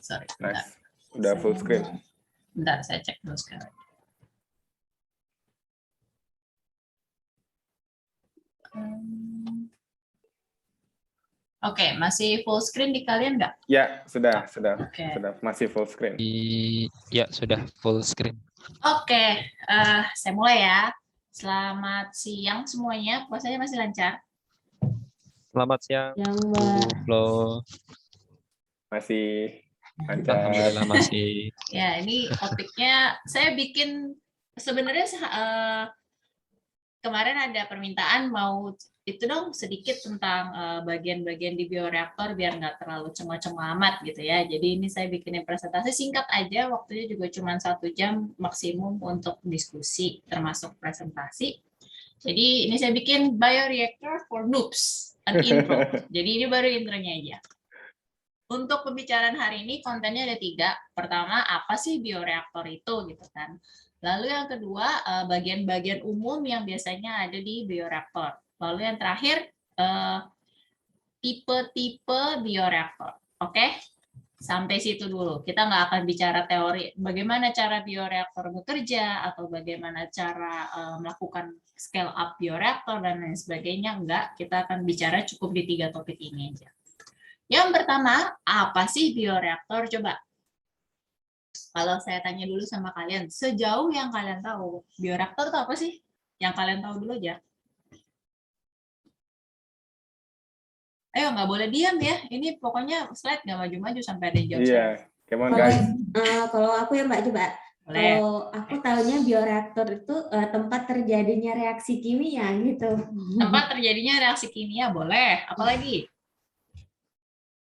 Sorry, bentar. Nice. Udah full screen. Bentar, saya cek dulu sekarang. Oke, masih full screen di kalian nggak? Ya, sudah, Oke. sudah masih full screen. Ya, sudah full screen. Oke, saya mulai ya. Selamat siang semuanya, puasanya masih lancar? Selamat siang, Bu Flo. Masih lancar. Alhamdulillah masih. Ya, ini topiknya saya bikin sebenarnya kemarin ada permintaan mau itu dong sedikit tentang bagian-bagian di bioreaktor biar nggak terlalu cema-cema amat gitu ya. Jadi ini saya bikinin presentasi singkat aja, waktunya juga cuma 1 jam maksimum untuk diskusi termasuk presentasi. Jadi ini saya bikin bioreactor for noobs, an intro. Jadi ini baru intronya aja. Untuk pembicaraan hari ini kontennya ada 3. Pertama, apa sih bioreaktor itu gitu kan. Lalu yang kedua, bagian-bagian umum yang biasanya ada di bioreaktor. Lalu yang terakhir, tipe-tipe bioreaktor. Oke? Sampai situ dulu. Kita nggak akan bicara teori bagaimana cara bioreaktor bekerja atau bagaimana cara melakukan scale up bioreaktor dan lain sebagainya. Enggak, kita akan bicara cukup di 3 topik ini aja. Yang pertama, apa sih bioreaktor? Coba. Kalau saya tanya dulu sama kalian, sejauh yang kalian tahu, bioreaktor itu apa sih? Yang kalian tahu dulu aja. Ayo, nggak boleh diam ya. Ini pokoknya slide nggak maju-maju sampai ada yang jawab. Iya, come on guys. Kalau aku ya Mbak, coba. Kalau aku tahunya bioreaktor itu tempat terjadinya reaksi kimia gitu. Tempat terjadinya reaksi kimia, boleh. Apalagi?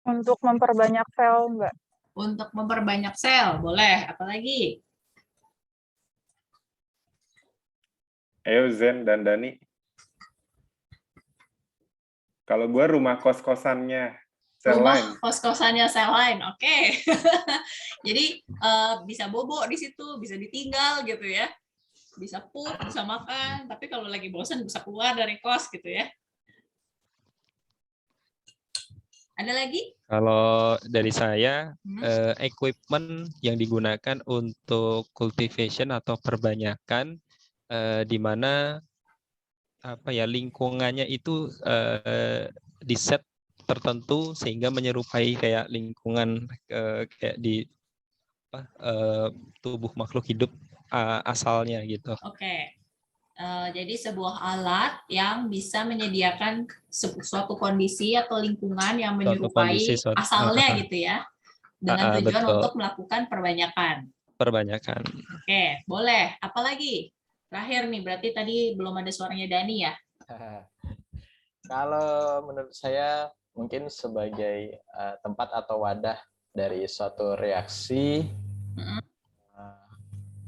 Untuk memperbanyak sel, Mbak. Untuk memperbanyak sel, boleh. Apalagi? Ayo Zen dan Dani. Kalau gue rumah kos-kosannya sel line. Kos-kosannya sel line, oke. Jadi bisa bobo di situ, bisa ditinggal gitu ya. Bisa pup, bisa makan. Tapi kalau lagi bosan bisa keluar dari kos gitu ya. Ada lagi? Kalau dari saya, equipment yang digunakan untuk cultivation atau perbanyakan, di mana lingkungannya itu di set tertentu sehingga menyerupai kayak lingkungan kayak di tubuh makhluk hidup asalnya gitu. Oke. Jadi sebuah alat yang bisa menyediakan suatu kondisi atau lingkungan yang menyerupai asalnya gitu ya, dengan tujuan untuk melakukan perbanyakan. Oke, boleh. Apalagi? Terakhir nih, berarti tadi belum ada suaranya Dani ya? Kalau menurut saya mungkin sebagai tempat atau wadah dari suatu reaksi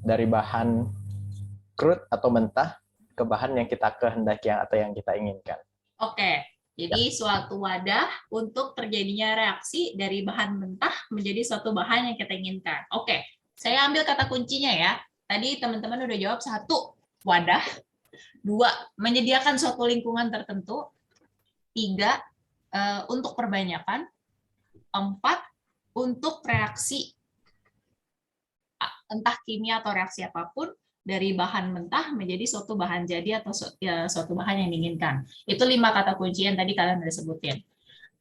dari bahan crude atau mentah ke bahan yang kita kehendaki atau yang kita inginkan. Oke, jadi suatu wadah untuk terjadinya reaksi dari bahan mentah menjadi suatu bahan yang kita inginkan. Oke, saya ambil kata kuncinya ya. Tadi teman-teman udah jawab 1, wadah. 2, menyediakan suatu lingkungan tertentu. 3, untuk perbanyakan. 4, untuk reaksi entah kimia atau reaksi apapun dari bahan mentah menjadi suatu bahan jadi atau suatu bahan yang diinginkan. Itu 5 kata kunci yang tadi kalian udah sebutin.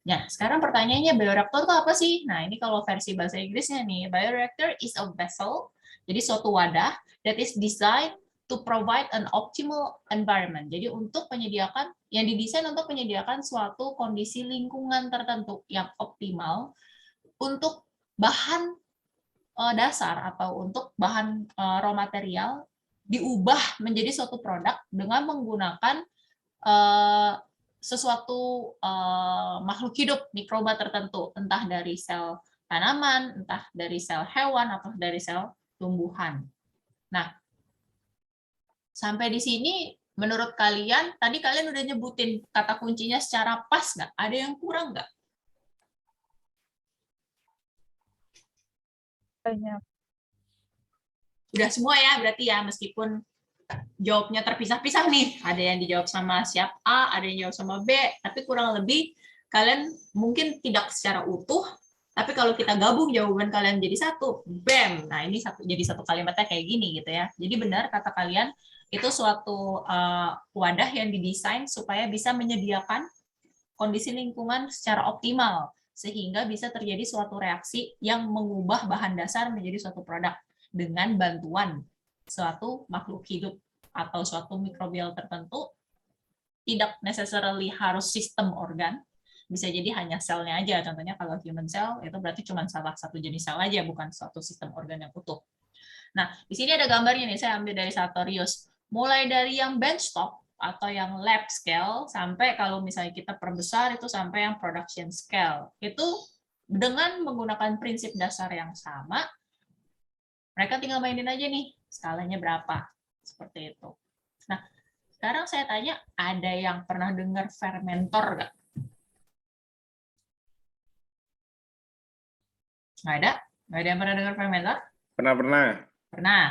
Nah, sekarang pertanyaannya bioreaktor itu apa sih? Nah, ini kalau versi bahasa Inggrisnya nih, bioreactor is a vessel, jadi suatu wadah that is designed to provide an optimal environment. Jadi untuk menyediakan, yang didesain untuk menyediakan suatu kondisi lingkungan tertentu yang optimal untuk bahan dasar atau untuk bahan raw material diubah menjadi suatu produk dengan menggunakan sesuatu makhluk hidup mikroba tertentu, entah dari sel tanaman, entah dari sel hewan, atau dari sel tumbuhan. Nah, sampai di sini menurut kalian, tadi kalian udah nyebutin kata kuncinya secara pas nggak? Ada yang kurang nggak? Banyak. Udah semua ya berarti ya, meskipun jawabnya terpisah-pisah nih, ada yang dijawab sama siap A, ada yang jawab sama B, tapi kurang lebih kalian mungkin tidak secara utuh, Tapi kalau kita gabung jawaban kalian jadi satu, bam. Nah, ini jadi satu kalimatnya kayak gini gitu ya. Jadi benar kata kalian, itu suatu wadah yang didesain supaya bisa menyediakan kondisi lingkungan secara optimal sehingga bisa terjadi suatu reaksi yang mengubah bahan dasar menjadi suatu produk dengan bantuan suatu makhluk hidup atau suatu mikrobial tertentu. Tidak necessarily harus sistem organ, bisa jadi hanya selnya aja. Contohnya kalau human cell itu berarti cuma salah satu jenis sel aja, bukan suatu sistem organ yang utuh. Nah, di sini ada gambarnya nih, saya ambil dari Sartorius. Mulai dari yang benchtop atau yang lab scale sampai kalau misalnya kita perbesar itu sampai yang production scale. Itu dengan menggunakan prinsip dasar yang sama, mereka tinggal mainin aja nih skalanya berapa. Seperti itu. Nah, sekarang saya tanya, ada yang pernah dengar fermentor nggak? Nggak ada? Nggak ada yang pernah dengar fermentor? Pernah. Pernah.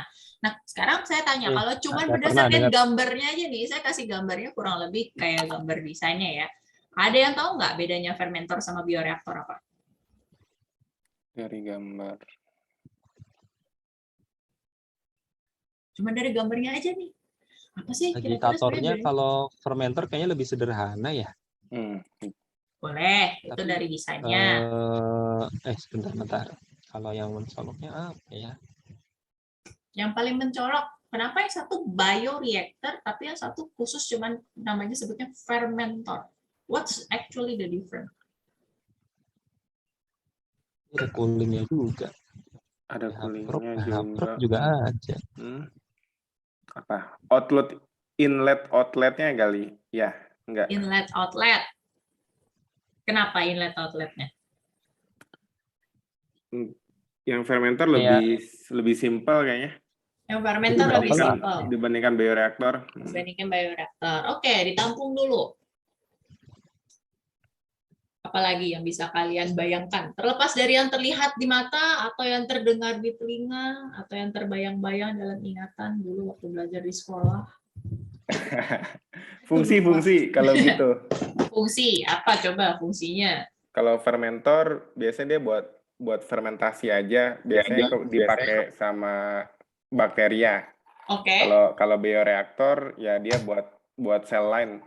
Nah, sekarang saya tanya, kalau cuma ada, berdasarkan pernah dengar. gambarnya aja nih, saya kasih gambarnya kurang lebih kayak gambar desainnya ya. Ada yang tahu nggak bedanya fermentor sama bioreaktor apa? Dari gambar. Cuma dari gambarnya aja nih. Apa sih kira-kira Agitatornya sebenarnya? kalau fermenter kayaknya lebih sederhana ya. Boleh, itu Tapi, dari desainnya. sebentar. Kalau yang mencoloknya apa ya? Yang paling mencolok, kenapa yang satu bioreactor, tapi yang satu khusus cuman namanya sebutnya fermentor? What's actually the difference? Ada coolingnya juga. Ada coolingnya Haprop juga. juga ada. Apa? Inlet outletnya kali? Ya, enggak. Inlet outlet. Kenapa inlet outletnya? Yang fermenter lebih simpel kayaknya. Yang fermenter lebih simpel Dibandingkan bioreaktor. dibandingkan bioreaktor. Oke, ditampung dulu. Apalagi yang bisa kalian bayangkan? Terlepas dari yang terlihat di mata, atau yang terdengar di telinga, atau yang terbayang-bayang dalam ingatan dulu waktu belajar di sekolah. Fungsi kalau gitu. Fungsi, apa coba fungsinya? Kalau fermentor, biasanya dia buat fermentasi aja. Biasanya dipakai sama bakteria. Oke. Kalau bioreaktor, ya dia buat sel lain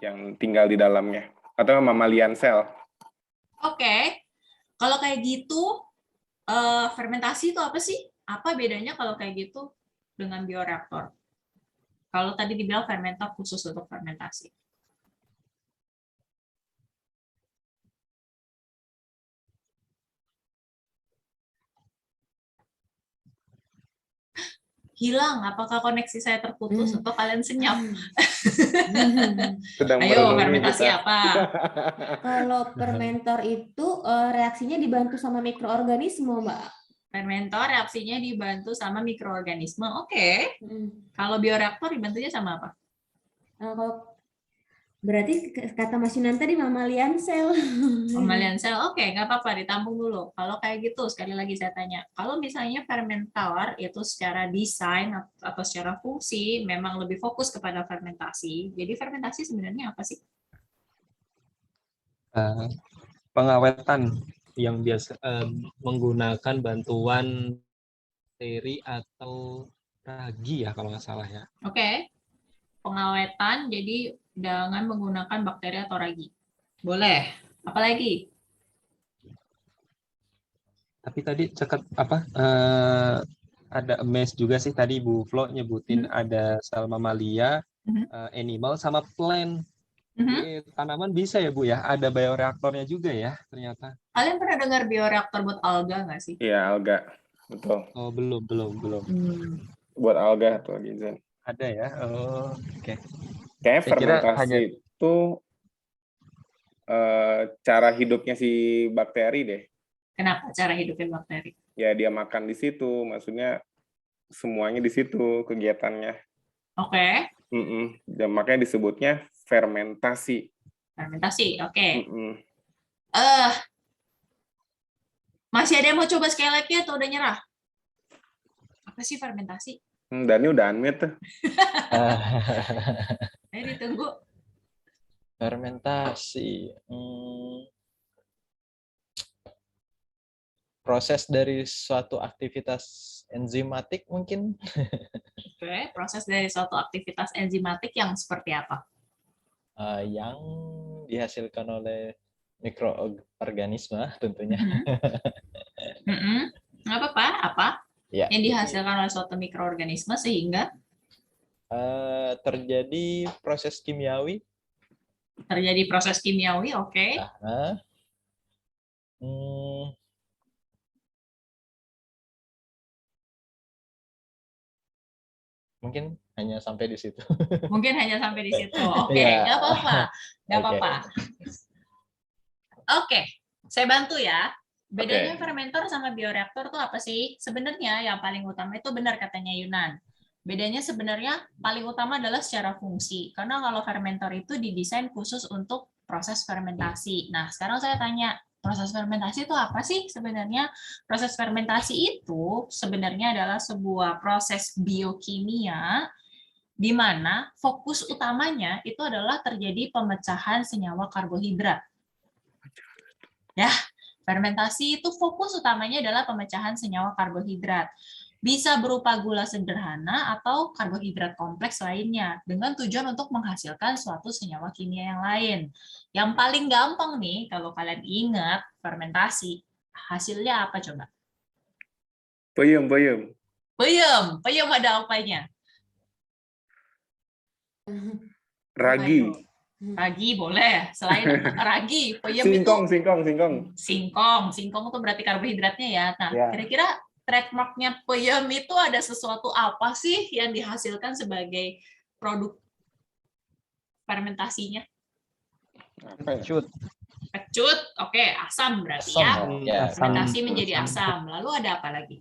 yang tinggal di dalamnya. Atau mammalian sel. Oke, kalau kayak gitu, fermentasi itu apa sih? Apa bedanya kalau kayak gitu dengan bioreaktor? Kalau tadi dibilang fermentor khusus untuk fermentasi. Hilang, apakah koneksi saya terputus atau kalian senyap? Ayo, fermentasi apa? Kalau fermentor itu reaksinya dibantu sama mikroorganisme, Mbak. Fermentor reaksinya dibantu sama mikroorganisme. Oke. Kalau bioreaktor dibantunya sama apa? Kalau berarti kata Mas Yunan tadi mammalian sel. Mammalian sel, oke, nggak apa-apa, ditampung dulu. Kalau kayak gitu, sekali lagi saya tanya, kalau misalnya fermentor itu secara desain atau secara fungsi memang lebih fokus kepada fermentasi, jadi fermentasi sebenarnya apa sih? Pengawetan yang biasa menggunakan bantuan bakteri atau ragi ya kalau nggak salah ya. Oke. Pengawetan jadi dengan menggunakan bakteri atau ragi. Boleh. Apalagi? Tapi tadi ada mes juga sih tadi Bu Flo nyebutin ada sel mamalia, animal sama plant. Tanaman bisa ya Bu ya? Ada bioreaktornya juga ya ternyata. Kalian pernah dengar bioreaktor buat alga nggak sih? Iya, alga. Betul. Oh, belum. Buat alga tuh Gizen. Ada ya. Oh, oke. Kayaknya fermentasi itu cara hidupnya si bakteri deh. Kenapa cara hidupnya bakteri? Ya dia makan di situ, maksudnya semuanya di situ kegiatannya. Oke. Dan makanya disebutnya fermentasi. Fermentasi, oke. Masih ada yang mau coba sekali lagi atau udah nyerah? Apa sih fermentasi? Dani udah unmute tuh. Ayo ditunggu. Fermentasi. proses dari suatu aktivitas enzimatik mungkin. Oke, proses dari suatu aktivitas enzimatik yang seperti apa? Yang dihasilkan oleh mikroorganisme tentunya. Nggak apa-apa, apa? Ya, Yang dihasilkan oleh suatu mikroorganisme sehingga terjadi proses kimiawi. terjadi proses kimiawi, oke. Mungkin hanya sampai di situ. Mungkin hanya sampai di situ. Oke, Ya. nggak apa-apa. Nggak Oke. apa-apa. Oke, saya bantu ya. Bedanya fermenter sama bioreaktor tuh apa sih? Sebenarnya yang paling utama itu benar katanya Yunan. Bedanya sebenarnya paling utama adalah secara fungsi. Karena kalau fermenter itu didesain khusus untuk proses fermentasi. Nah, sekarang saya tanya, proses fermentasi itu apa sih sebenarnya? Proses fermentasi itu sebenarnya adalah sebuah proses biokimia di mana fokus utamanya itu adalah terjadi pemecahan senyawa karbohidrat. Ya, fermentasi itu fokus utamanya adalah pemecahan senyawa karbohidrat. Bisa berupa gula sederhana atau karbohidrat kompleks lainnya dengan tujuan untuk menghasilkan suatu senyawa kimia yang lain. Yang paling gampang nih kalau kalian ingat fermentasi, hasilnya apa coba? Peyem. Peyem ada apanya? Ragi. Ragi boleh. Selain ragi, peyem Singkong. Singkong itu berarti karbohidratnya ya. Nah, kira-kira trademarknya peyem itu ada sesuatu apa sih yang dihasilkan sebagai produk fermentasinya? Kecut. Kecut, oke, asam berarti ya. Fermentasi menjadi asam. Lalu ada apa lagi?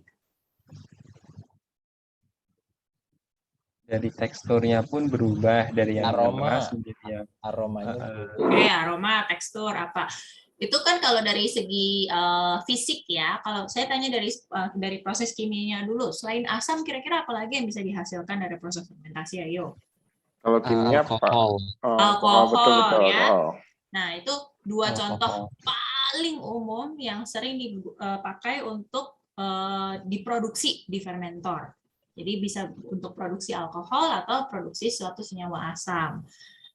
Dari teksturnya pun berubah dari yang keras menjadi yang aromanya. Oke, aroma, tekstur apa? Itu kan kalau dari segi fisik ya. Kalau saya tanya dari proses kimianya dulu, selain asam kira-kira apa lagi yang bisa dihasilkan dari proses fermentasi? Ayo. Kalau kimia alkohol. Alkohol, betul. ya. Nah, itu dua contoh paling umum yang sering dipakai untuk diproduksi di fermentor. Jadi bisa untuk produksi alkohol atau produksi suatu senyawa asam.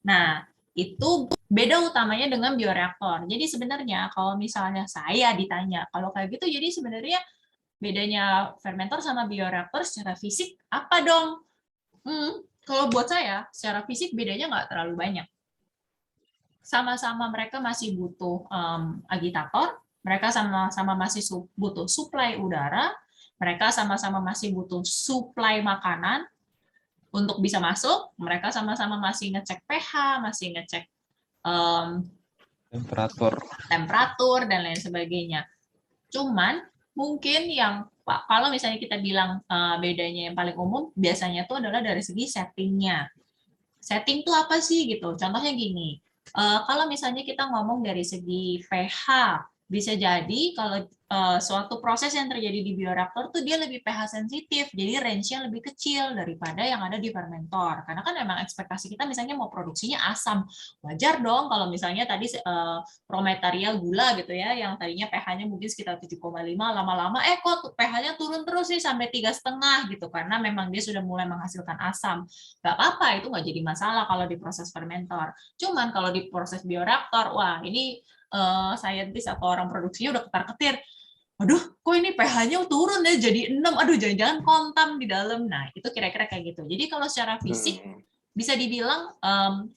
Nah, itu beda utamanya dengan bioreaktor. Jadi sebenarnya kalau misalnya saya ditanya, kalau kayak gitu jadi sebenarnya bedanya fermentor sama bioreaktor secara fisik apa dong? Kalau buat saya, secara fisik bedanya nggak terlalu banyak. Sama-sama mereka masih butuh agitator, mereka sama-sama masih butuh suplai udara, mereka sama-sama masih butuh suplai makanan untuk bisa masuk, mereka sama-sama masih ngecek pH, masih ngecek temperatur dan lain sebagainya. Cuman mungkin yang kalau misalnya kita bilang bedanya yang paling umum biasanya itu adalah dari segi settingnya. Setting itu apa sih gitu? Contohnya gini, kalau misalnya kita ngomong dari segi pH, bisa jadi kalau suatu proses yang terjadi di bioreaktor tuh dia lebih pH sensitif, jadi range-nya lebih kecil daripada yang ada di fermentor. Karena kan memang ekspektasi kita misalnya mau produksinya asam, wajar dong kalau misalnya tadi raw material gula gitu ya, yang tadinya pH-nya mungkin sekitar 7,5, lama-lama kok pH-nya turun terus sih sampai 3,5 gitu, karena memang dia sudah mulai menghasilkan asam. Nggak apa-apa, itu nggak jadi masalah kalau di proses fermentor. Cuman kalau di proses bioreaktor, wah ini saintis atau orang produksinya udah ketar-ketir. Aduh, kok ini pH-nya turun deh jadi 6. Aduh, jangan-jangan kontam di dalam. Nah, itu kira-kira kayak gitu. Jadi kalau secara fisik bisa dibilang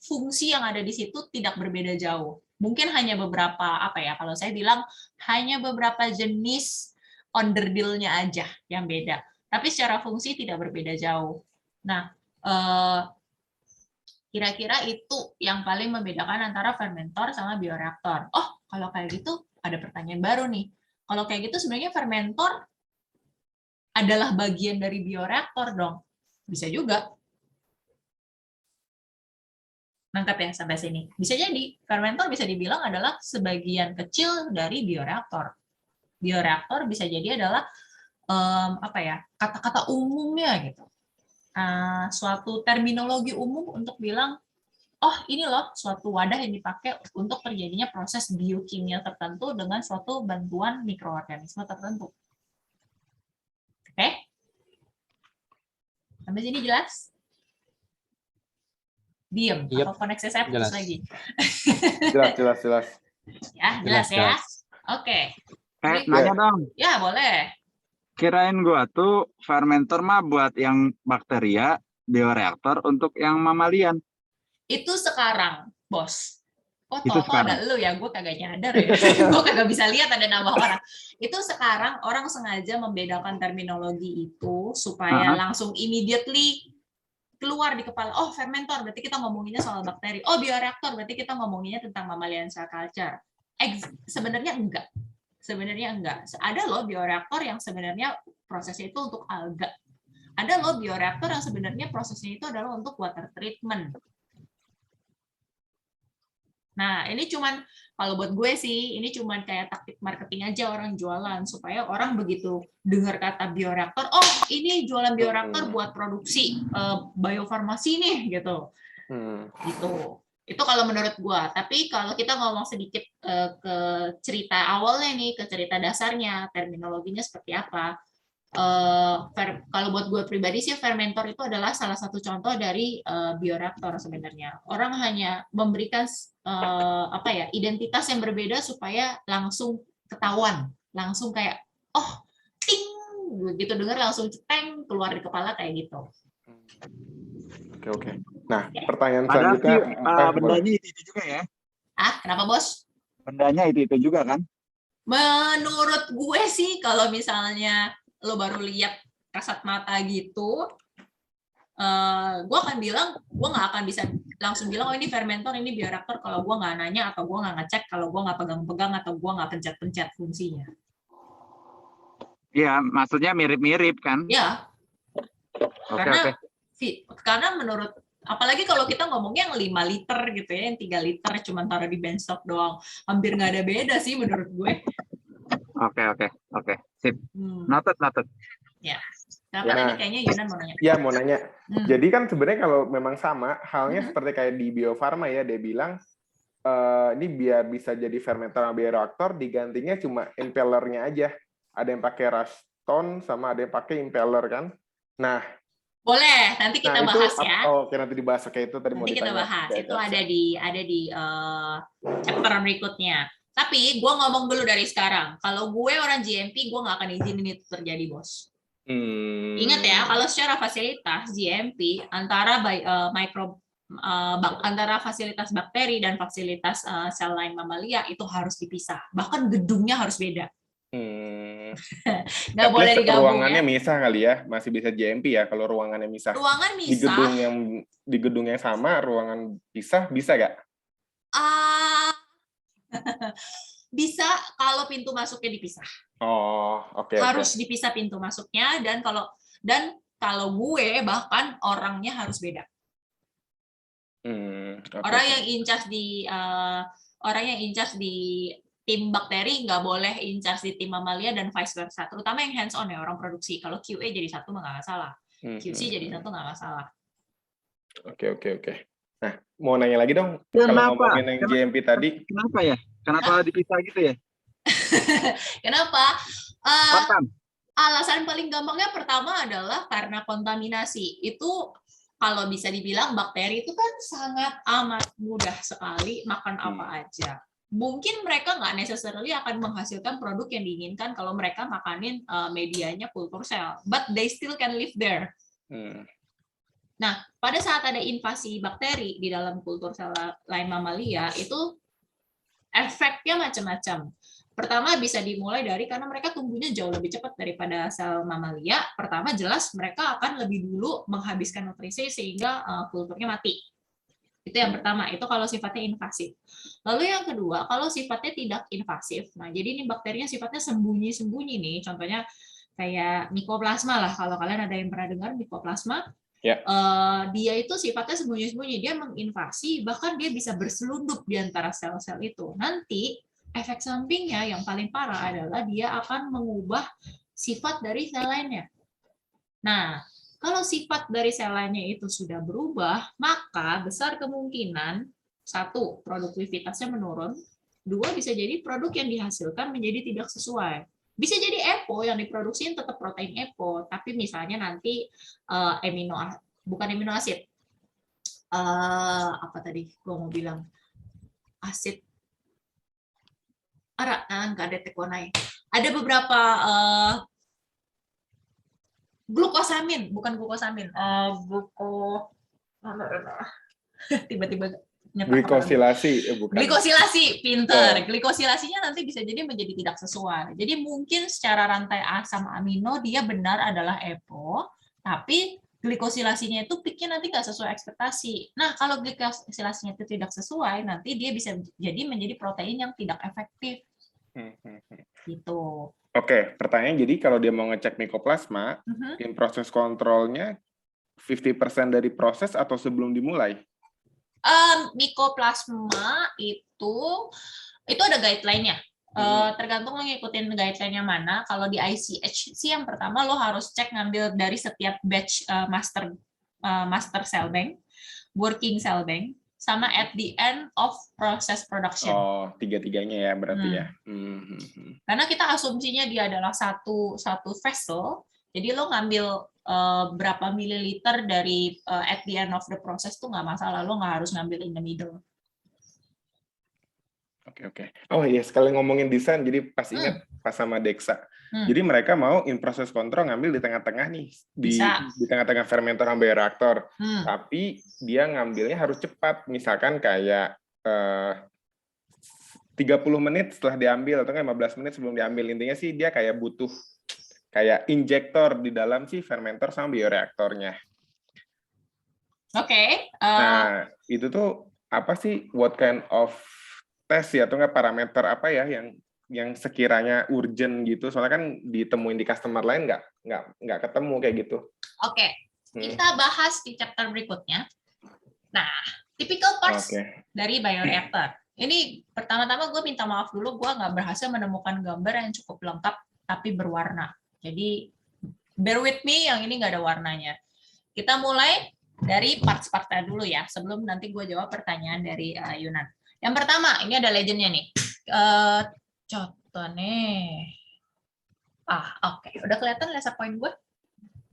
fungsi yang ada di situ tidak berbeda jauh. Mungkin hanya beberapa kalau saya bilang hanya beberapa jenis onderdilnya aja yang beda. Tapi secara fungsi tidak berbeda jauh. Nah, kira-kira itu yang paling membedakan antara fermentor sama bioreaktor. Oh, kalau kayak gitu ada pertanyaan baru nih. Kalau kayak gitu sebenarnya fermentor adalah bagian dari bioreaktor dong. Bisa juga. Nangkap ya sampai sini. Bisa jadi fermentor bisa dibilang adalah sebagian kecil dari bioreaktor. Bioreaktor bisa jadi adalah kata-kata umumnya gitu. Suatu terminologi umum untuk bilang oh ini loh suatu wadah yang dipakai untuk terjadinya proses biokimia tertentu dengan suatu bantuan mikroorganisme tertentu. Oke? Sampai sini jelas? Diem, Yep. atau koneksi saya putus Jelas. lagi? Jelas. Ya, jelas ya? Jelas. Oke. Nanya dong. Ya, boleh. Kirain gua tuh fermentor mah buat yang bakteria, bioreaktor untuk yang mamalian. Itu sekarang, Bos. Oh, Itu Toto ada sekarang. lu ya, gue kagak nyadar ya. Gue kagak bisa lihat ada nama orang. Itu sekarang orang sengaja membedakan terminologi itu supaya langsung immediately keluar di kepala. Oh, fermentor berarti kita ngomonginnya soal bakteri. Oh, bioreaktor berarti kita ngomonginnya tentang mammalian cell culture. Sebenarnya enggak. Sebenarnya enggak. Ada loh bioreaktor yang sebenarnya prosesnya itu untuk alga. Ada loh bioreaktor yang sebenarnya prosesnya itu adalah untuk water treatment. Nah, ini cuman kalau buat gue sih, ini cuman kayak taktik marketing aja orang jualan supaya orang begitu dengar kata bioreaktor, oh ini jualan bioreaktor buat produksi biofarmasi nih gitu. Gitu. Itu kalau menurut gue. Tapi kalau kita ngomong sedikit ke cerita awalnya nih, ke cerita dasarnya, terminologinya seperti apa. Kalau buat gue pribadi sih fermentor itu adalah salah satu contoh dari bioreaktor sebenarnya. Orang hanya memberikan identitas yang berbeda supaya langsung ketahuan, langsung kayak oh ting begitu dengar langsung ceteng keluar di kepala kayak gitu. Oke. Nah, pertanyaan Padahal selanjutnya bendanya itu juga ya. Kenapa Bos? Bendanya itu juga kan? Menurut gue sih kalau misalnya lo baru lihat kasat mata gitu, gue akan bilang, gue nggak akan bisa langsung bilang, oh ini fermentor, ini bioreaktor, kalau gue nggak nanya, atau gue nggak ngecek, kalau gue nggak pegang-pegang, atau gue nggak pencet-pencet fungsinya. Iya, maksudnya mirip-mirip kan? Ya, karena menurut, apalagi kalau kita ngomongnya yang 5 liter gitu ya, yang 3 liter cuma taruh di benchstop doang, hampir nggak ada beda sih menurut gue. Oke. Sip. Noted. Ya. Tadi kayaknya Yunan mau nanya. Ya, mau nanya. Jadi kan sebenarnya kalau memang sama, halnya seperti kayak di Bio Farma ya, dia bilang ini biar bisa jadi fermentor sama bioreaktor, digantinya cuma impellernya aja. Ada yang pakai Ruston sama ada yang pakai impeller kan. Nah, boleh, nanti kita bahas ya. Oke, nanti dibahas. Oke, itu tadi mau ditanya. Nanti kita bahas. Itu ada di chapter berikutnya. Tapi gue ngomong dulu dari sekarang. Kalau gue orang GMP, gue nggak akan izinin itu terjadi, Bos. Ingat ya, kalau secara fasilitas GMP antara antara fasilitas bakteri dan fasilitas sel lain mamalia itu harus dipisah. Bahkan gedungnya harus beda. Nggak boleh digabung. Ruangannya misah kali ya, masih bisa GMP ya kalau ruangannya misah. Ruangan misah. Di gedung yang sama, ruangan pisah bisa nggak? Bisa kalau pintu masuknya dipisah. Oke. Harus dipisah pintu masuknya dan kalau gue bahkan orangnya harus beda. Orang yang in charge di tim bakteri nggak boleh in charge di tim mamalia dan vice versa. Terutama yang hands on ya orang produksi. Kalau QA jadi satu nggak masalah. QC jadi satu nggak masalah. Oke. Nah, mau nanya lagi dong. Kalau ngomongin yang GMP tadi. Kenapa ya? Kenapa dipisah gitu ya? Kenapa? Alasan paling gampangnya pertama adalah karena kontaminasi. Itu kalau bisa dibilang bakteri itu kan sangat amat mudah sekali makan apa aja. Mungkin mereka nggak necessarily akan menghasilkan produk yang diinginkan kalau mereka makanin medianya kultur sel, but they still can live there. Nah, pada saat ada invasi bakteri di dalam kultur sel lain mamalia, itu efeknya macam-macam. Pertama bisa dimulai dari karena mereka tumbuhnya jauh lebih cepat daripada sel mamalia. Pertama jelas mereka akan lebih dulu menghabiskan nutrisi sehingga kulturnya mati. Itu yang pertama, itu kalau sifatnya invasif. Lalu yang kedua, kalau sifatnya tidak invasif. Nah, jadi ini bakterinya sifatnya sembunyi-sembunyi nih. Contohnya kayak Mycoplasma lah, kalau kalian ada yang pernah dengar Mycoplasma. Yeah. Dia itu sifatnya sembunyi-sembunyi, dia menginvasi, bahkan dia bisa berselundup di antara sel-sel itu. Nanti efek sampingnya yang paling parah adalah dia akan mengubah sifat dari sel lainnya. Nah, Kalau sifat dari selanya itu sudah berubah, maka besar kemungkinan satu, produktivitasnya menurun, dua, bisa jadi produk yang dihasilkan menjadi tidak sesuai. Bisa jadi EPO yang diproduksiin tetap protein EPO, tapi misalnya nanti bukan amino asid, apa tadi gue mau bilang, asid nggak ada tekonai. Ada beberapa glukosamin, bukan glukosamin, tiba-tiba Glikosilasi, bukan. Glikosilasi, pinter. Glikosilasinya nanti bisa jadi menjadi tidak sesuai. Jadi mungkin secara rantai asam amino dia benar adalah EPO, tapi glikosilasinya itu peaknya nanti nggak sesuai ekspektasi. Nah, kalau glikosilasinya itu tidak sesuai, nanti dia bisa jadi menjadi protein yang tidak efektif. Gitu. Oke, pertanyaan jadi kalau dia mau ngecek mikoplasma, in proses kontrolnya 50% dari proses atau sebelum dimulai? Mikoplasma itu ada guideline-nya. Tergantung lo ngikutin guideline-nya mana. Kalau di ICH sih yang pertama lo harus cek ngambil dari setiap batch master cell bank, working cell bank, sama at the end of process production. Oh, tiga-tiganya ya berarti ya. Karena kita asumsinya dia adalah satu vessel, jadi lo ngambil berapa mililiter dari at the end of the process tuh nggak masalah, lo nggak harus ngambil in the middle. Oke. Oh iya, sekali ngomongin desain, jadi pas ingat pas sama Dexa. Jadi mereka mau in process control ngambil di tengah-tengah nih, di tengah-tengah fermenter sama bioreaktor. Tapi dia ngambilnya harus cepat, misalkan kayak 30 menit setelah diambil atau 15 menit sebelum diambil. Intinya sih dia kayak butuh kayak injektor di dalam si fermenter sama bioreaktornya. Oke. Nah, itu tuh apa sih, what kind of test ya, atau nggak parameter apa ya yang sekiranya urgent gitu? Soalnya kan ditemuin di customer lain nggak ketemu kayak gitu. Oke. Kita bahas di chapter berikutnya. Nah, typical parts dari bioreactor. Ini pertama-tama gue minta maaf dulu, gue nggak berhasil menemukan gambar yang cukup lengkap tapi berwarna. Jadi bear with me, yang ini nggak ada warnanya. Kita mulai dari parts-partnya dulu ya, sebelum nanti gue jawab pertanyaan dari Yunan. Yang pertama, ini ada legend-nya nih. Contoh nih. Oke. Udah kelihatan laser point gue?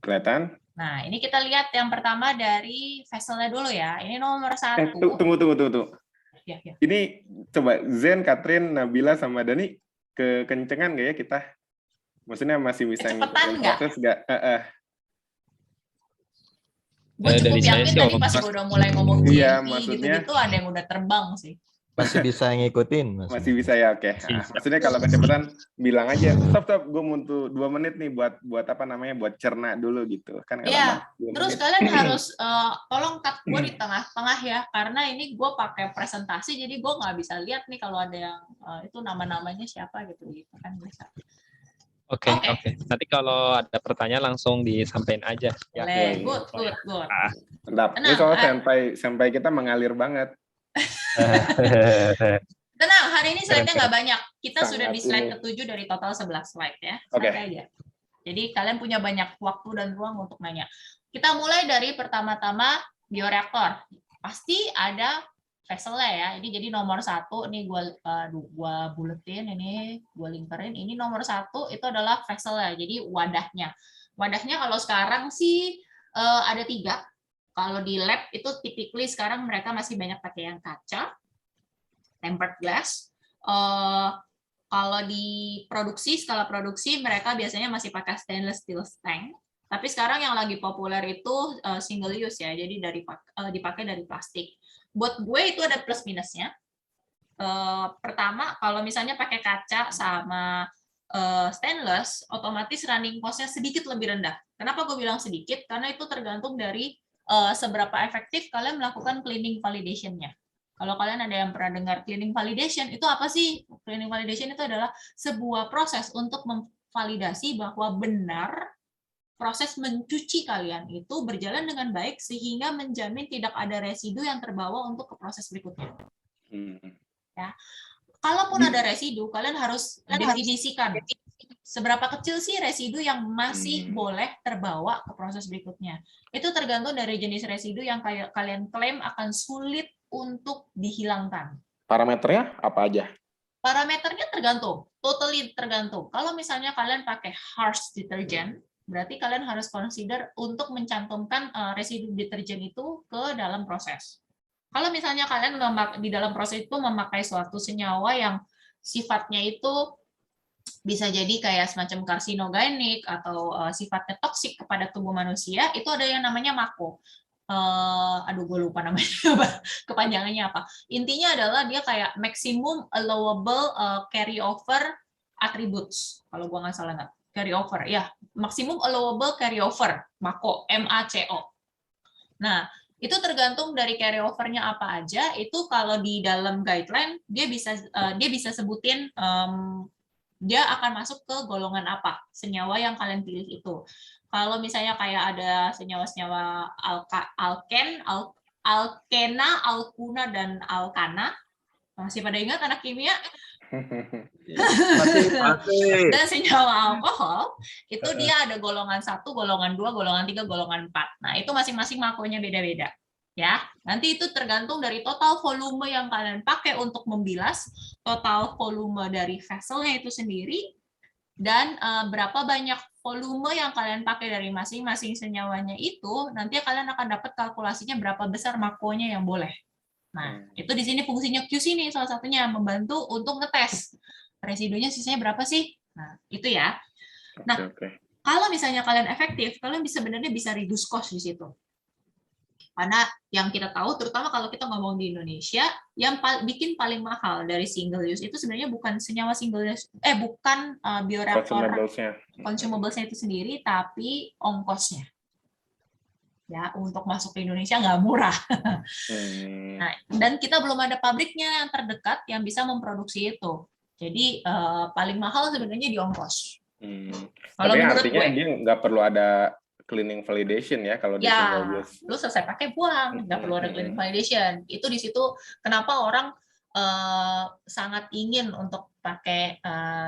Kelihatan. Nah, ini kita lihat yang pertama dari vessel-nya dulu ya. Ini nomor 1. Tunggu. Ya. Ini coba Zen, Catherine, Nabila, sama Dani kekencengan nggak ya kita? Maksudnya masih bisa ngikutin proses nggak? Gue cukup yakin tadi pas gue udah mulai ngomong gitu-gitu ada yang udah terbang sih. Masih bisa ngikutin. Masih bisa ya, oke. Maksudnya kalau kecepatan bilang aja, stop, gue butuh 2 menit nih buat apa namanya, buat cerna dulu gitu. Kan iya, terus kalian harus tolong cut gue di tengah-tengah ya, karena ini gue pakai presentasi, jadi gue nggak bisa lihat nih kalau ada yang itu nama-namanya siapa gitu kan bisa. Oke. Nanti kalau ada pertanyaan langsung disampaikan aja. Ya. Good. Mantap. Ini soal sampai kita mengalir banget. Tenang, hari ini slide-nya nggak banyak. Kita sudah di slide ke-7 dari total 11 slide ya. Santai aja. Jadi kalian punya banyak waktu dan ruang untuk nanya. Kita mulai dari pertama-tama bioreaktor. Pasti ada vessel-nya ya. Ini jadi nomor 1, nih gue buletin, ini gue linkerin. Ini nomor 1 itu adalah vessel-nya. Jadi wadahnya. Wadahnya kalau sekarang sih ada 3. Kalau di lab itu typically sekarang mereka masih banyak pakai yang kaca, tempered glass. Kalau di skala produksi mereka biasanya masih pakai stainless steel tank. Tapi sekarang yang lagi populer itu single use ya, jadi dipakai dari plastik. Buat gue itu ada plus minusnya. Pertama, kalau misalnya pakai kaca sama stainless, otomatis running cost-nya sedikit lebih rendah. Kenapa gue bilang sedikit? Karena itu tergantung dari seberapa efektif kalian melakukan cleaning validation-nya. Kalau kalian ada yang pernah dengar cleaning validation, itu apa sih? Cleaning validation itu adalah sebuah proses untuk memvalidasi bahwa benar proses mencuci kalian itu berjalan dengan baik sehingga menjamin tidak ada residu yang terbawa untuk ke proses berikutnya. Ya. Kalaupun ada residu, kalian harus definisikan seberapa kecil sih residu yang masih boleh terbawa ke proses berikutnya. Itu tergantung dari jenis residu yang kalian klaim akan sulit untuk dihilangkan. Parameternya apa aja? Parameternya tergantung, totally tergantung. Kalau misalnya kalian pakai harsh detergent, berarti kalian harus consider untuk mencantumkan residu deterjen itu ke dalam proses. Kalau misalnya kalian di dalam proses itu memakai suatu senyawa yang sifatnya itu bisa jadi kayak semacam karsinogenik atau sifatnya toksik kepada tubuh manusia, itu ada yang namanya MACO. Aduh, gue lupa namanya apa, kepanjangannya apa. Intinya adalah dia kayak maximum allowable carryover attributes, kalau gue nggak salah nggak, carryover, ya, maximum allowable carryover, MACO, MACO. Nah, itu tergantung dari carryovernya apa aja. Itu kalau di dalam guideline dia bisa sebutin dia akan masuk ke golongan apa senyawa yang kalian pilih itu. Kalau misalnya kayak ada senyawa-senyawa alkena, alkuna, dan alkana, masih pada ingat anak kimia? Dan senyawa alkohol itu dia ada golongan 1, golongan 2, golongan 3, golongan 4. Nah, itu masing-masing makonya beda-beda. Ya, nanti itu tergantung dari total volume yang kalian pakai untuk membilas, total volume dari vesselnya itu sendiri, dan berapa banyak volume yang kalian pakai dari masing-masing senyawanya itu, nanti kalian akan dapat kalkulasinya berapa besar makonya yang boleh. Nah, itu di sini fungsinya QC nih, salah satunya membantu untuk ngetes residunya sisanya berapa sih. Nah, itu ya. Nah, kalau misalnya kalian efektif, kalian sebenarnya bisa reduce cost di situ. Karena yang kita tahu, terutama kalau kita ngomong di Indonesia, yang bikin paling mahal dari single use itu sebenarnya bukan senyawa single use, bukan bioreaktor consumables-nya itu sendiri, tapi ongkosnya. Ya, untuk masuk ke Indonesia nggak murah. Nah, dan kita belum ada pabriknya yang terdekat yang bisa memproduksi itu. Jadi paling mahal sebenarnya di ongkos. Kalau tapi menurut artinya gue, dia nggak perlu ada cleaning validation ya kalau di single use. Lu selesai pakai buang, nggak perlu ada cleaning validation. Itu di situ kenapa orang sangat ingin untuk pakai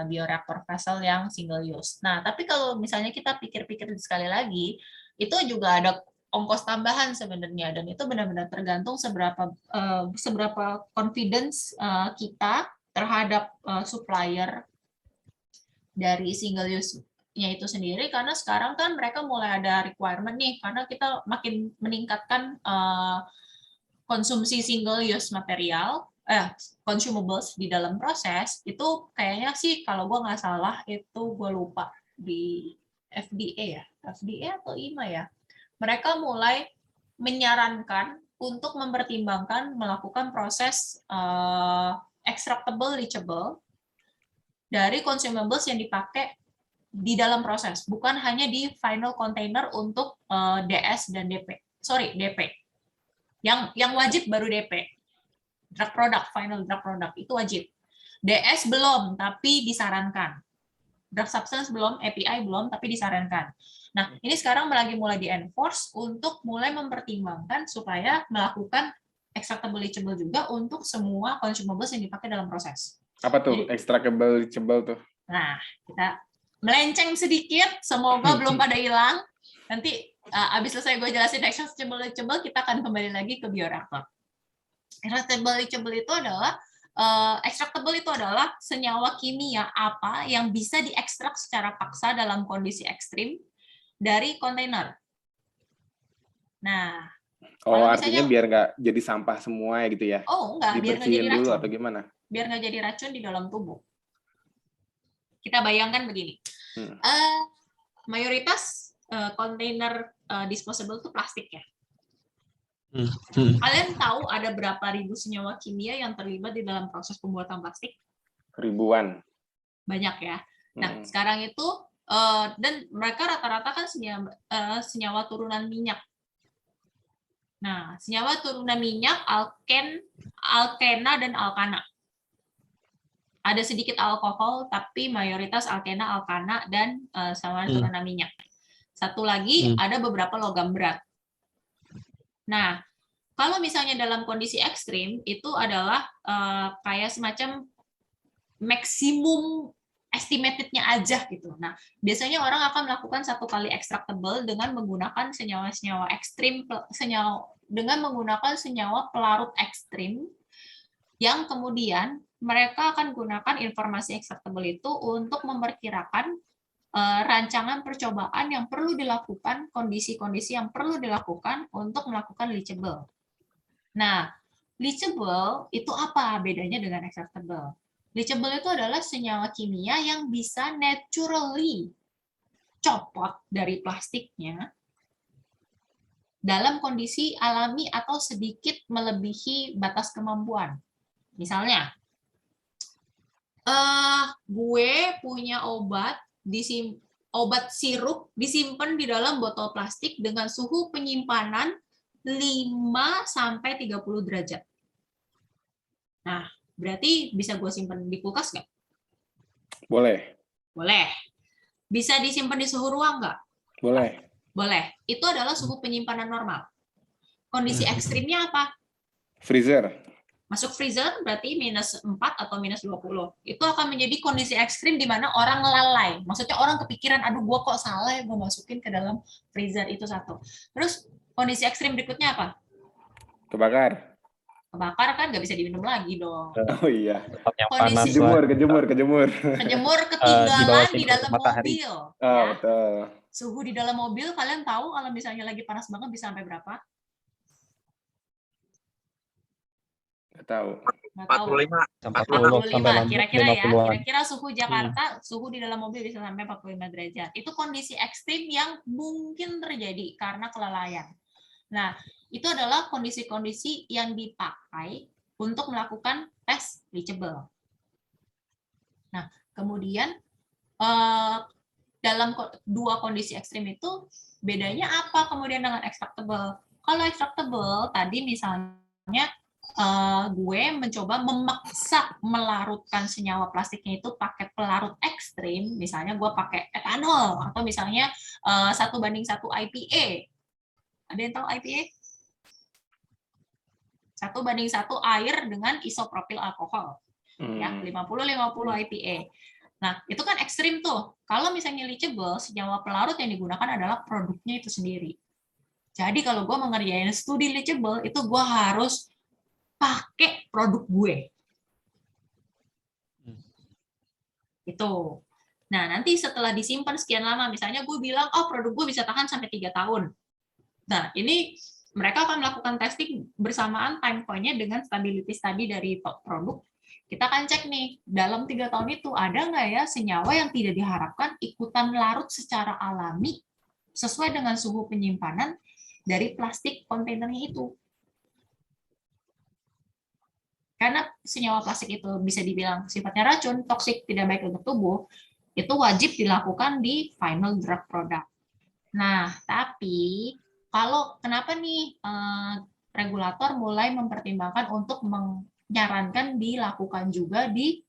bioreaktor vessel yang single use. Nah, tapi kalau misalnya kita pikir-pikir sekali lagi, itu juga ada ongkos tambahan sebenarnya, dan itu benar-benar tergantung seberapa confidence kita terhadap supplier dari single use-nya itu sendiri, karena sekarang kan mereka mulai ada requirement nih, karena kita makin meningkatkan konsumsi single use material, consumables di dalam proses, itu kayaknya sih kalau gue nggak salah, itu gue lupa di FDA atau IMA ya, mereka mulai menyarankan untuk mempertimbangkan melakukan proses extractable leachable dari consumables yang dipakai di dalam proses, bukan hanya di final container untuk DS dan DP. DP. Yang wajib baru DP. Drug product, final drug product itu wajib. DS belum, tapi disarankan. Drug substance belum, API belum, tapi disarankan. Nah, ini sekarang lagi mulai di-enforce untuk mulai mempertimbangkan supaya melakukan extractable leachable juga untuk semua consumables yang dipakai dalam proses. Apa tuh extractable leachable tuh? Nah, kita melenceng sedikit, semoga belum pada hilang. Nanti abis selesai gue jelasin extractable leachable, kita akan kembali lagi ke bioreaktor. Extractable leachable itu adalah extractable itu adalah senyawa kimia apa yang bisa diekstrak secara paksa dalam kondisi ekstrim dari kontainer. Nah, artinya biar nggak jadi sampah semua ya gitu ya? Oh, enggak, biar nggak jadi racun. Dulu atau gimana? Biar nggak jadi racun di dalam tubuh. Kita bayangkan begini, mayoritas kontainer disposable itu plastik ya. Kalian tahu ada berapa ribu senyawa kimia yang terlibat di dalam proses pembuatan plastik? Ribuan. Banyak ya. Nah, sekarang itu dan mereka rata-rata kan senyawa turunan minyak. Nah, senyawa turunan minyak alkena dan alkana. Ada sedikit alkohol, tapi mayoritas alkena, alkana, dan senyawa turunan minyak. Satu lagi ada beberapa logam berat. Nah, kalau misalnya dalam kondisi ekstrim, itu adalah kayak semacam maksimum estimated-nya aja gitu. Nah, biasanya orang akan melakukan 1 kali extractable dengan menggunakan senyawa-senyawa ekstrim, dengan menggunakan senyawa pelarut ekstrim, yang kemudian mereka akan gunakan informasi extractable itu untuk memperkirakan rancangan percobaan yang perlu dilakukan, kondisi-kondisi yang perlu dilakukan untuk melakukan leachable. Nah, leachable itu apa bedanya dengan extractable? Leachable itu adalah senyawa kimia yang bisa naturally copot dari plastiknya dalam kondisi alami atau sedikit melebihi batas kemampuan. Misalnya, gue punya obat sirup disimpan di dalam botol plastik dengan suhu penyimpanan 5-30 derajat. Nah, berarti bisa gue simpan di kulkas nggak? Boleh. Boleh. Bisa disimpan di suhu ruang nggak? Boleh. Boleh. Itu adalah suhu penyimpanan normal. Kondisi ekstrimnya apa? Freezer. Masuk freezer berarti -4 atau -20. Itu akan menjadi kondisi ekstrim di mana orang lalai. Maksudnya orang kepikiran, aduh gue kok salah ya gue masukin ke dalam freezer, itu satu. Terus kondisi ekstrim berikutnya apa? Kebakar. Kebakar kan nggak bisa diminum lagi dong. Oh iya. Tempat yang Kondisi- panas lah. Kejemur. Kejemur Di bawah ketinggalan di sinar dalam matahari. mobil. Oh, Ya. betul. Suhu di dalam mobil kalian tahu kalau misalnya lagi panas banget bisa sampai berapa? Nggak tahu. Nggak tahu. 40 sampai 45 kira-kira ya. 50-an. Kira-kira suhu Jakarta, suhu di dalam mobil bisa sampai 45 derajat. Itu kondisi ekstrim yang mungkin terjadi karena kelalaian. Nah, itu adalah kondisi-kondisi yang dipakai untuk melakukan tes leachable. Nah, kemudian dalam dua kondisi ekstrim itu bedanya apa kemudian dengan extractable? Kalau extractable tadi misalnya gue mencoba memaksa melarutkan senyawa plastiknya itu pakai pelarut ekstrim, misalnya gue pakai etanol atau misalnya 1:1 IPA. Ada yang tahu IPA? 1:1 air dengan isopropil alkohol. Ya, 50-50 IPA. Nah, itu kan ekstrim tuh. Kalau misalnya leachable, senyawa pelarut yang digunakan adalah produknya itu sendiri. Jadi kalau gue mengerjain studi leachable, itu gue harus pakai produk gue. Itu. Nah, nanti setelah disimpan sekian lama, misalnya gue bilang, oh produk gue bisa tahan sampai 3 tahun. Nah, ini mereka akan melakukan testing bersamaan time point-nya dengan stability study dari produk. Kita akan cek nih, dalam 3 tahun itu ada nggak ya senyawa yang tidak diharapkan ikutan larut secara alami sesuai dengan suhu penyimpanan dari plastik kontainernya itu. Karena senyawa plastik itu bisa dibilang sifatnya racun, toksik, tidak baik untuk tubuh, itu wajib dilakukan di final drug product. Nah, tapi kalau kenapa nih regulator mulai mempertimbangkan untuk menyarankan dilakukan juga di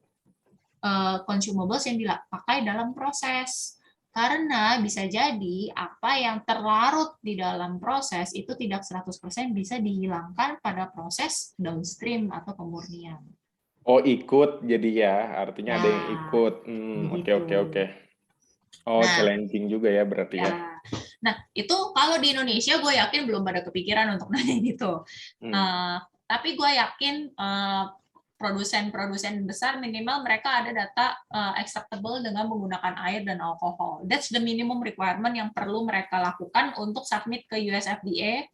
consumables yang dipakai dalam proses. Karena bisa jadi apa yang terlarut di dalam proses itu tidak 100% bisa dihilangkan pada proses downstream atau pemurnian. Oh, ikut jadi ya, artinya ada yang Ya, ikut. begitu. Oke. Oh, Nah, challenging juga ya berarti ya. ya. Nah, itu kalau di Indonesia gue yakin belum ada kepikiran untuk nanya gitu. Tapi gue yakin produsen-produsen besar minimal mereka ada data acceptable dengan menggunakan air dan alkohol. That's the minimum requirement yang perlu mereka lakukan untuk submit ke US FDA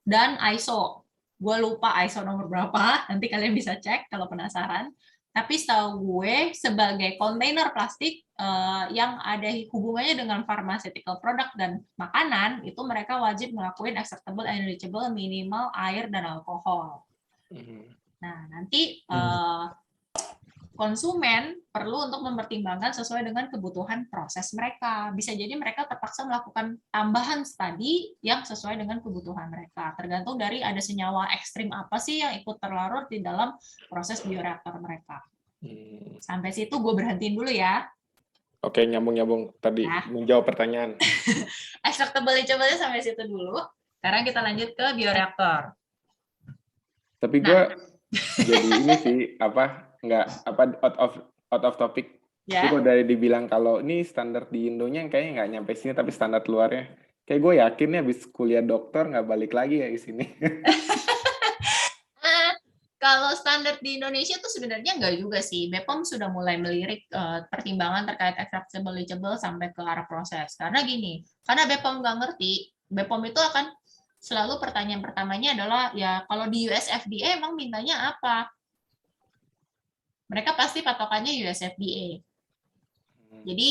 dan ISO. Gue lupa ISO nomor berapa, nanti kalian bisa cek kalau penasaran. Tapi setahu gue sebagai kontainer plastik yang ada hubungannya dengan pharmaceutical product dan makanan, itu mereka wajib melakukan acceptable and reachable minimal air dan alkohol. Nah, nanti konsumen perlu untuk mempertimbangkan sesuai dengan kebutuhan proses mereka. Bisa jadi mereka terpaksa melakukan tambahan studi yang sesuai dengan kebutuhan mereka. Tergantung dari ada senyawa ekstrim apa sih yang ikut terlarut di dalam proses bioreaktor mereka. Sampai situ gue berhentiin dulu ya. Oke, nyambung tadi menjawab pertanyaan. Extractable leachable sampai situ dulu. Sekarang kita lanjut ke bioreaktor. Tapi gue jadi ini sih out of topic. Jadi Ya. kalau dari dibilang kalau ini standar di Indonya kayaknya nggak nyampe sini, tapi standar luarnya. Kayak gue yakin nih habis kuliah dokter nggak balik lagi ya ke sini. Kalau standar di Indonesia tuh sebenarnya nggak juga sih. BPOM sudah mulai melirik pertimbangan terkait acceptable eligible sampai ke arah proses. Karena gini, karena BPOM nggak ngerti, BPOM itu akan selalu pertanyaan pertamanya adalah ya kalau di US FDA emang mintanya apa? Mereka pasti patokannya US FDA. Jadi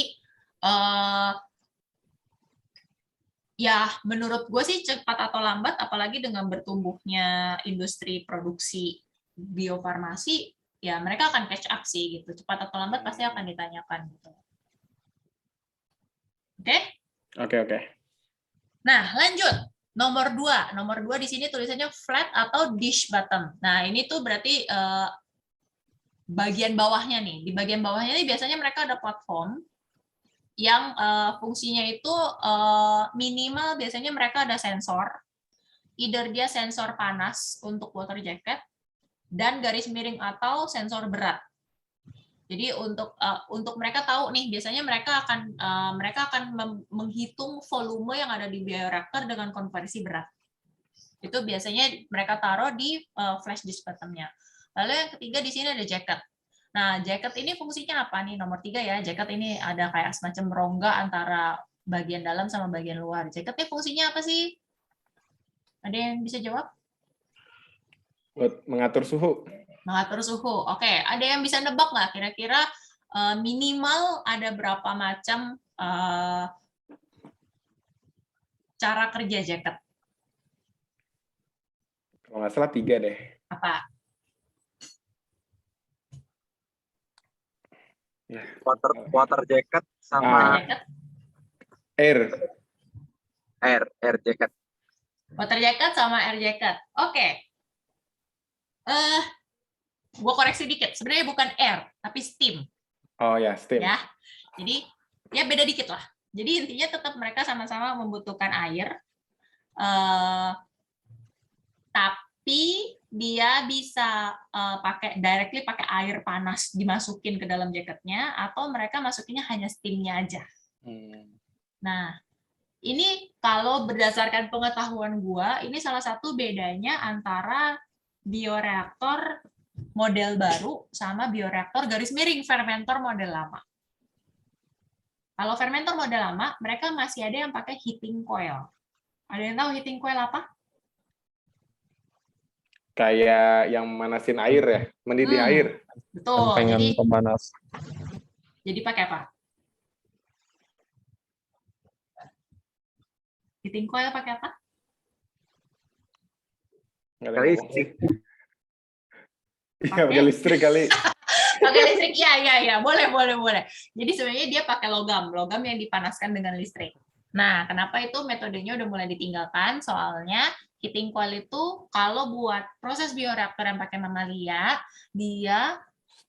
ya menurut gue sih cepat atau lambat, apalagi dengan bertumbuhnya industri produksi biofarmasi, ya mereka akan catch up sih gitu. Cepat atau lambat pasti akan ditanyakan gitu. Oke? Oke. Nah, lanjut. Nomor 2. Nomor 2 di sini tulisannya flat atau dish bottom. Nah, ini tuh berarti bagian bawahnya nih. Di bagian bawahnya ini biasanya mereka ada platform yang fungsinya itu minimal biasanya mereka ada sensor. Either dia sensor panas untuk water jacket dan garis miring atau sensor berat. Jadi untuk mereka tahu nih, biasanya mereka akan menghitung volume yang ada di bioreaktor dengan konversi berat. Itu biasanya mereka taruh di flash disk bottom-nya. Lalu yang ketiga di sini ada jacket. Nah, jacket ini fungsinya apa nih? Nomor 3 ya, jacket ini ada kayak semacam rongga antara bagian dalam sama bagian luar. Jacketnya fungsinya apa sih? Ada yang bisa jawab? Buat mengatur suhu. Mengatur suhu. Oke, ada yang bisa nebak nggak kira-kira minimal ada berapa macam cara kerja jaket? Kalau nggak salah 3 deh. Apa? Ya. Water jacket sama Jacket? air jacket. Water jacket sama air jacket. Oke. Gua koreksi dikit. Sebenarnya bukan air, tapi steam. Oh ya, steam. Ya. Jadi ya beda dikit lah. Jadi intinya tetap mereka sama-sama membutuhkan air. Tapi dia bisa directly pakai air panas dimasukin ke dalam jaketnya, atau mereka masukinnya hanya steamnya aja. Nah, ini kalau berdasarkan pengetahuan gua, ini salah satu bedanya antara bioreaktor model baru sama bioreaktor garis miring fermentor model lama. Kalau fermentor model lama, mereka masih ada yang pakai heating coil. Ada yang tahu heating coil apa? Kayak yang manasin air ya, mendidih air. Betul. Pengen pemanas. Jadi pakai apa? Heating coil pakai apa? Kali listrik. Iya, pakai listrik kali. Pakai listrik, ya, boleh. Jadi sebenarnya dia pakai logam yang dipanaskan dengan listrik. Nah, kenapa itu metodenya udah mulai ditinggalkan? Soalnya heating coil itu kalau buat proses bioreaktor yang pakai mamalia, dia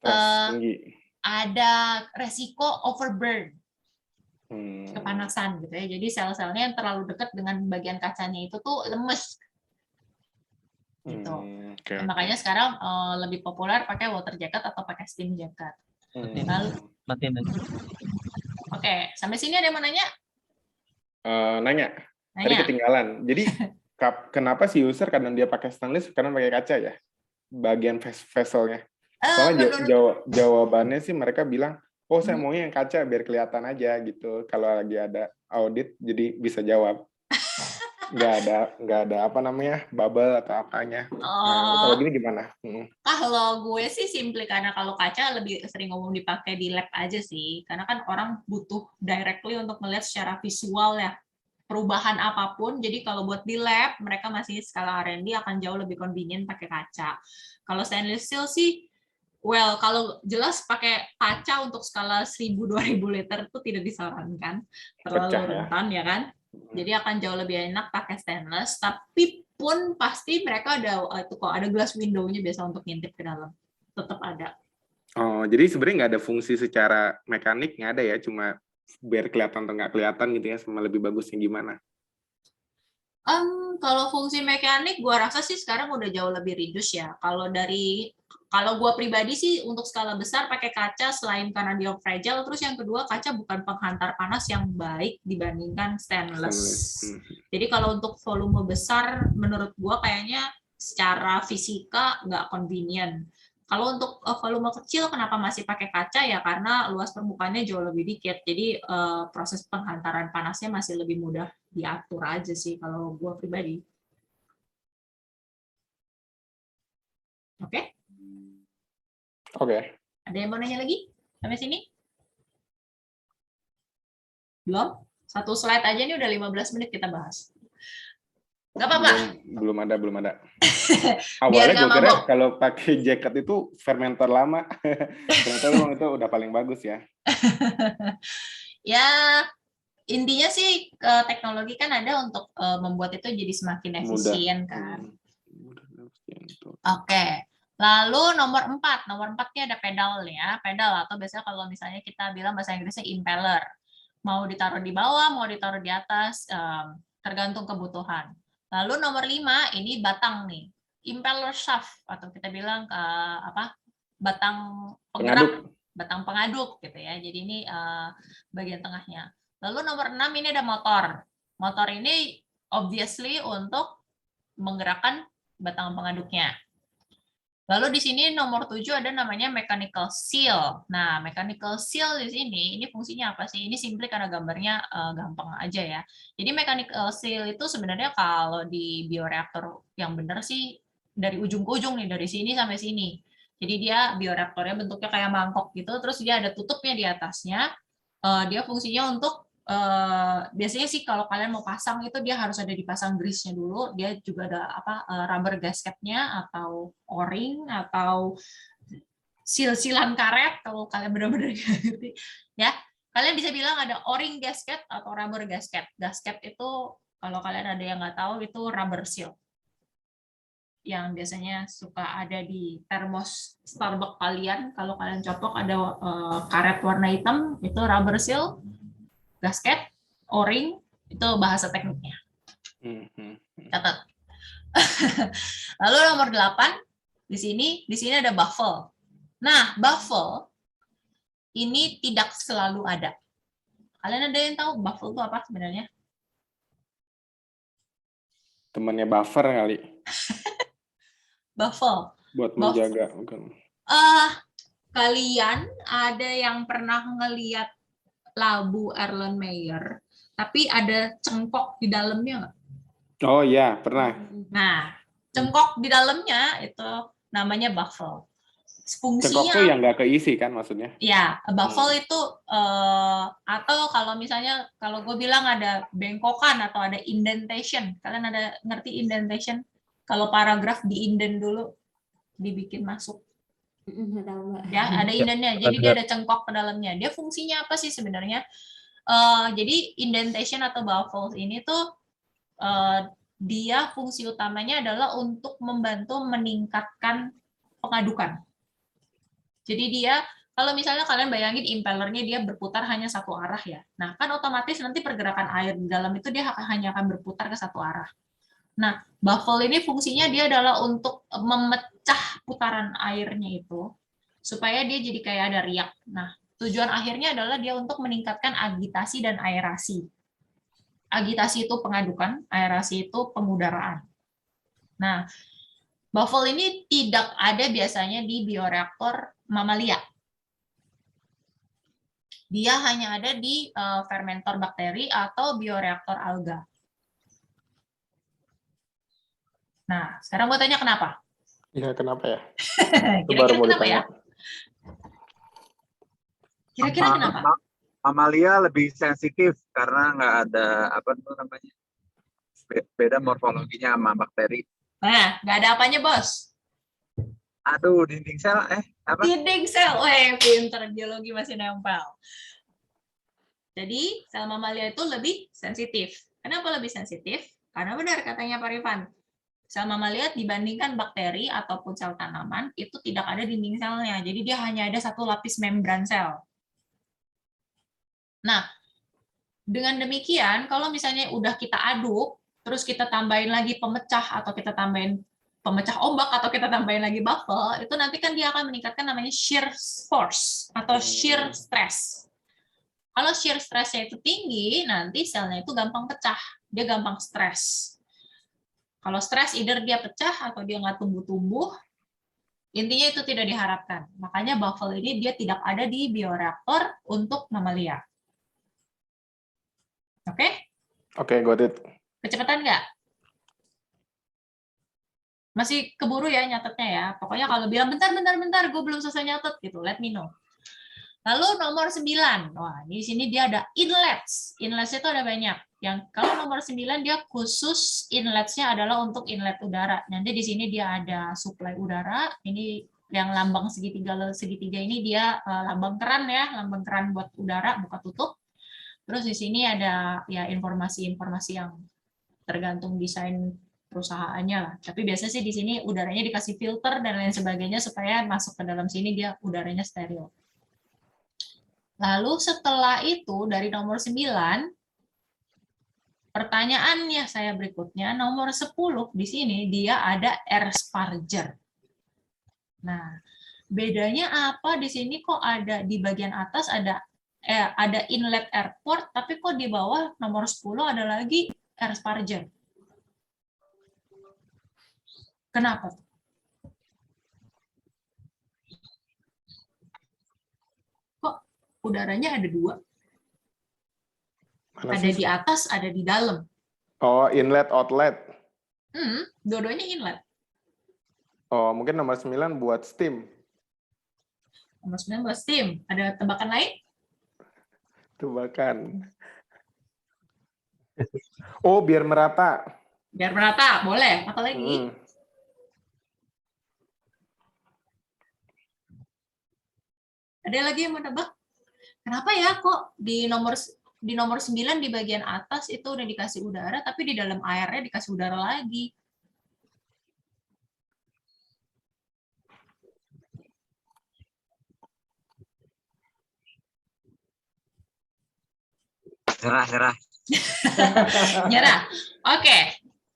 tinggi. Ada resiko overburn, kepanasan gitu ya. Jadi sel-selnya yang terlalu dekat dengan bagian kacanya itu tuh lemes. Gitu. Okay. Makanya sekarang lebih populer pakai water jacket atau pakai steam jacket. Oke, sampai sini ada yang mau nanya? Nanya. Tadi ketinggalan. Jadi kenapa sih user kadang dia pakai stainless, kadang pakai kaca ya? Bagian vesselnya. Soalnya jawabannya sih mereka bilang, oh saya maunya yang kaca biar kelihatan aja gitu. Kalau lagi ada audit, jadi bisa jawab. Nggak ada apa namanya bubble atau apanya. Kalau gini gimana? Kalau gue sih simply karena kalau kaca lebih sering ngomong dipakai di lab aja sih, karena kan orang butuh directly untuk melihat secara visual ya perubahan apapun. Jadi kalau buat di lab mereka masih skala R&D akan jauh lebih convenient pakai kaca. Kalau stainless steel sih, well kalau jelas pakai kaca untuk skala 1.000-2.000 liter itu tidak disarankan, terlalu rentan ya kan. Jadi akan jauh lebih enak pakai stainless, tapi pun pasti mereka ada itu kok ada glass window-nya biasa untuk ngintip ke dalam, tetap ada. Oh, jadi sebenarnya nggak ada fungsi secara mekanik, nggak ada ya, cuma biar kelihatan atau nggak kelihatan gitu ya, sama lebih bagusnya gimana? Kalau fungsi mekanik, gua rasa sih sekarang udah jauh lebih reduce ya. Kalau dari Kalau gua pribadi sih untuk skala besar pakai kaca selain karena dia fragile, terus yang kedua kaca bukan penghantar panas yang baik dibandingkan stainless. Jadi kalau untuk volume besar menurut gua kayaknya secara fisika nggak convenient. Kalau untuk volume kecil kenapa masih pakai kaca ya karena luas permukaannya jauh lebih dikit. Jadi proses penghantaran panasnya masih lebih mudah diatur aja sih kalau gua pribadi. Oke? Oke. Ada yang mau nanya lagi? Sampai sini? Belum? Satu slide aja nih udah 15 menit kita bahas. Nggak apa-apa. Belum ada. Biar Awalnya nggak gue kira mabok. kalau pakai jaket itu fermenter lama. Ternyata memang itu udah paling bagus ya. Ya, intinya sih teknologi kan ada untuk membuat itu jadi semakin efisien kan. Oke. Lalu nomor 4 nya ada pedal ya. Pedal atau biasanya kalau misalnya kita bilang bahasa Inggrisnya impeller. Mau ditaruh di bawah, mau ditaruh di atas, tergantung kebutuhan. Lalu nomor 5 ini batang nih. Impeller shaft atau kita bilang batang penggerak, batang pengaduk gitu ya. Jadi ini bagian tengahnya. Lalu nomor 6 ini ada motor. Motor ini obviously untuk menggerakkan batang pengaduknya. Lalu di sini nomor 7 ada namanya mechanical seal. Nah, mechanical seal di sini ini fungsinya apa sih? Ini simply karena gambarnya gampang aja ya. Jadi mechanical seal itu sebenarnya kalau di bioreaktor yang benar sih dari ujung ke ujung nih, dari sini sampai sini. Jadi dia bioreaktornya bentuknya kayak mangkok gitu, terus dia ada tutupnya di atasnya. Dia fungsinya untuk biasanya sih kalau kalian mau pasang itu dia harus ada dipasang grease-nya dulu. Dia juga ada rubber gasket-nya atau o-ring atau sil-silan karet kalau kalian benar-benar ngerti ya. Kalian bisa bilang ada o-ring gasket atau rubber gasket. Gasket itu kalau kalian ada yang nggak tahu itu rubber seal yang biasanya suka ada di termos Starbucks kalian. Kalau kalian copok ada karet warna hitam itu rubber seal. Gasket, o-ring, itu bahasa tekniknya. Catat. Lalu nomor 8, di sini ada baffle. Nah, baffle ini tidak selalu ada. Kalian ada yang tahu baffle itu apa sebenarnya? Temannya buffer kali. Baffle. Buat menjaga. Bukan. Kalian ada yang pernah ngelihat labu Erlenmeyer, tapi ada cengkok di dalamnya nggak? Oh iya, pernah. Nah, cengkok di dalamnya itu namanya baffle. Fungsinya cengkok tuh yang nggak keisi kan maksudnya? Ya, baffle itu atau kalau misalnya kalau gue bilang ada bengkokan atau ada indentation. Kalian ada ngerti indentation? Kalau paragraf di-indent dulu, dibikin masuk. Ya, ada indennya. Jadi dia ada cengkok ke dalamnya. Dia fungsinya apa sih sebenarnya? Jadi indentation atau baffle ini tuh dia fungsi utamanya adalah untuk membantu meningkatkan pengadukan. Jadi dia kalau misalnya kalian bayangin impellernya dia berputar hanya satu arah ya. Nah, kan otomatis nanti pergerakan air di dalam itu dia hanya akan berputar ke satu arah. Nah, baffle ini fungsinya dia adalah untuk memecah putaran airnya itu supaya dia jadi kayak ada riak. Nah, tujuan akhirnya adalah dia untuk meningkatkan agitasi dan aerasi. Agitasi itu pengadukan, aerasi itu pengudaraan. Nah, baffle ini tidak ada biasanya di bioreaktor mamalia. Dia hanya ada di fermentor bakteri atau bioreaktor alga. Nah, sekarang gue tanya kenapa? Iya, kenapa ya? Kira-kira kenapa ya? Kira-kira kenapa? Mamalia lebih sensitif karena nggak ada apa tuh namanya beda morfologinya sama bakteri. Nah, nggak ada apanya, Bos. Aduh, dinding sel apa? Dinding sel, pinter biologi masih nempel. Jadi sel mamalia itu lebih sensitif. Kenapa lebih sensitif? Karena benar katanya Pak Rifan. Sel mamalia dibandingkan bakteri ataupun sel tanaman itu tidak ada dinding selnya. Jadi dia hanya ada satu lapis membran sel. Nah, dengan demikian kalau misalnya udah kita aduk, terus kita tambahin lagi pemecah atau kita tambahin pemecah ombak atau kita tambahin lagi baffle, itu nanti kan dia akan meningkatkan namanya shear force atau shear stress. Kalau shear stressnya itu tinggi, nanti selnya itu gampang pecah, dia gampang stres. Kalau stres, either dia pecah atau dia nggak tumbuh-tumbuh, intinya itu tidak diharapkan. Makanya baffle ini dia tidak ada di bioreaktor untuk mamalia. Oke? Oke, got it. Kecepatan nggak? Masih keburu ya nyatetnya ya. Pokoknya kalau bilang bentar, gue belum selesai nyatet gitu, let me know. Lalu nomor 9. Wah, di sini dia ada inlets. Inlets itu ada banyak. Yang kalau nomor 9 dia khusus inlets-nya adalah untuk inlet udara. Nanti di sini dia ada suplai udara. Ini yang lambang segitiga ini dia lambang keran ya, lambang keran buat udara buka tutup. Terus di sini ada ya informasi-informasi yang tergantung desain perusahaannya lah. Tapi biasanya sih di sini udaranya dikasih filter dan lain sebagainya supaya masuk ke dalam sini dia udaranya steril. Lalu setelah itu dari nomor 9, pertanyaannya saya berikutnya, nomor 10 di sini dia ada air sparger. Nah, bedanya apa di sini kok ada di bagian atas ada inlet airport, tapi kok di bawah nomor 10 ada lagi air sparger. Kenapa? Kok udaranya ada 2? Mana Ada sih? di atas, ada di dalam. Oh, inlet, outlet. Dua-duanya inlet. Oh, mungkin nomor 9 buat steam. Nomor 9 buat steam. Ada tebakan lain? Tebakan. Oh, biar merata. Biar merata, boleh. Apa lagi? Ada lagi yang mau nebak? Kenapa ya kok di nomor 9 di bagian atas itu udah dikasih udara, tapi di dalam airnya dikasih udara lagi? Nyerah. Nyerah. Oke.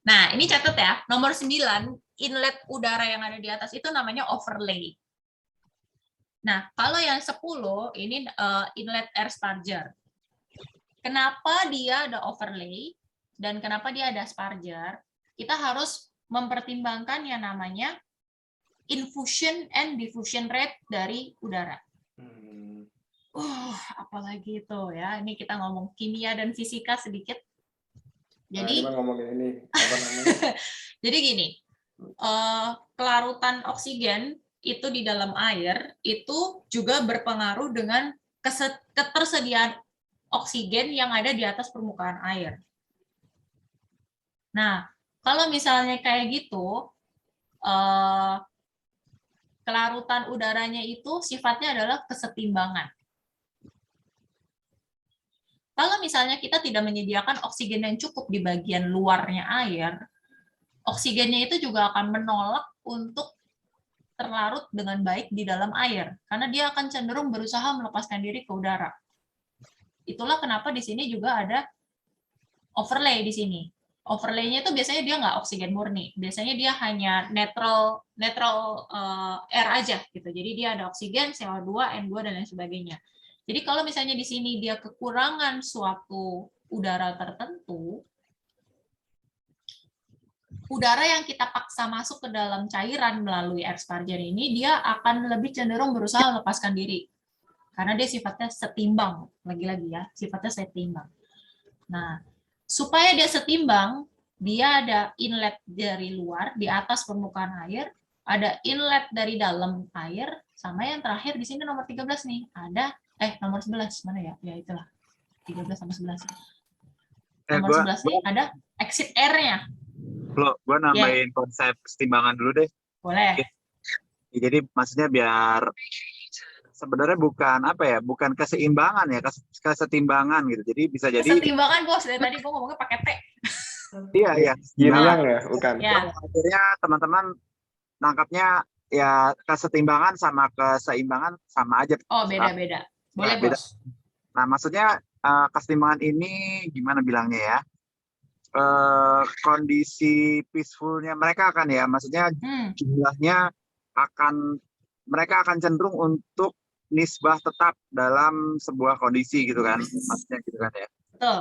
Nah, ini catat ya. Nomor 9, inlet udara yang ada di atas itu namanya overlay. Nah, kalau yang 10 ini inlet air sparger. Kenapa dia ada overlay dan kenapa dia ada sparger? Kita harus mempertimbangkan yang namanya infusion and diffusion rate dari udara. Apalagi itu ya. Ini kita ngomong kimia dan fisika sedikit. Jadi ngomongin ini apa namanya? Jadi gini, kelarutan oksigen itu di dalam air itu juga berpengaruh dengan ketersediaan oksigen yang ada di atas permukaan air. Nah, kalau misalnya kayak gitu, kelarutan udaranya itu sifatnya adalah kesetimbangan. Kalau misalnya kita tidak menyediakan oksigen yang cukup di bagian luarnya air, oksigennya itu juga akan menolak untuk terlarut dengan baik di dalam air, karena dia akan cenderung berusaha melepaskan diri ke udara. Itulah kenapa di sini juga ada overlay di sini. Overlay-nya itu biasanya dia nggak oksigen murni, biasanya dia hanya netral air aja gitu. Jadi dia ada oksigen, CO2, N2 dan lain sebagainya. Jadi kalau misalnya di sini dia kekurangan suatu udara tertentu, udara yang kita paksa masuk ke dalam cairan melalui air sparger ini, dia akan lebih cenderung berusaha melepaskan diri. Karena dia sifatnya setimbang. Lagi-lagi ya, sifatnya setimbang. Nah, supaya dia setimbang, dia ada inlet dari luar, di atas permukaan air, ada inlet dari dalam air, sama yang terakhir di sini nomor 13 nih, ada, nomor 11, mana ya? Ya itulah, 13 sama 11. Nomor 11 nih ada exit air-nya. Lo, gue nambahin konsep kesetimbangan dulu deh. Boleh. Jadi maksudnya biar sebenarnya bukan keseimbangan ya, kesetimbangan gitu. Jadi bisa jadi kesetimbangan, Bos. Dari tadi gue ngomongnya pakai T. Iya. Yin yang ya, bukan. Ya. Akhirnya teman-teman nangkapnya ya kesetimbangan sama keseimbangan sama aja. Oh, beda-beda. Boleh, beda. Bos. Nah, maksudnya kesetimbangan ini gimana bilangnya ya? kondisi peacefulnya mereka akan ya, maksudnya jumlahnya mereka akan cenderung untuk nisbah tetap dalam sebuah kondisi gitu kan, maksudnya gitu kan ya. Betul.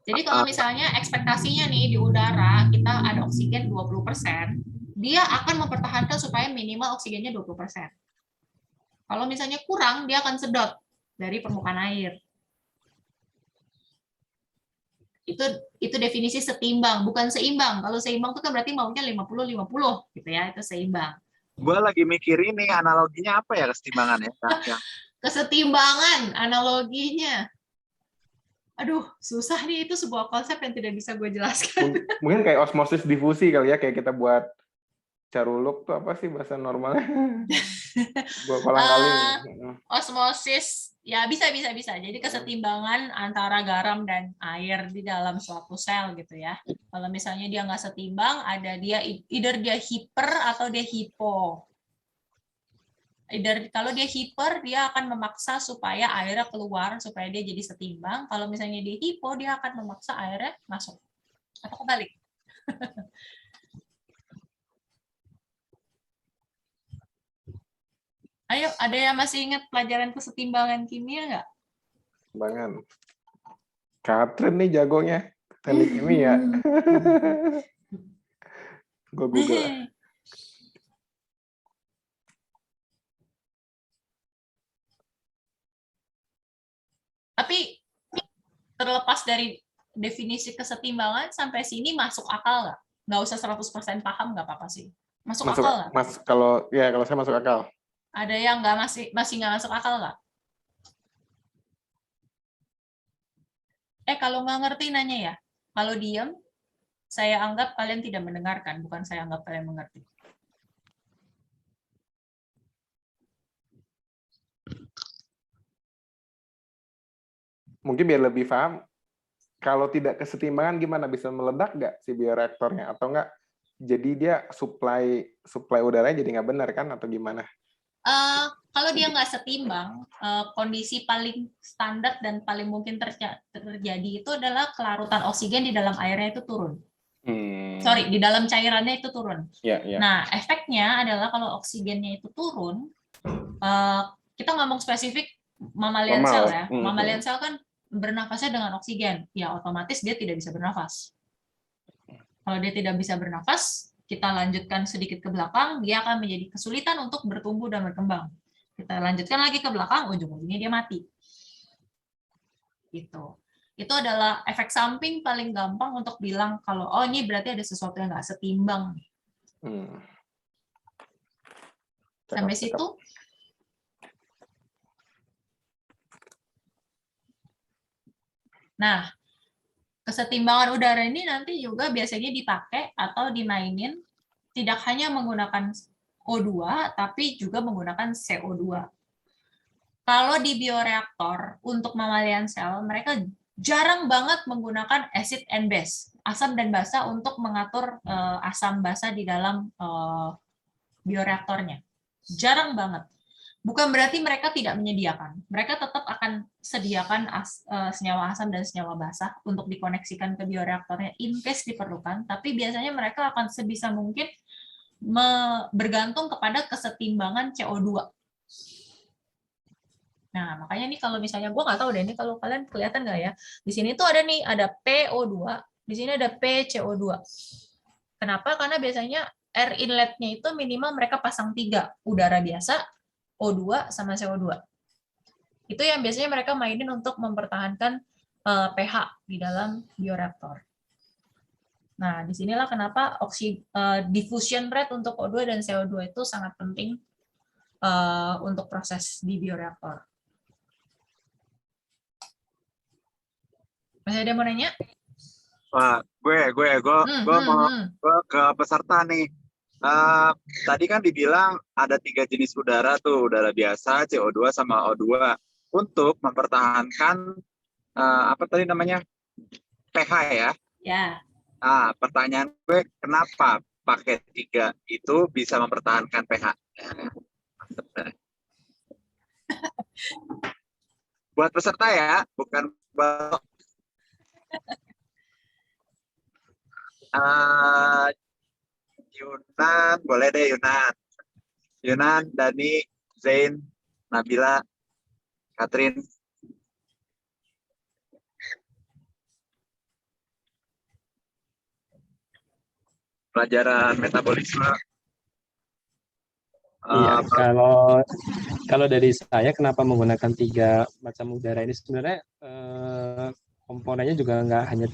Jadi kalau misalnya ekspektasinya nih di udara kita ada oksigen 20%, dia akan mempertahankan supaya minimal oksigennya 20%. Kalau misalnya kurang, dia akan sedot dari permukaan air. Itu definisi setimbang, bukan seimbang. Kalau seimbang itu kan berarti maunya 50-50 gitu ya, itu seimbang. Gue lagi mikir ini analoginya apa ya kesetimbangannya? Kesetimbangan analoginya. Aduh, susah nih, itu sebuah konsep yang tidak bisa gue jelaskan. Mungkin kayak osmosis difusi kali ya, kayak kita buat caruluk tuh apa sih bahasa normalnya? Buat kolang-kaling. Osmosis, ya bisa. Jadi kesetimbangan antara garam dan air di dalam suatu sel gitu ya. Kalau misalnya dia nggak setimbang, ada either dia hiper atau dia hipo. Kalau dia hiper, dia akan memaksa supaya airnya keluar, supaya dia jadi setimbang. Kalau misalnya dia hipo, dia akan memaksa airnya masuk. Atau kebalik. Ayo, ada yang masih ingat pelajaran kesetimbangan kimia nggak? Kesetimbangan. Katrin nih jagonya. Teknik kimia. Gue Google. Tapi terlepas dari definisi kesetimbangan, sampai sini masuk akal nggak? Nggak usah 100% paham, nggak apa-apa sih. Masuk akal nggak? Kalau saya masuk akal. Ada yang masih nggak masuk akal nggak? Kalau nggak ngerti nanya ya. Kalau diam, saya anggap kalian tidak mendengarkan, bukan saya anggap kalian mengerti. Mungkin biar lebih paham, kalau tidak kesetimbangan gimana, bisa meledak nggak si bioreaktornya atau nggak? Jadi dia supply udaranya jadi nggak benar kan atau gimana? Kalau dia nggak setimbang, kondisi paling standar dan paling mungkin terjadi itu adalah kelarutan oksigen di dalam airnya itu turun. Sorry, di dalam cairannya itu turun. Nah, efeknya adalah kalau oksigennya itu turun, kita ngomong spesifik mammalian sel ya. Mammalian sel kan bernafasnya dengan oksigen, ya otomatis dia tidak bisa bernafas. Kalau dia tidak bisa bernafas, kita lanjutkan sedikit ke belakang, dia akan menjadi kesulitan untuk bertumbuh dan berkembang. Kita lanjutkan lagi ke belakang, ujung-ujungnya dia mati. Gitu. Itu adalah efek samping paling gampang untuk bilang kalau ini berarti ada sesuatu yang nggak setimbang. Sampai situ. Nah, kesetimbangan udara ini nanti juga biasanya dipakai atau dimainin tidak hanya menggunakan O2, tapi juga menggunakan CO2. Kalau di bioreaktor, untuk mammalian sel, mereka jarang banget menggunakan acid and base, asam dan basa untuk mengatur asam basa di dalam bioreaktornya. Jarang banget. Bukan berarti mereka tidak menyediakan. Mereka tetap akan sediakan senyawa asam dan senyawa basa untuk dikoneksikan ke bioreaktornya in case diperlukan, tapi biasanya mereka akan sebisa mungkin bergantung kepada kesetimbangan CO2. Nah, makanya nih kalau misalnya, gue nggak tahu deh, ini kalau kalian kelihatan nggak ya, di sini tuh ada PO2, di sini ada PCO2. Kenapa? Karena biasanya air inletnya itu minimal mereka pasang 3, udara biasa, O2 sama CO2. Itu yang biasanya mereka mainin untuk mempertahankan pH di dalam bioreaktor. Nah, disinilah kenapa diffusion rate untuk O2 dan CO2 itu sangat penting untuk proses di bioreaktor. Masih ada yang mau nanya? Wah, gue mau ke peserta nih. Tadi kan dibilang ada 3 jenis udara tuh, udara biasa, CO2 sama O2 untuk mempertahankan apa tadi namanya pH ya. Ya. Nah, pertanyaan gue kenapa pakai 3 itu bisa mempertahankan pH? Buat peserta ya, bukan buat Yunan, boleh deh Yunan. Yunan, Dani, Zain, Nabila, Katrin. Pelajaran metabolisme. Iya, kalau dari saya kenapa menggunakan 3 macam udara ini sebenarnya komponennya juga nggak hanya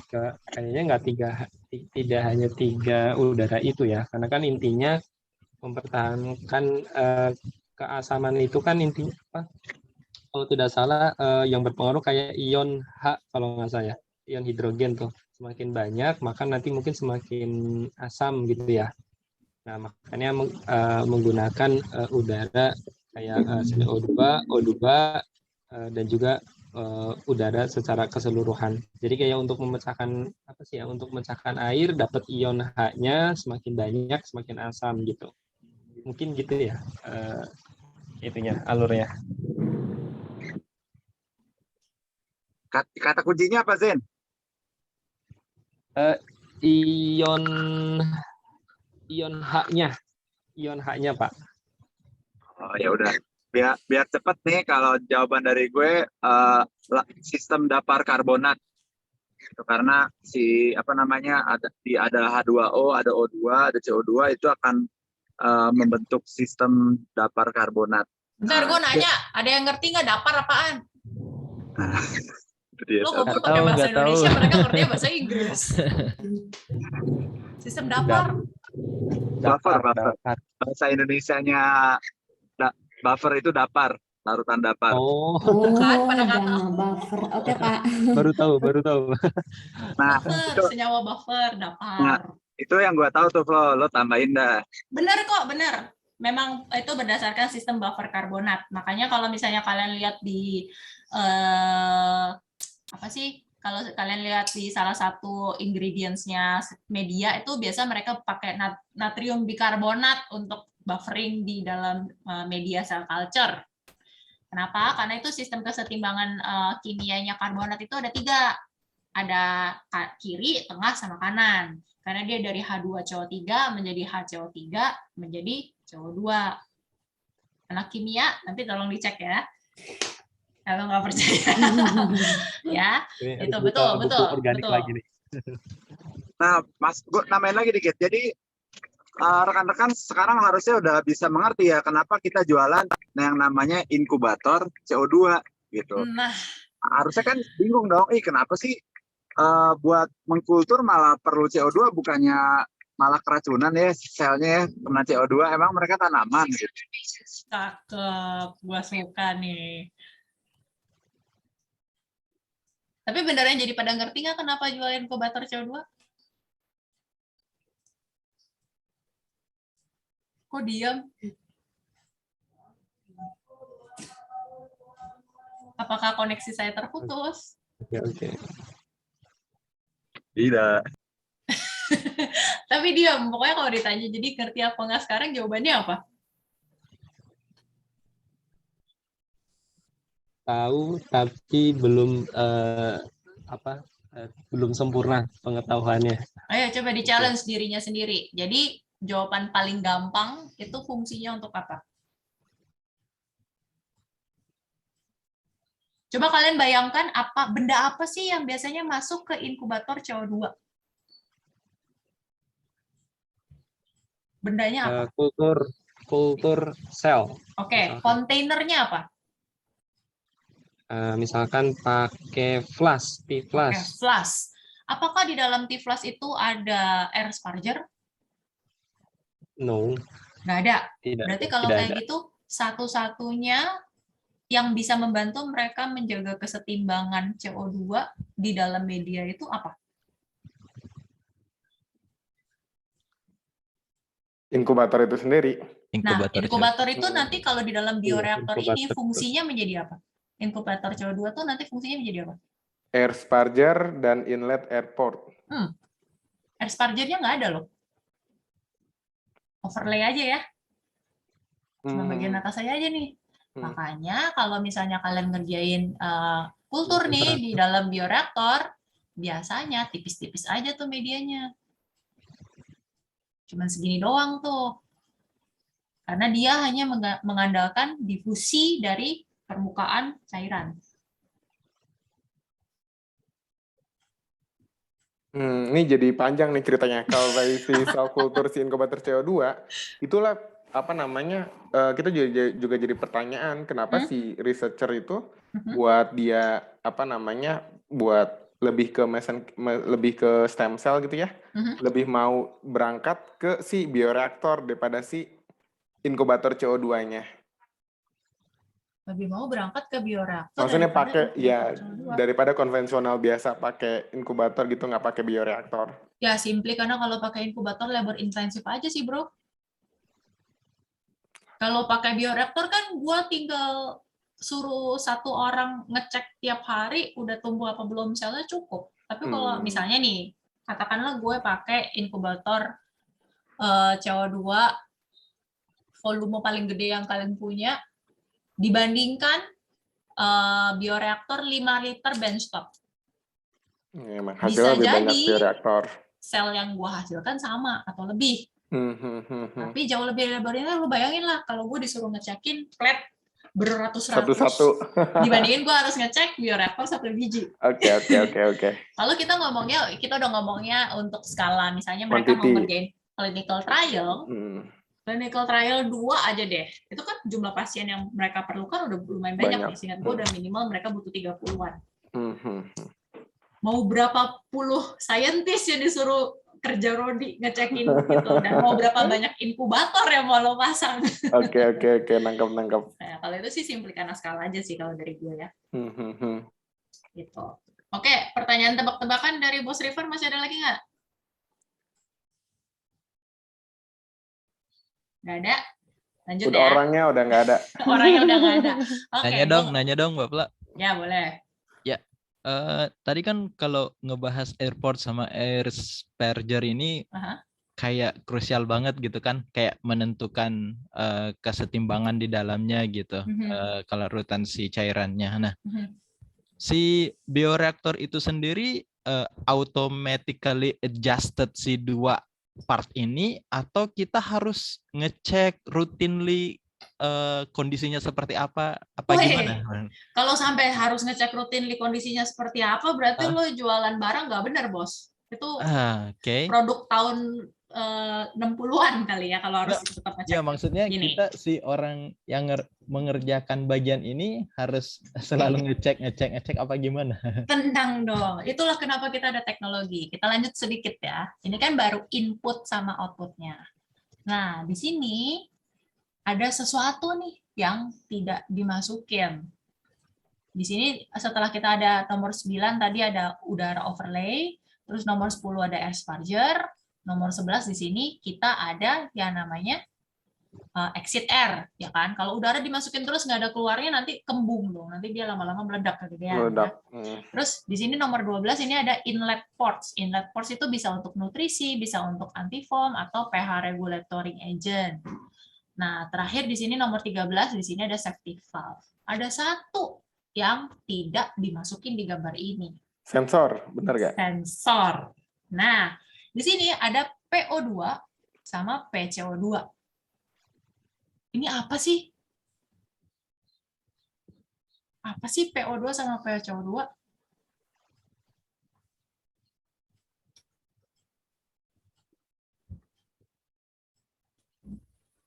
tidak hanya 3 udara itu ya, karena kan intinya mempertahankan keasaman itu kan intinya apa? Kalau tidak salah yang berpengaruh kayak ion H kalau nggak salah ya, ion hidrogen tuh semakin banyak maka nanti mungkin semakin asam gitu ya. Nah, makanya menggunakan udara kayak CO2, O2, dan juga udara secara keseluruhan. Jadi kayak untuk memecahkan apa sih ya? Untuk memecahkan air dapat ion H-nya semakin banyak, semakin asam gitu. Mungkin gitu ya. Itunya alurnya. Kata kuncinya apa, Zen? Ion H-nya, Pak. Oh ya udah. Biar cepet nih kalau jawaban dari gue sistem dapar karbonat. Itu karena ada H2O, ada O2, ada CO2 itu akan membentuk sistem dapar karbonat. Bentar, gue nanya, ada yang ngerti nggak dapar apaan? Lo ngomong pakai bahasa Indonesia, mereka ngerti bahasa Inggris. Sistem dapar. Buffer. Bahasa Indonesianya buffer itu dapar, larutan dapar. Oh, Kan pada nggak tahu. Buffer. Oke, Pak. baru tahu. Nah, Buffer, senyawa buffer, dapar. Nah, itu yang gue tahu tuh, Flo. Lo tambahin dah. Bener kok, bener. Memang itu berdasarkan sistem buffer karbonat. Makanya kalau misalnya kalian lihat di kalau kalian lihat di salah satu ingredients-nya media itu biasa mereka pakai natrium bikarbonat untuk buffering di dalam media cell culture. Kenapa? Karena itu sistem kesetimbangan kimianya karbonat itu ada 3. Ada kiri, tengah, sama kanan. Karena dia dari H2CO3 menjadi HCO3 menjadi CO2. Anak kimia, nanti tolong dicek ya. Kalau nggak percaya. Ya, itu betul. Lagi nih. Nah, Mas, gue nambahin lagi dikit. Jadi, rekan-rekan sekarang harusnya udah bisa mengerti ya kenapa kita jualan yang namanya inkubator CO2 gitu. Nah, harusnya kan bingung dong, kenapa sih buat mengkultur malah perlu CO2 bukannya malah keracunan ya selnya ya kena CO2, emang mereka tanaman gitu. Cakep, gua suka nih. Tapi beneran jadi pada ngerti nggak kenapa jualin inkubator CO2? Kok diam? Apakah koneksi saya terputus? Oke. Tidak. Tapi diam, pokoknya kalau ditanya jadi ngerti apa nggak sekarang, jawabannya apa? Tahu tapi belum belum sempurna pengetahuannya. Ayo coba di-challenge dirinya sendiri. Jadi jawaban paling gampang itu fungsinya untuk apa? Coba kalian bayangkan benda apa sih yang biasanya masuk ke inkubator CO2? Bendanya apa? Kultur sel. Oke, kontainernya apa? Misalkan pakai flash, T-flash. Okay, flash. Apakah di dalam T-flash itu ada air sparger? No. Nggak ada. Tidak. Berarti kalau tidak kayak ada. gitu, satu-satunya yang bisa membantu mereka menjaga kesetimbangan CO2 di dalam media itu apa? Inkubator itu sendiri. Inkubator itu nanti kalau di dalam bioreaktor ini inkubator. fungsinya menjadi apa? Inkubator CO2 tuh nanti fungsinya menjadi apa? Air sparger dan inlet air port. Air spargernya nggak ada loh. Overlay aja ya. Cuma bagian atas saya aja nih. Makanya kalau misalnya kalian ngerjain kultur nih di dalam bioreaktor, biasanya tipis-tipis aja tuh medianya. Cuman segini doang tuh. Karena dia hanya mengandalkan difusi dari permukaan cairan. Ini jadi panjang nih ceritanya. Kalau dari si cell culture si inkubator CO2, itulah apa namanya, kita juga jadi pertanyaan, kenapa si researcher itu buat dia apa namanya, buat lebih ke stem cell gitu ya, lebih mau berangkat ke si bioreaktor daripada si inkubator CO2-nya. Lebih mau berangkat ke bioreaktor. Maksudnya pakai ya daripada konvensional biasa pakai inkubator gitu, nggak pakai bioreaktor. Ya simply karena kalau pakai inkubator labor intensif aja sih bro. Kalau pakai bioreaktor kan gua tinggal suruh satu orang ngecek tiap hari udah tumbuh apa belum selnya cukup. Tapi kalau misalnya nih katakanlah gue pakai inkubator CO2 volume paling gede yang kalian punya, dibandingkan bioreaktor 5 liter benchtop. Ya, hasilnya lebih banyak bioreaktor. Sel yang gua hasilkan sama atau lebih. Tapi jauh lebih labornya, lu bayangin lah kalau gue disuruh ngecekin plate beratus-ratus dibandingin gue harus ngecek bioreaktor 1 biji. Oke. Kalau kita udah ngomongnya untuk skala, misalnya mereka mau ngerjain clinical trial. Clinical trial 2 aja deh. Itu kan jumlah pasien yang mereka perlukan udah lumayan banyak. Nih. Seingat gue udah minimal mereka butuh 30-an. Mau berapa puluh saintis yang disuruh kerja Rodi ngecekin gitu. Dan mau berapa banyak inkubator yang mau lo pasang. Oke. Nangkep. Nah, kalau itu sih simplikan skala aja sih kalau dari gue ya. Gitu. Oke, pertanyaan tebak-tebakan dari Bos River masih ada lagi nggak? Nggak ada. Lanjut udah ya. Orangnya udah nggak ada. Orangnya udah nggak ada. Okay, nanya dong Bapak. Ya boleh. Ya, tadi kan kalau ngebahas airport sama Asperger ini kayak krusial banget gitu kan, kayak menentukan kesetimbangan di dalamnya gitu, kalau retensi cairannya. Nah, si bioreaktor itu sendiri automatically adjusted si 2 part ini, atau kita harus ngecek routinely kondisinya seperti apa gimana? Kalau sampai harus ngecek routinely kondisinya seperti apa, berarti lo jualan barang nggak benar bos. Itu produk tahun 60-an kali ya kalau harus tetap ngecek. Ya maksudnya gini, kita si orang yang mengerjakan bagian ini harus selalu ngecek apa gimana? Tendang dong. Itulah kenapa kita ada teknologi. Kita lanjut sedikit ya. Ini kan baru input sama outputnya. Nah di sini ada sesuatu nih yang tidak dimasukin. Di sini setelah kita ada nomor 9 tadi ada udara overlay, terus nomor 10 ada Asperger, nomor 11 di sini kita ada yang namanya exit air, ya kan? Kalau udara dimasukin terus nggak ada keluarnya nanti kembung dong, nanti dia lama-lama meledak kegedean. Ya. Terus di sini nomor 12 ini ada inlet ports. Inlet ports itu bisa untuk nutrisi, bisa untuk antifoam atau pH regulating agent. Nah, terakhir di sini nomor 13, di sini ada safety valve. Ada satu yang tidak dimasukin di gambar ini. Sensor, benar nggak? Sensor. Nah, di sini ada PO2 sama PCO2. Ini apa sih? Apa sih PO2 sama PCO2?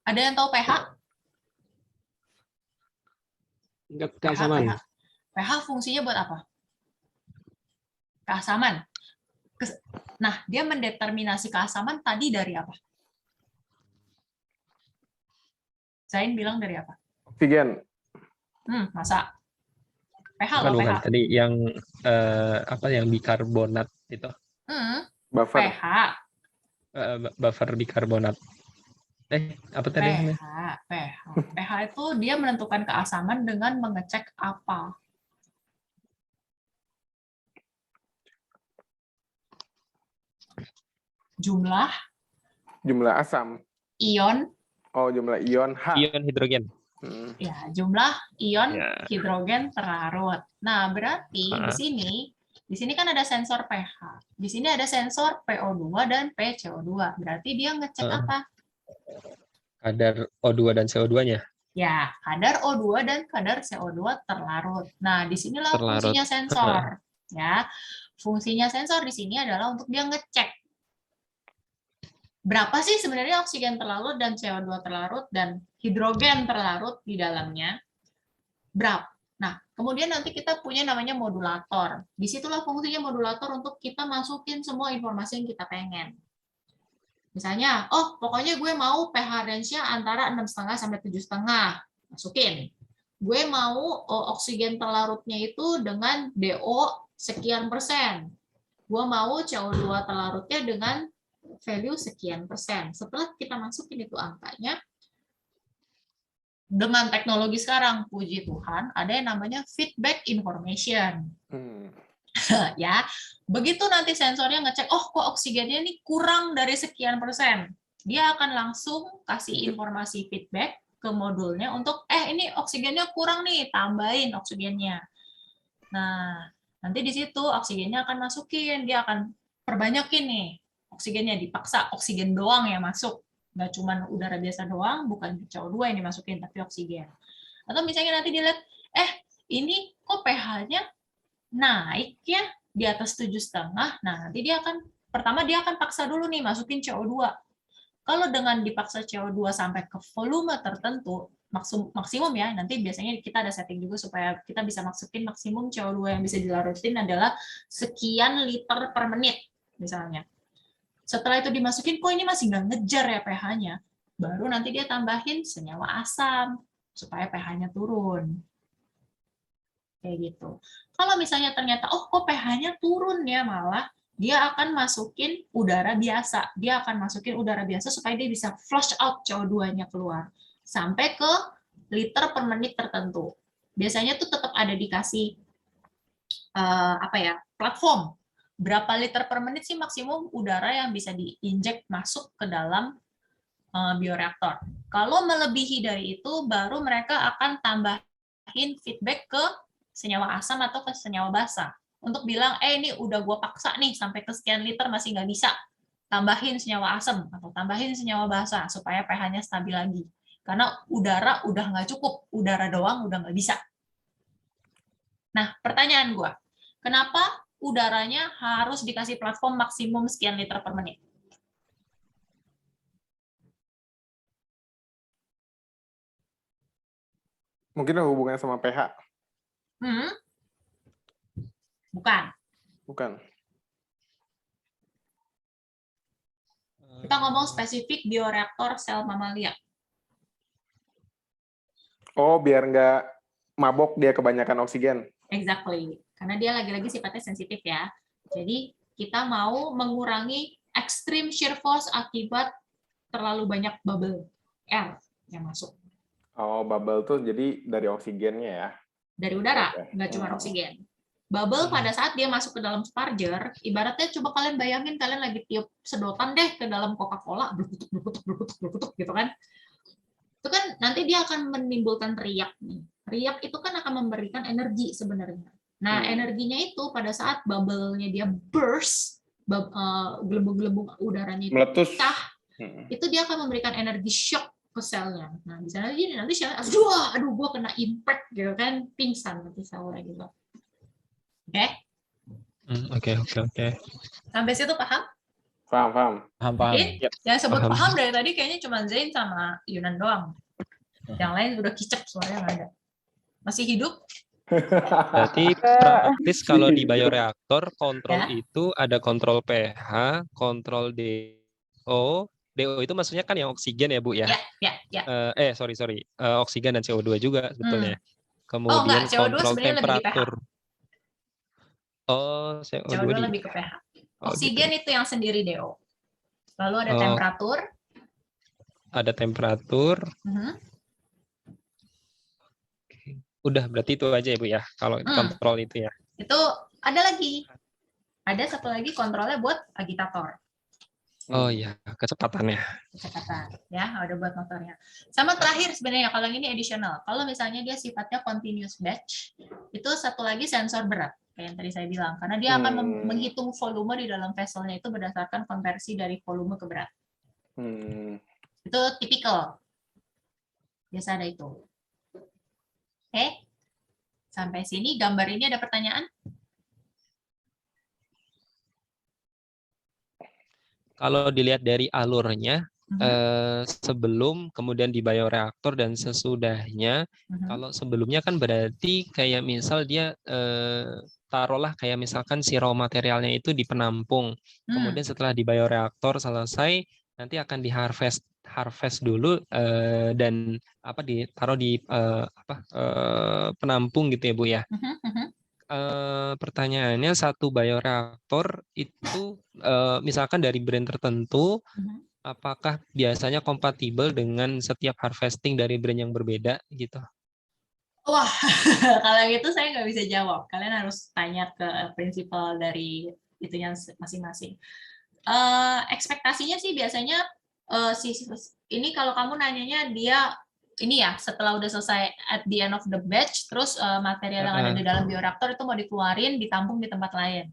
Ada yang tahu pH? Keasaman. pH fungsinya buat apa? Keasaman. Nah, dia mendeterminasi keasaman tadi dari apa? Zain bilang dari apa? Oksigen. Masa? pH loh, pH. Tadi yang yang bikarbonat itu. Buffer. pH. Buffer bikarbonat. Apa tadi? pH itu dia menentukan keasaman dengan mengecek apa? Jumlah asam. Ion. Oh, jumlah ion H. Ion hidrogen. Ya, jumlah ion hidrogen terlarut. Nah, berarti di Di sini kan ada sensor pH. Di sini ada sensor PO2 dan PCO2. Berarti dia ngecek apa? Kadar O2 dan CO2-nya. Ya, kadar O2 dan kadar CO2 terlarut. Nah, disinilah Terlarut. fungsinya sensor. Ya, fungsinya sensor di sini adalah untuk dia ngecek berapa sih sebenarnya oksigen terlarut dan CO2 terlarut dan hidrogen terlarut di dalamnya. Berapa? Nah, kemudian nanti kita punya namanya modulator. Disitulah fungsinya modulator untuk kita masukin semua informasi yang kita pengen. Misalnya, oh pokoknya gue mau pH range-nya antara 6,5 sampai 7,5. Masukin. Gue mau oksigen terlarutnya itu dengan DO sekian persen. Gue mau CO2 terlarutnya dengan value sekian persen. Setelah kita masukin itu angkanya, dengan teknologi sekarang, puji Tuhan, ada yang namanya feedback information. Ya, begitu nanti sensornya ngecek, oh kok oksigennya ini kurang dari sekian persen, dia akan langsung kasih informasi feedback ke modulnya untuk, ini oksigennya kurang nih, tambahin oksigennya. Nah, nanti di situ oksigennya akan masukin, dia akan perbanyakin nih oksigennya, dipaksa oksigen doang yang masuk. Nggak cuma udara biasa doang, bukan CO2 yang dimasukin, tapi oksigen. Atau misalnya nanti dilihat, ini kok pH-nya naik ya di atas 7,5. Nah, nanti dia akan, pertama dia akan paksa dulu nih masukin CO2. Kalau dengan dipaksa CO2 sampai ke volume tertentu, maksimum ya, nanti biasanya kita ada setting juga supaya kita bisa masukin maksimum CO2 yang bisa dilarutin adalah sekian liter per menit, misalnya. Setelah itu dimasukin, kok ini masih nggak ngejar ya pH-nya, baru nanti dia tambahin senyawa asam supaya pH-nya turun. Kayak gitu. Kalau misalnya ternyata, oh kok pH-nya turun ya, malah dia akan masukin udara biasa. Dia akan masukin udara biasa supaya dia bisa flush out CO2-nya keluar sampai ke liter per menit tertentu. Biasanya tuh tetap ada dikasih platform. Berapa liter per menit sih maksimum udara yang bisa diinjek masuk ke dalam bioreaktor. Kalau melebihi dari itu, baru mereka akan tambahin feedback ke senyawa asam atau ke senyawa basa. Untuk bilang, ini udah gue paksa nih sampai ke sekian liter masih nggak bisa. Tambahin senyawa asam atau tambahin senyawa basa supaya pH-nya stabil lagi. Karena udara udah nggak cukup, udara doang udah nggak bisa. Nah, pertanyaan gue, kenapa udaranya harus dikasih platform maksimum sekian liter per menit? Mungkin ada hubungannya sama pH. Bukan. Bukan. Kita ngomong spesifik bioreaktor sel mamalia. Oh, biar nggak mabok dia kebanyakan oksigen. Exactly. Karena dia lagi-lagi sifatnya sensitif ya. Jadi kita mau mengurangi extreme shear force akibat terlalu banyak bubble air yang masuk. Oh, bubble tuh jadi dari oksigennya ya? Dari udara, nggak cuma oksigen. Bubble pada saat dia masuk ke dalam sparger, ibaratnya coba kalian bayangin kalian lagi tiup sedotan deh ke dalam Coca-Cola, berkutuk gitu kan. Itu kan nanti dia akan menimbulkan riak nih. Riak itu kan akan memberikan energi sebenarnya. Nah, energinya itu pada saat bubble-nya dia burst, gelembung-gelembung udaranya itu pecah, itu dia akan memberikan energi shock ke selnya. Nah, di sana nanti selnya, aduh, gua kena impact gitu kan, pingsan nanti selnya gitu. Oke? Oke. Sampai situ paham? Paham. Yang sebut paham dari tadi kayaknya cuma Zain sama Yunan doang. Yang lain udah kicep suaranya nggak ada. Masih hidup? Berarti praktis kalau di bioreaktor kontrol itu ada kontrol pH, kontrol DO. DO itu maksudnya kan yang oksigen ya, Bu ya? Ya. Sorry. Oksigen dan CO2 juga sebetulnya. enggak, Kemudian CO2 kontrol lebih temperatur. di pH. CO2 lebih ke pH. Oksigen gitu. Itu yang sendiri DO. Lalu ada temperatur. Ada temperatur. Udah, berarti itu aja ya, Bu ya, kalau kontrol itu ya. Itu ada lagi. Ada satu lagi kontrolnya buat agitator. Oh iya, kecepatannya. Kecepatan, ya, udah buat motornya. Sama terakhir sebenarnya, kalau ini additional. Kalau misalnya dia sifatnya continuous batch, itu satu lagi sensor berat. kayak yang tadi saya bilang, karena dia akan menghitung volume di dalam vesselnya itu berdasarkan konversi dari volume ke berat. Itu tipikal. Biasa ada itu. Oke. Sampai sini gambar ini ada pertanyaan? Kalau dilihat dari alurnya, sebelum kemudian di bioreaktor dan sesudahnya, kalau sebelumnya kan berarti kayak misal dia taruhlah kayak misalkan si raw materialnya itu di penampung, kemudian setelah di bioreaktor selesai nanti akan di harvest dulu dan ditaruh di penampung gitu ya Bu ya. Pertanyaannya, satu bioreaktor itu misalkan dari brand tertentu, apakah biasanya kompatibel dengan setiap harvesting dari brand yang berbeda gitu? Wah, kalau gitu saya nggak bisa jawab. Kalian harus tanya ke prinsipal dari itunya masing-masing. Ekspektasinya sih biasanya ini kalau kamu nanyanya dia ini ya setelah udah selesai at the end of the batch, terus material yang ada di dalam bioreaktor itu mau dikeluarin ditampung di tempat lain.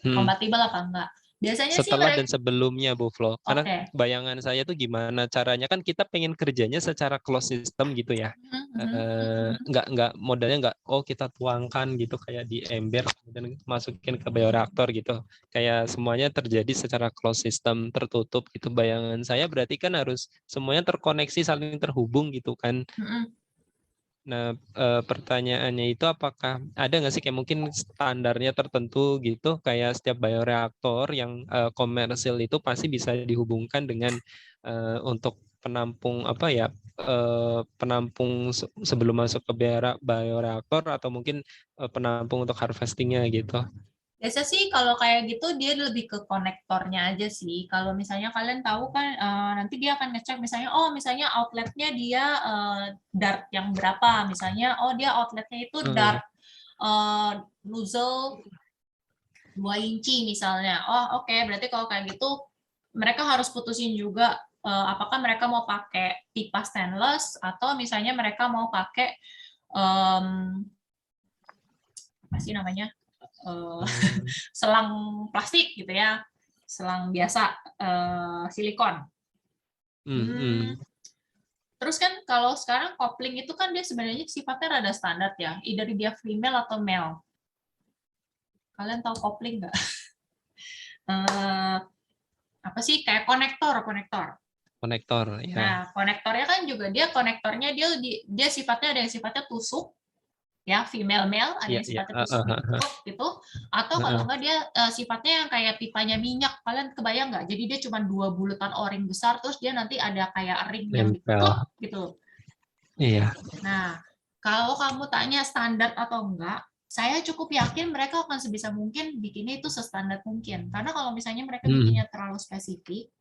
Kompatibel apa enggak? Biasanya setelah sih dan sebelumnya Bu Flo, karena bayangan saya tuh gimana caranya, kan kita pengen kerjanya secara closed system gitu ya, nggak modalnya nggak kita tuangkan gitu kayak di ember dan masukin ke bioreaktor gitu, kayak semuanya terjadi secara closed system tertutup gitu. Bayangan saya berarti kan harus semuanya terkoneksi saling terhubung gitu kan. Nah, pertanyaannya itu apakah ada nggak sih kayak mungkin standarnya tertentu gitu, kayak setiap bioreaktor yang komersil itu pasti bisa dihubungkan dengan untuk penampung penampung sebelum masuk ke bioreaktor atau mungkin penampung untuk harvestingnya gitu. Biasa sih kalau kayak gitu dia lebih ke konektornya aja sih. Kalau misalnya kalian tahu kan nanti dia akan ngecek misalnya misalnya outletnya dia dart yang berapa, misalnya dia outletnya itu dart nozzle 2 inci misalnya. Oke, berarti kalau kayak gitu mereka harus putusin juga apakah mereka mau pakai pipa stainless atau misalnya mereka mau pakai apa sih namanya? Selang plastik gitu ya, selang biasa silikon. Terus kan kalau sekarang kopling itu kan dia sebenarnya sifatnya rada standar ya, either dia female atau male. Kalian tahu kopling nggak? Apa sih kayak konektor ya. Nah, konektornya kan juga dia konektornya dia sifatnya ada yang sifatnya tusuk ya, female male, ada yang sifatnya tusuk gitu, atau kalau enggak dia sifatnya yang kayak pipanya minyak. Kalian kebayang nggak? Jadi dia cuma 2 bulatan O-ring besar, terus dia nanti ada kayak ring yang ditutup gitu. Iya. Nah, kalau kamu tanya standar atau enggak, saya cukup yakin mereka akan sebisa mungkin bikinnya itu sestandar mungkin. Karena kalau misalnya mereka bikinnya terlalu spesifik,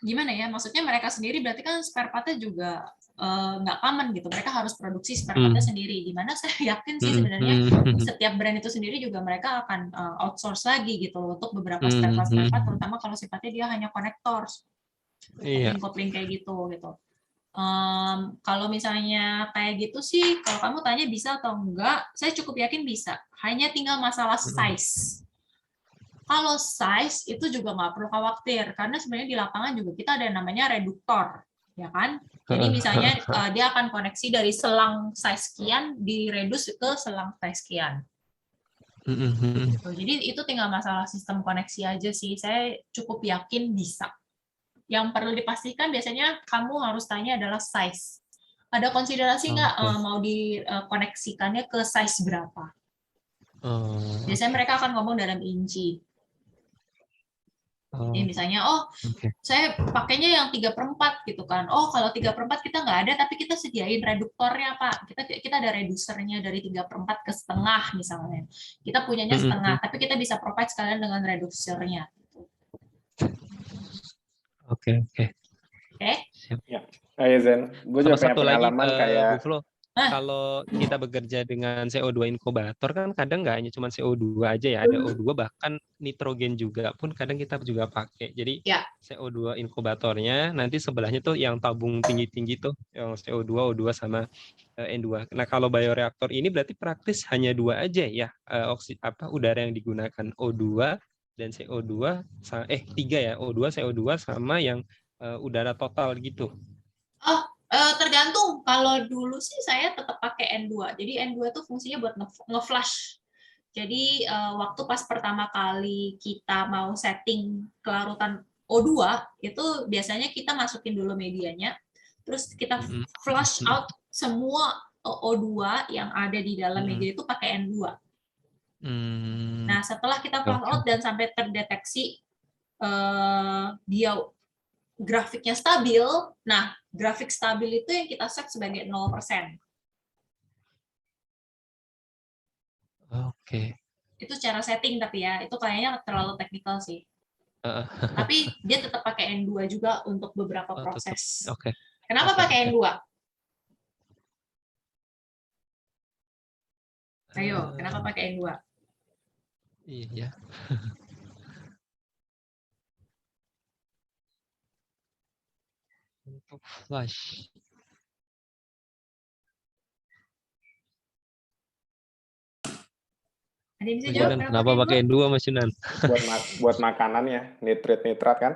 gimana ya? Maksudnya mereka sendiri berarti kan spare part-nya juga nggak common gitu. Mereka harus produksi spare part-nya sendiri. Dimana saya yakin sih sebenarnya setiap brand itu sendiri juga mereka akan outsource lagi gitu untuk beberapa spare part, terutama kalau sifatnya dia hanya konektor, kopling kayak gitu. Kalau misalnya kayak gitu sih, kalau kamu tanya bisa atau enggak, saya cukup yakin bisa. Hanya tinggal masalah size. Kalau size itu juga nggak perlu khawatir, karena sebenarnya di lapangan juga kita ada yang namanya reduktor, ya kan? Jadi misalnya dia akan koneksi dari selang size sekian diredus ke selang size sekian. Gitu. Jadi itu tinggal masalah sistem koneksi aja sih. Saya cukup yakin bisa. Yang perlu dipastikan biasanya kamu harus tanya adalah size. Ada konsiderasi nggak mau dikoneksikannya ke size berapa? Biasanya mereka akan ngomong dalam inci. Jadi misalnya, saya pakainya yang 3/4 gitu kan. Kalau 3/4 kita nggak ada, tapi kita sediain reduktornya, Pak. Kita ada redusernya dari 3/4 ke setengah misalnya. Kita punyanya setengah, tapi kita bisa provide sekalian dengan redusernya. Oke. Ya, Zen. Gue juga punya pengalaman kayak kalau kita bekerja dengan CO2 inkubator kan kadang nggak hanya cuma CO2 aja ya, ada O2 bahkan nitrogen juga pun kadang kita juga pakai. Jadi CO2 inkubatornya nanti sebelahnya tuh yang tabung tinggi-tinggi tuh yang CO2, O2 sama N2. Nah, kalau bioreaktor ini berarti praktis hanya dua aja ya, udara yang digunakan O2 dan CO2 tiga ya, O2, CO2 sama yang udara total gitu. Oh, tergantung. Kalau dulu sih saya tetap pakai N2. Jadi N2 itu fungsinya buat nge-flush. Jadi waktu pas pertama kali kita mau setting kelarutan O2, itu biasanya kita masukin dulu medianya, terus kita flush out semua O2 yang ada di dalam media itu pakai N2. Nah, setelah kita flush out dan sampai terdeteksi dia grafiknya stabil, nah grafik stabil itu yang kita set sebagai 0%. Oke. Itu cara setting tapi ya, itu kayaknya terlalu teknikal sih. Tapi dia tetap pakai N2 juga untuk beberapa proses. Oke. Kenapa pakai N2? Ayo, kenapa pakai N2? Iya. Untuk flash. Ada yang bisa jawab? Kenapa pakai N2 Mas Yunan? Buat makanan ya, nitrat kan?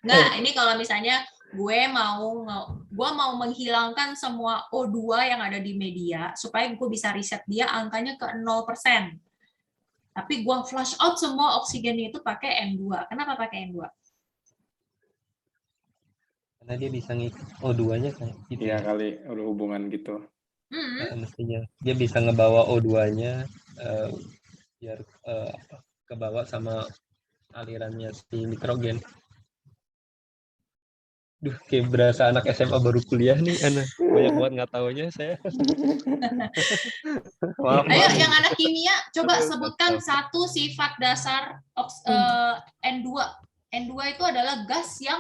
Nggak, ini kalau misalnya gue mau menghilangkan semua O2 yang ada di media supaya gue bisa riset dia angkanya ke 0%. Tapi gue flush out semua oksigen itu pakai N2. Kenapa pakai N2? Karena dia bisa ngikut O2-nya kayak gitu. Iya kali, ada hubungan gitu. Mestinya dia bisa ngebawa O2-nya biar kebawa sama alirannya si nitrogen. Duh, kayak berasa anak SMA baru kuliah nih, anak banyak banget nggak taunya saya. Maaf. Ayo, yang anak kimia, coba sebutkan satu sifat dasar N2. N2 itu adalah gas yang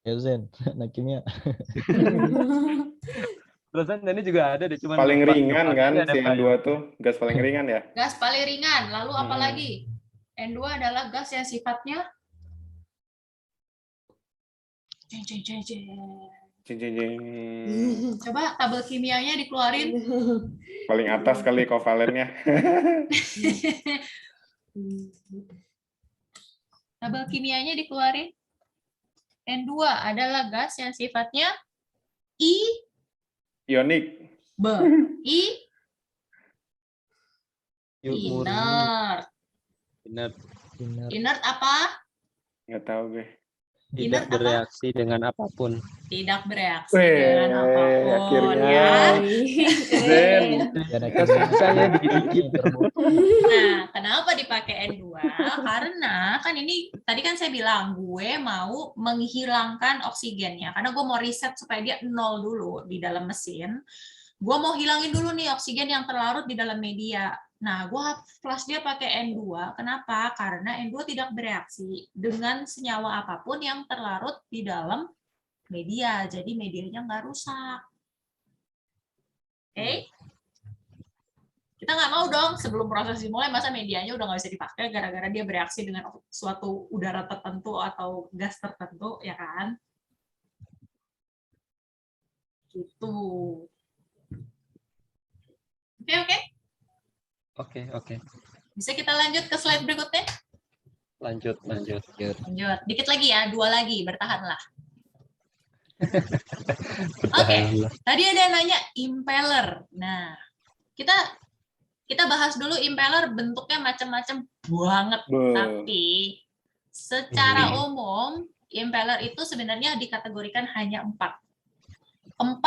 Zen, anak kimia. Terus ini juga ada deh, cuman paling ringan kan si N2 tuh, gas paling ringan ya. Gas paling ringan. Lalu apa lagi? N2 adalah gas yang sifatnya coba tabel kimianya dikeluarin. Paling atas kali kovalennya. Tabel kimianya dikeluarin. N2 adalah gas yang sifatnya ionik. Inert. Inert apa? Nggak tahu gue. Tidak bereaksi dengan apapun. Tidak bereaksi dengan apapun. Akhirnya. Zen. Saya dikit-dikit. Nah, kenapa dipakai N2? Karena kan ini tadi kan saya bilang gue mau menghilangkan oksigennya. Karena gue mau riset supaya dia 0 dulu di dalam mesin. Gue mau hilangin dulu nih oksigen yang terlarut di dalam media. Nah, gue flash dia pakai N2. Kenapa? Karena N2 tidak bereaksi dengan senyawa apapun yang terlarut di dalam media. Jadi medianya nggak rusak. Oke? Kita nggak mau dong sebelum proses dimulai masa medianya udah nggak bisa dipakai gara-gara dia bereaksi dengan suatu udara tertentu atau gas tertentu, ya kan? Gitu. Oke. Bisa kita lanjut ke slide berikutnya? Lanjut. Dikit lagi ya, 2 lagi, bertahanlah. Oke. Tadi ada yang nanya impeller. Nah, kita bahas dulu impeller bentuknya macam-macam banget. Tapi secara umum impeller itu sebenarnya dikategorikan hanya 4. 4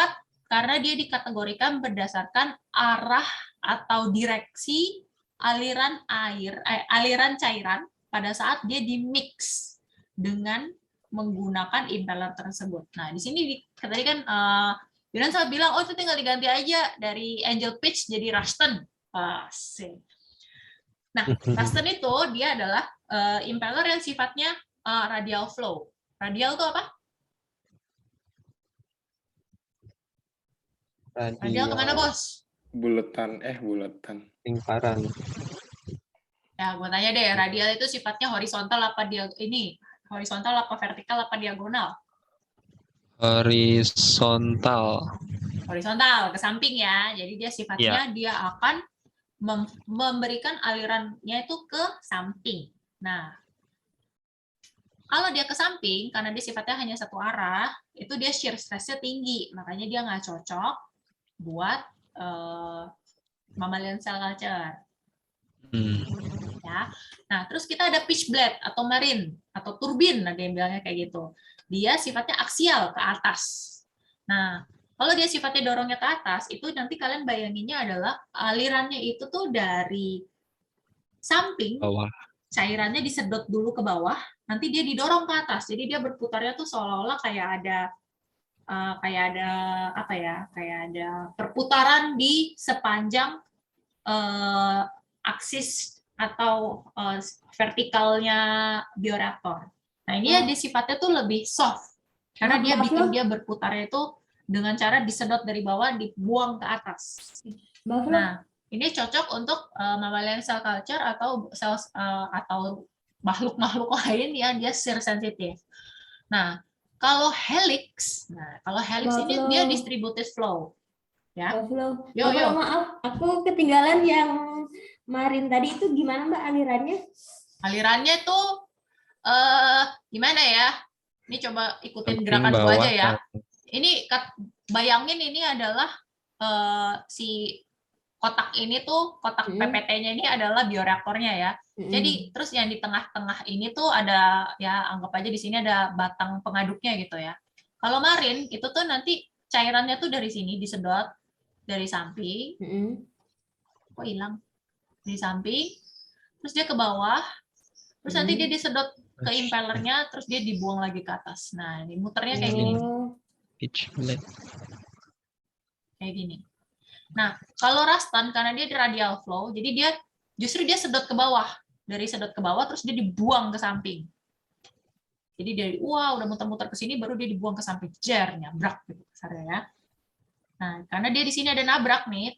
karena dia dikategorikan berdasarkan arah atau direksi aliran cairan pada saat dia dimix dengan menggunakan impeller tersebut. Nah, di sini tadi kan Yunan sempat bilang, oh itu tinggal diganti aja dari angel pitch jadi Rushton. Nah, Rushton itu dia adalah impeller yang sifatnya radial flow. Radial itu apa? Radial kemana, Bos? Buletan. Lingkaran. Ya, gue tanya deh, radial itu sifatnya horizontal apa horizontal apa vertikal apa diagonal? Horizontal. Horizontal, ke samping ya. Jadi dia sifatnya dia akan memberikan alirannya itu ke samping. Nah, kalau dia ke samping, karena dia sifatnya hanya satu arah, itu dia shear stress-nya tinggi. Makanya dia nggak cocok buat mammalian cell culture. Ya. Nah, terus kita ada pitch blade atau marine atau turbin, ada yang bilangnya kayak gitu. Dia sifatnya aksial ke atas. Nah, kalau dia sifatnya dorongnya ke atas, itu nanti kalian bayanginnya adalah alirannya itu tuh dari samping, cairannya disedot dulu ke bawah, nanti dia didorong ke atas. Jadi dia berputarnya tuh seolah-olah kayak ada apa ya? Kayak ada perputaran di sepanjang aksis atau vertikalnya bioreaktor. Nah, ini dia sifatnya tuh lebih soft karena dia bikin dia berputarnya itu dengan cara disedot dari bawah dibuang ke atas. Nah, ini cocok untuk mammalian cell culture atau atau makhluk-makhluk lain yang dia shear sensitif. Nah, kalau helix ini dia distributed flow. Ya. Maaf, aku ketinggalan yang marine tadi itu gimana Mbak alirannya? Alirannya tuh gimana ya? Ini coba ikutin gerakan gua aja ya. Ini bayangin ini adalah si kotak ini tuh, kotak PPT-nya ini adalah bioreaktornya ya. Jadi terus yang di tengah-tengah ini tuh ada ya anggap aja di sini ada batang pengaduknya gitu ya. Kalau marine itu tuh nanti cairannya tuh dari sini disedot dari samping. Kok hilang? Dari samping. Terus dia ke bawah. Terus nanti dia disedot ke impellernya, terus dia dibuang lagi ke atas. Nah, ini muternya kayak gini. Kayak gini. Nah, kalau Ruston karena dia radial flow, jadi dia justru dia sedot ke bawah. Dari sedot ke bawah terus dia dibuang ke samping. Jadi dari udah muter-muter ke sini baru dia dibuang ke samping. Nyabrak gitu kasarnya ya. Nah, karena dia di sini ada nabrak nih,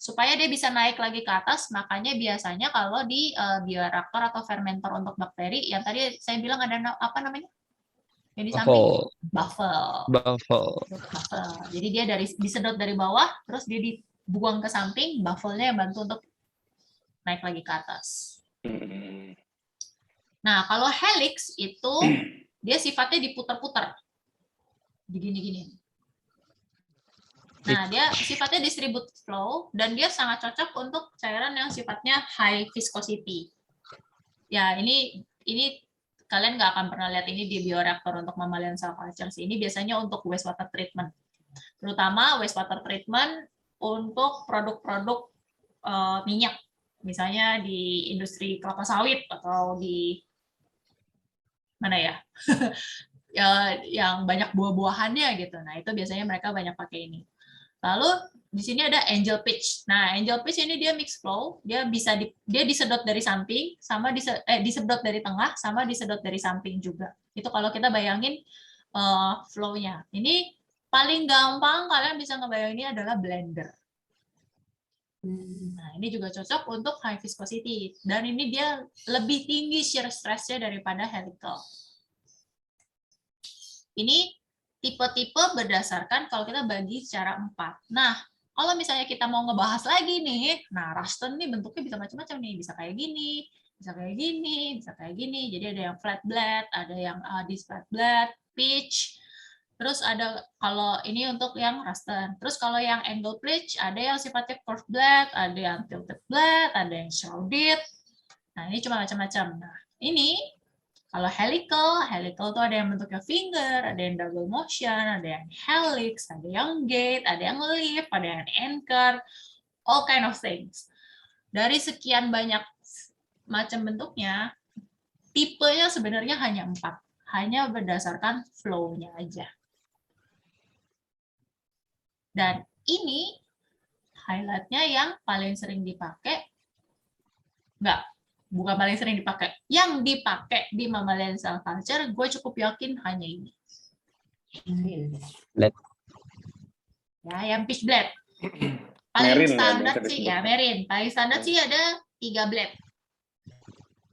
supaya dia bisa naik lagi ke atas, makanya biasanya kalau di bioreaktor atau fermenter untuk bakteri, yang tadi saya bilang ada apa namanya? Yang di samping buffle. Jadi dia disedot dari bawah, terus dia dibuang ke samping, buffle-nya yang bantu untuk naik lagi ke atas. Nah, kalau helix itu dia sifatnya diputar-putar. Begini-gini. Nah, dia sifatnya distributed flow dan dia sangat cocok untuk cairan yang sifatnya high viscosity. Ya, ini kalian nggak akan pernah lihat ini di bioreaktor untuk mammalian cell culture. Ini biasanya untuk wastewater treatment. Terutama wastewater treatment untuk produk-produk minyak. Misalnya di industri kelapa sawit atau di mana ya? Yang banyak buah-buahannya gitu. Nah, itu biasanya mereka banyak pakai ini. Lalu di sini ada angel pitch. Nah, angel pitch ini dia mix flow, dia disedot dari samping, sama disedot dari tengah, sama disedot dari samping juga. Itu kalau kita bayangin flow-nya. Ini paling gampang kalian bisa ngebayanginnya adalah blender. Nah, ini juga cocok untuk high viscosity. Dan ini dia lebih tinggi shear stress-nya daripada helical. Ini tipe-tipe berdasarkan kalau kita bagi secara 4. Nah, kalau misalnya kita mau ngebahas lagi nih, nah Ruston nih bentuknya bisa macam-macam nih, bisa kayak gini, bisa kayak gini, bisa kayak gini. Jadi ada yang flat blade, ada yang disc flat blade, pitch. Terus ada kalau ini untuk yang Ruston. Terus kalau yang angle pitch, ada yang sifatnya curved blade, ada yang tilted blade, ada yang shrouded. Nah, ini cuma macam-macam. Nah, ini kalau helical tuh ada yang bentuknya finger, ada yang double motion, ada yang helix, ada yang gate, ada yang leaf, ada yang anchor, all kind of things. Dari sekian banyak macam bentuknya, tipenya sebenarnya hanya 4, hanya berdasarkan flow-nya aja. Dan ini highlight-nya yang paling sering dipakai, bukan paling sering dipakai, yang dipakai di mammalian cell culture, gue cukup yakin hanya ini. Ya, yang pitch blade. Paling Marine standar bisa sih disebut. ya, marine. Paling standar sih ada 3 blade.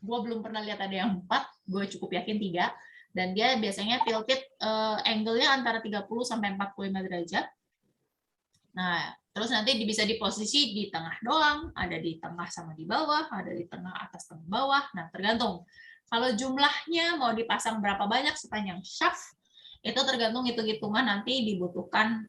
Gue belum pernah lihat ada yang 4, gue cukup yakin 3. Dan dia biasanya tilted angle-nya antara 30 sampai 45 derajat. Nah, terus nanti bisa diposisi di tengah doang, ada di tengah sama di bawah, ada di tengah atas sama bawah. Nah, tergantung. Kalau jumlahnya mau dipasang berapa banyak sepanjang shaft, itu tergantung hitung-hitungan nanti dibutuhkan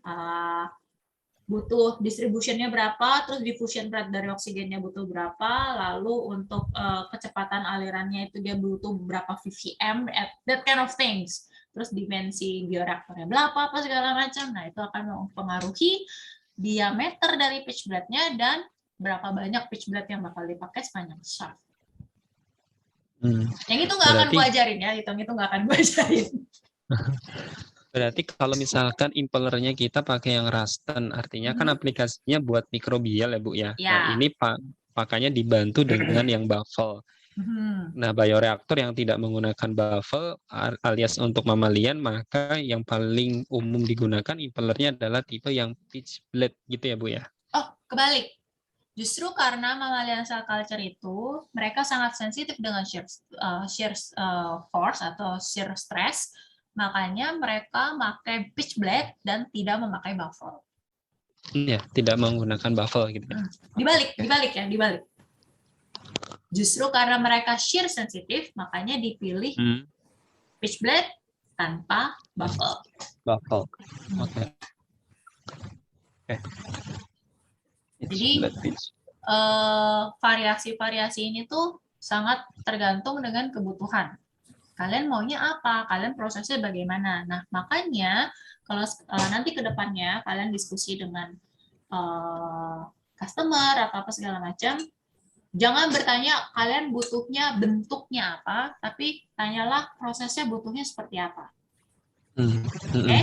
butuh distributionnya berapa, terus diffusion rate dari oksigennya butuh berapa, lalu untuk kecepatan alirannya itu dia butuh berapa ppm, that kind of things. Terus dimensi bioreaktornya berapa, apa segala macam. Nah, itu akan mempengaruhi diameter dari pitch blade-nya dan berapa banyak pitch blade yang bakal dipakai sepanjang shaft. Yang itu nggak akan gue ajarin ya, itu nggak akan gue ajarin. Berarti kalau misalkan impellernya kita pakai yang Rasten, artinya kan aplikasinya buat mikrobial ya Bu ya. Nah ini pakainya dibantu dengan yang baffle. Nah bioreaktor yang tidak menggunakan baffle alias untuk mamalian, maka yang paling umum digunakan impellernya adalah tipe yang pitch blade gitu ya Bu ya. Oh kebalik. Justru karena mamalian cell culture itu mereka sangat sensitif dengan shear force atau shear stress. Makanya mereka memakai pitch blade dan tidak memakai baffle. Iya, tidak menggunakan baffle gitu ya. Dibalik. Justru karena mereka shear sensitif, makanya dipilih pitch blade tanpa baffle. Oke. Jadi variasi-variasi ini tuh sangat tergantung dengan kebutuhan. Kalian maunya apa? Kalian prosesnya bagaimana? Nah, makanya kalau nanti ke depannya kalian diskusi dengan customer atau apa segala macam, jangan bertanya kalian butuhnya bentuknya apa, tapi tanyalah prosesnya butuhnya seperti apa. Oke?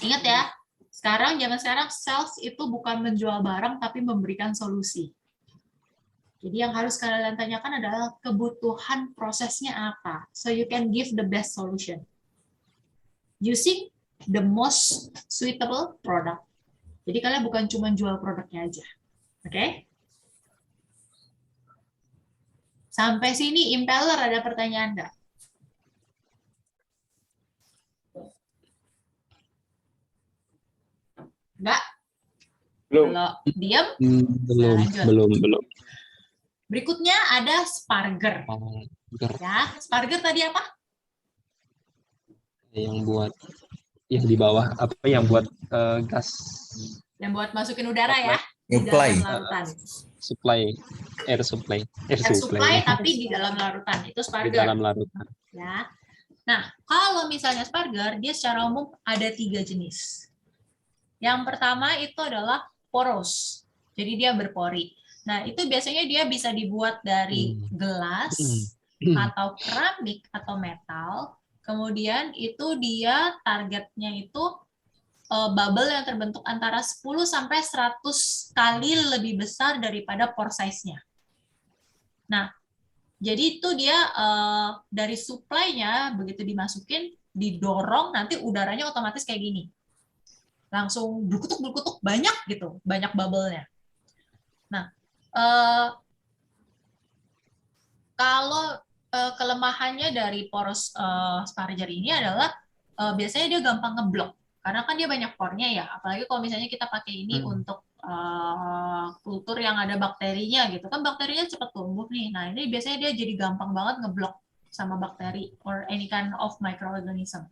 Ingat ya, zaman sekarang sales itu bukan menjual barang tapi memberikan solusi. Jadi yang harus kalian tanyakan adalah kebutuhan prosesnya apa, so you can give the best solution using the most suitable product. Jadi kalian bukan cuma jual produknya aja, oke? Sampai sini impeller ada pertanyaan nggak? Nggak? Belum. Kalau diam? Belum. Berikutnya ada sparger. Ya, sparger tadi apa? Yang buat yang di bawah apa yang buat gas? Yang buat masukin udara ya? Supply. Air supply tapi di dalam larutan. Itu sparger. Di dalam larutan. Ya. Nah, kalau misalnya sparger, dia secara umum ada 3 jenis. Yang pertama itu adalah poros. Jadi dia berpori. Nah, itu biasanya dia bisa dibuat dari gelas atau keramik atau metal. Kemudian itu dia targetnya itu bubble yang terbentuk antara 10 sampai 100 kali lebih besar daripada pore size-nya. Nah, jadi itu dia dari supply-nya begitu dimasukin, didorong, nanti udaranya otomatis kayak gini. Langsung berkutuk banyak gitu, banyak bubble-nya. Nah, kalau kelemahannya dari poros sparger ini adalah biasanya dia gampang ngeblok karena kan dia banyak pornya ya, apalagi kalau misalnya kita pakai ini untuk kultur yang ada bakterinya gitu kan, bakterinya cepat tumbuh nih. Nah ini biasanya dia jadi gampang banget ngeblok sama bakteri or any kind of microorganism.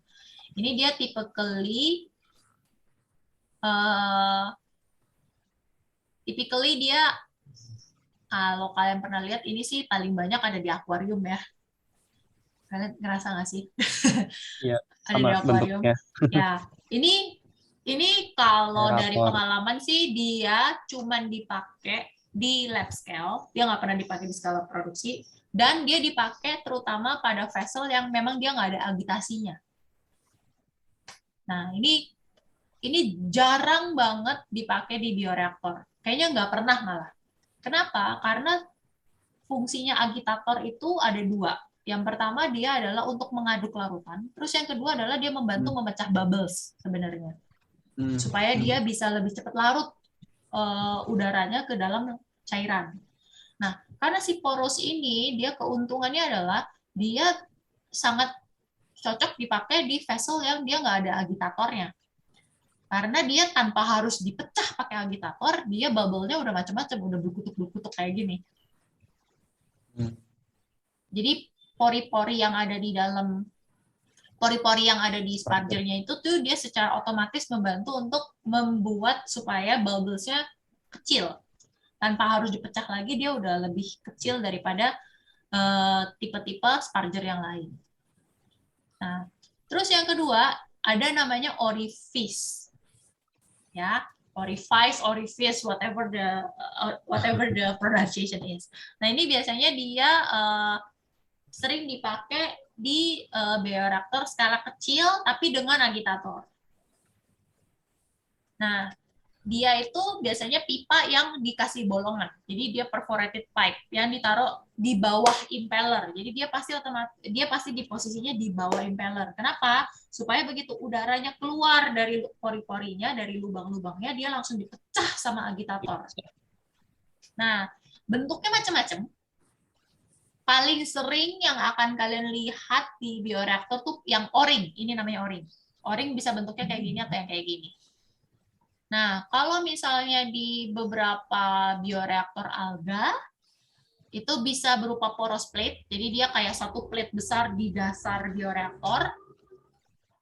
Ini dia typically dia kalau kalian pernah lihat ini sih paling banyak ada di akuarium ya. Kalian ngerasa nggak sih? Iya, ada di akuarium. Ya, ini kalau dari pengalaman sih dia cuman dipakai di lab scale, dia nggak pernah dipakai di skala produksi, dan dia dipakai terutama pada vessel yang memang dia nggak ada agitasinya. Nah, ini jarang banget dipakai di bioreaktor. Kayaknya nggak pernah malah. Kenapa? Karena fungsinya agitator itu ada 2. Yang pertama dia adalah untuk mengaduk larutan. Terus yang kedua adalah dia membantu memecah bubbles sebenarnya. supaya dia bisa lebih cepat larut udaranya ke dalam cairan. Nah, karena si poros ini, dia keuntungannya adalah dia sangat cocok dipakai di vessel yang dia nggak ada agitatornya. Karena dia tanpa harus dipecah pakai agitator, dia bubble-nya udah macam-macam, udah berkutuk-berkutuk kayak gini. Jadi pori-pori yang ada di dalam pori-pori yang ada di spargernya itu tuh dia secara otomatis membantu untuk membuat supaya bubbles-nya kecil. Tanpa harus dipecah lagi, dia udah lebih kecil daripada tipe-tipe sparger yang lain. Nah, terus yang kedua ada namanya orifice. Ya, orifice, whatever the pronunciation is. Nah, ini biasanya dia sering dipakai di bioreaktor skala kecil tapi dengan agitator. Nah, dia itu biasanya pipa yang dikasih bolongan. Jadi dia perforated pipe yang ditaruh di bawah impeller. Jadi dia pasti di posisinya di bawah impeller. Kenapa? Supaya begitu udaranya keluar dari pori-porinya, dari lubang-lubangnya, dia langsung dipecah sama agitator. Nah, bentuknya macam-macam. Paling sering yang akan kalian lihat di bioreaktor tuh yang O-ring. Ini namanya O-ring. O-ring bisa bentuknya kayak gini atau yang kayak gini. Nah, kalau misalnya di beberapa bioreaktor alga, itu bisa berupa poros plate, jadi dia kayak satu plate besar di dasar bioreaktor,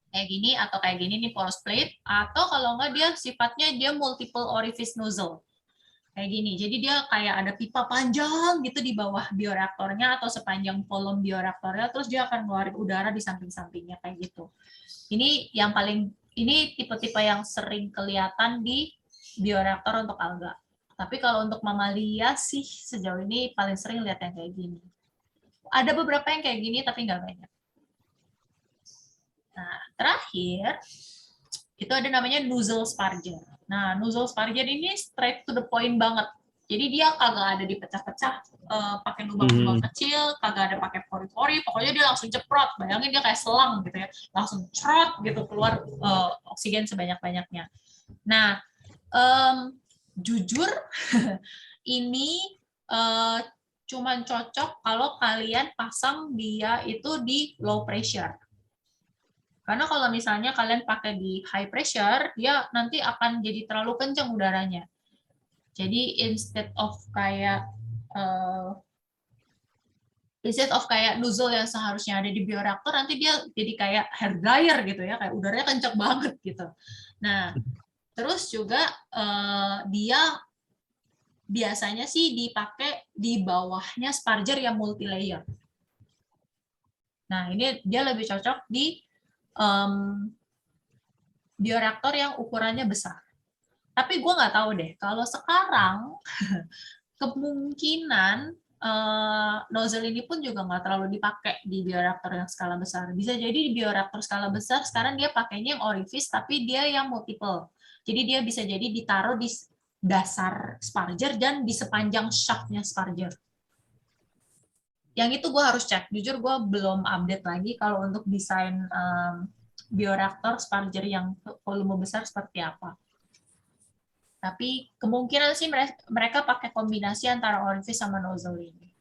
kayak gini atau kayak gini nih poros plate, atau kalau enggak dia sifatnya dia multiple orifice nozzle, kayak gini. Jadi dia kayak ada pipa panjang gitu di bawah bioreaktornya atau sepanjang kolom bioreaktornya, terus dia akan ngeluarin udara di samping-sampingnya kayak gitu. Ini tipe-tipe yang sering kelihatan di bioreaktor untuk alga. Tapi kalau untuk mamalia sih sejauh ini paling sering lihat yang kayak gini. Ada beberapa yang kayak gini tapi nggak banyak. Nah, terakhir itu ada namanya nozzle sparger. Nah, nozzle sparger ini straight to the point banget. Jadi dia kagak ada dipecah-pecah pakai lubang-lubang kecil, kagak ada pakai pori-pori, pokoknya dia langsung ceprot. Bayangin dia kayak selang gitu ya, langsung cerot gitu keluar oksigen sebanyak-banyaknya. Nah, jujur ini cuman cocok kalau kalian pasang dia itu di low pressure. Karena kalau misalnya kalian pakai di high pressure, dia nanti akan jadi terlalu kencang udaranya. Jadi instead of kayak nozzle yang seharusnya ada di bioreaktor, nanti dia jadi kayak hair dryer gitu ya, kayak udaranya kencang banget gitu. Nah, terus juga dia biasanya sih dipakai di bawahnya sparger yang multi layer. Nah, ini dia lebih cocok di bioreaktor yang ukurannya besar. Tapi gue nggak tahu deh, kalau sekarang kemungkinan nozzle ini pun juga nggak terlalu dipakai di bioreaktor yang skala besar. Bisa jadi di bioreaktor skala besar sekarang dia pakainya yang orifice, tapi dia yang multiple. Jadi dia bisa jadi ditaruh di dasar sparger dan di sepanjang shaft-nya sparger. Yang itu gue harus cek. Jujur gue belum update lagi kalau untuk desain bioreaktor sparger yang volume besar seperti apa. Tapi kemungkinan sih mereka pakai kombinasi antara orifice sama nozzle ini.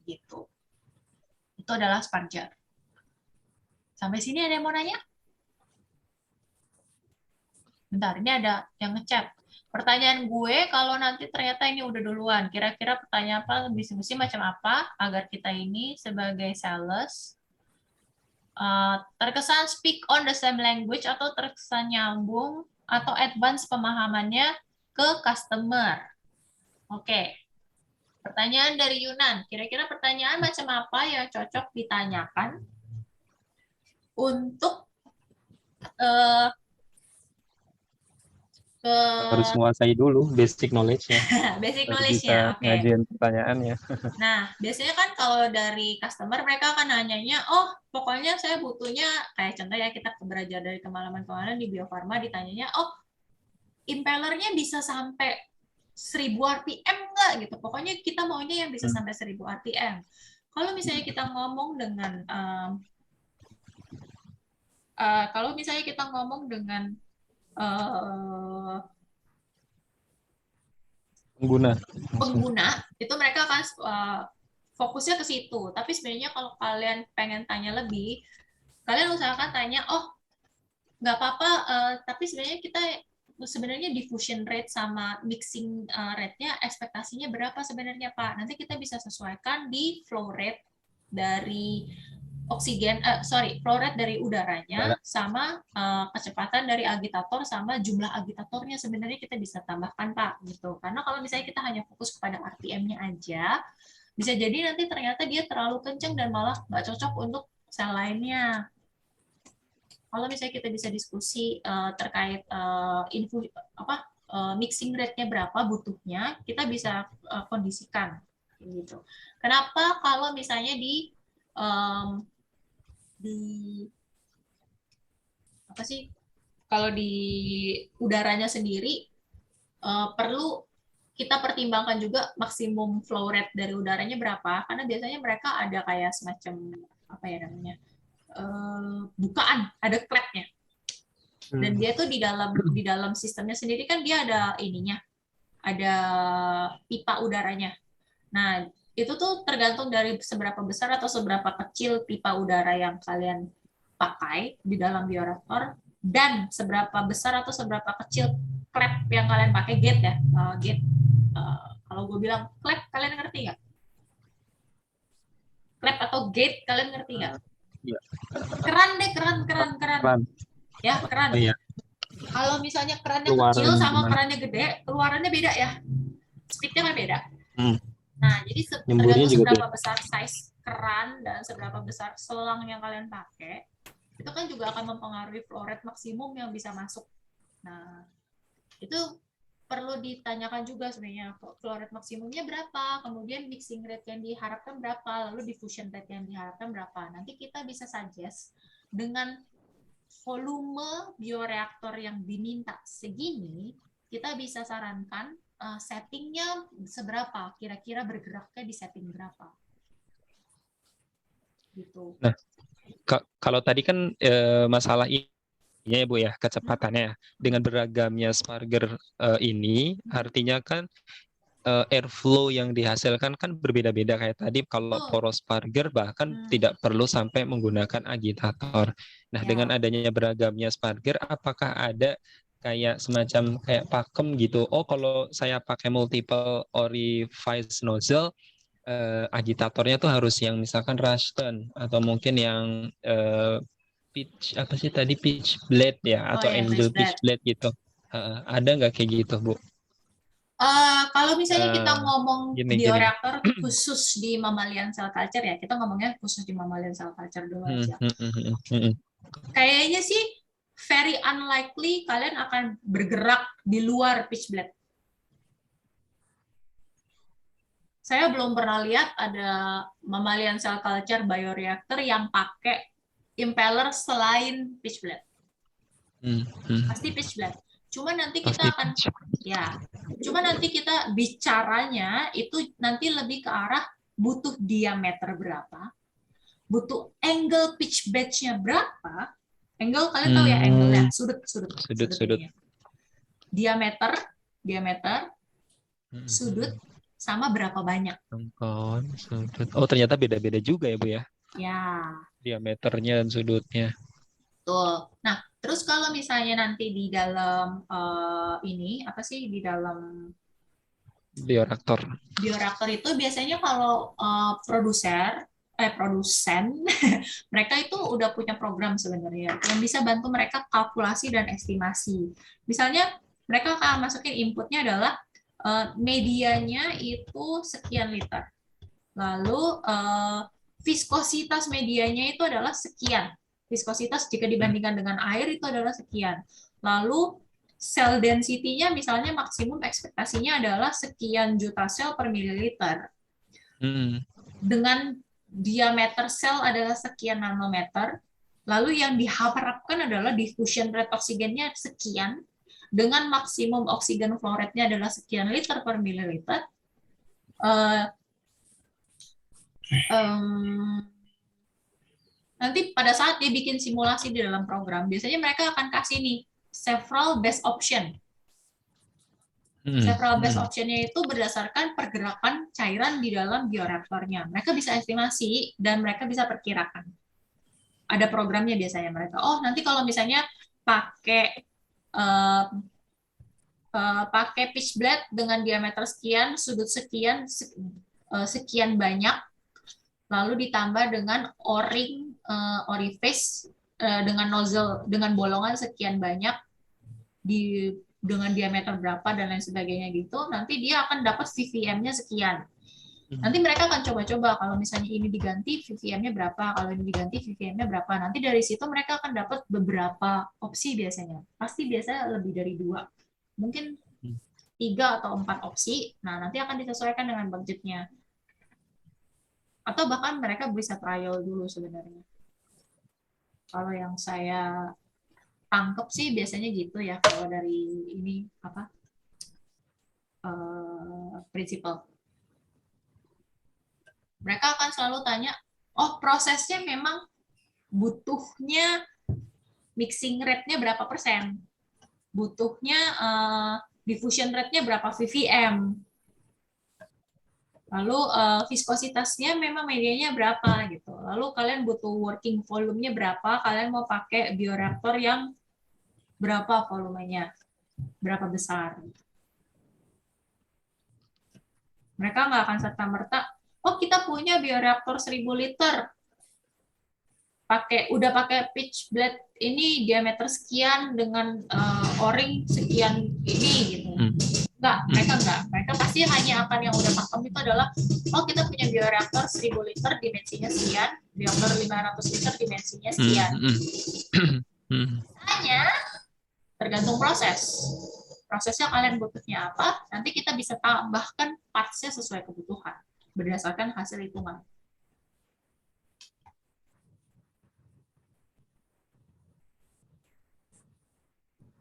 Gitu. Itu adalah sparger. Sampai sini ada yang mau nanya? Bentar, ini ada yang ngechat. Pertanyaan gue, kalau nanti ternyata ini udah duluan, kira-kira pertanyaan apa, diskusi macam apa, agar kita ini sebagai sales, terkesan speak on the same language, atau terkesan nyambung, atau advance pemahamannya ke customer. Oke. Pertanyaan dari Yunan. Kira-kira pertanyaan macam apa yang cocok ditanyakan untuk harus menguasai dulu basic knowledge-nya. Basic knowledge-nya, oke. Ngajuin pertanyaannya. Nah, biasanya kan kalau dari customer mereka akan nanyanya, oh pokoknya saya butuhnya, kayak contoh ya kita belajar dari kemalaman-kemalaman di Bio Farma ditanyanya, oh impellernya bisa sampai 1000 RPM nggak gitu, pokoknya kita maunya yang bisa sampai 1000 RPM. Kalau misalnya kita ngomong dengan Kalau misalnya kita ngomong dengan pengguna, itu mereka akan fokusnya ke situ. Tapi sebenarnya kalau kalian pengen tanya lebih, kalian usahakan tanya, oh nggak apa-apa, tapi sebenarnya diffusion rate sama mixing rate-nya ekspektasinya berapa sebenarnya Pak? Nanti kita bisa sesuaikan di flow rate dari flow rate dari udaranya sama kecepatan dari agitator sama jumlah agitatornya sebenarnya kita bisa tambahkan Pak gitu. Karena kalau misalnya kita hanya fokus kepada RPM-nya aja, bisa jadi nanti ternyata dia terlalu kencang dan malah nggak cocok untuk sel lainnya. Kalau misalnya kita bisa diskusi terkait mixing rate-nya berapa butuhnya, kita bisa kondisikan gitu. Kenapa kalau misalnya di kalau di udaranya sendiri perlu kita pertimbangkan juga maksimum flow rate dari udaranya berapa, karena biasanya mereka ada kayak semacam bukaan, ada klepnya. Dan dia tuh di dalam sistemnya sendiri kan dia ada ada pipa udaranya. Nah, itu tuh tergantung dari seberapa besar atau seberapa kecil pipa udara yang kalian pakai di dalam bioreaktor dan seberapa besar atau seberapa kecil klep yang kalian pakai, gate ya, gate. Kalau gue bilang klep, kalian ngerti nggak? Klep atau gate, kalian ngerti nggak? Iya. Keran deh, keran. Ya, keran. Iya. Kalau misalnya kerannya kecil sama kerannya gede, keluarannya beda ya. Speednya kan beda. Nah, jadi tergantung seberapa besar size keran dan seberapa besar selang yang kalian pakai, itu kan juga akan mempengaruhi flow rate maksimum yang bisa masuk. Nah, itu perlu ditanyakan juga sebenarnya flow rate maksimumnya berapa, kemudian mixing rate yang diharapkan berapa, lalu diffusion rate yang diharapkan berapa. Nanti kita bisa suggest dengan volume bioreaktor yang diminta segini, kita bisa sarankan settingnya seberapa, kira-kira bergeraknya di setting berapa. Gitu. Nah, kalau tadi kan masalah ini ya Bu ya, kecepatannya dengan beragamnya Sparger ini artinya kan airflow yang dihasilkan kan berbeda-beda kayak tadi kalau poros Sparger bahkan tidak perlu sampai menggunakan agitator. Nah, dengan adanya beragamnya Sparger, apakah ada kayak semacam kayak pakem gitu? Oh, kalau saya pakai multiple orifice nozzle, agitatornya tuh harus yang misalkan Rushton atau mungkin yang pitch blade ya, atau angel pitch blade gitu. Ada nggak kayak gitu Bu? Kalau misalnya kita ngomong bioreaktor khusus di mammalian cell culture ya, kita ngomongnya khusus di mammalian cell culture dulu aja. Kayaknya sih very unlikely kalian akan bergerak di luar pitch blade. Saya belum pernah lihat ada mammalian cell culture bioreactor yang pakai impeller selain pitch blade. Pasti pitch blade. Cuma nanti kita bicaranya itu nanti lebih ke arah butuh diameter berapa, butuh angle pitch batch-nya berapa. Angle kalian tahu ya, angle-nya sudut. Diameter, sudut sama berapa banyak. Oh, ternyata beda-beda juga ya Bu ya? Ya. Diameternya dan sudutnya. Betul. Nah, terus kalau misalnya nanti di dalam di dalam bioreaktor itu biasanya kalau produsen mereka itu udah punya program sebenarnya yang bisa bantu mereka kalkulasi dan estimasi. Misalnya mereka akan masukin inputnya adalah medianya itu sekian liter, lalu viskositas medianya itu adalah sekian. Viskositas jika dibandingkan dengan air itu adalah sekian. Lalu cell density-nya misalnya maksimum ekspektasinya adalah sekian juta sel per mililiter. Dengan diameter sel adalah sekian nanometer. Lalu yang diharapkan adalah diffusion rate oksigennya sekian. Dengan maksimum oksigen flow rate-nya adalah sekian liter per mililiter. nanti pada saat dia bikin simulasi di dalam program, biasanya mereka akan kasih nih several best option. Several best optionnya itu berdasarkan pergerakan cairan di dalam bioreaktornya. Mereka bisa estimasi dan mereka bisa perkirakan. Ada programnya biasanya mereka. Oh, nanti kalau misalnya pakai pakai pitch blade dengan diameter sekian, sudut sekian, sekian banyak, lalu ditambah dengan o-ring, orifice dengan nozzle, dengan bolongan sekian banyak dengan diameter berapa dan lain sebagainya gitu, nanti dia akan dapat VVM-nya sekian. Nanti mereka akan coba-coba kalau misalnya ini diganti VVM-nya berapa, kalau ini diganti VVM-nya berapa. Nanti dari situ mereka akan dapat beberapa opsi biasanya. Pasti biasanya lebih dari 2. Mungkin 3 atau 4 opsi. Nah, nanti akan disesuaikan dengan budgetnya. Atau bahkan mereka bisa trial dulu sebenarnya. Kalau yang saya tangkep sih biasanya gitu ya kalau dari ini apa prinsipal. Mereka akan selalu tanya, oh prosesnya memang butuhnya mixing rate-nya berapa persen, butuhnya diffusion rate-nya berapa VVM, lalu viskositasnya memang medianya berapa gitu, lalu kalian butuh working volume-nya berapa, kalian mau pakai bioreaktor yang berapa volumenya, berapa besar. Mereka nggak akan serta-merta, oh kita punya bioreaktor 1000 liter, udah pakai pitch blade ini diameter sekian dengan o-ring sekian ini gitu. Enggak, mereka enggak. Mereka pasti hanya akan yang udah pakem itu adalah, oh kita punya bioreaktor 1000 liter dimensinya sekian, bioreaktor 500 liter dimensinya sekian. Hanya tergantung proses. Prosesnya kalian butuhnya apa, nanti kita bisa tambahkan parts-nya sesuai kebutuhan, berdasarkan hasil hitungan.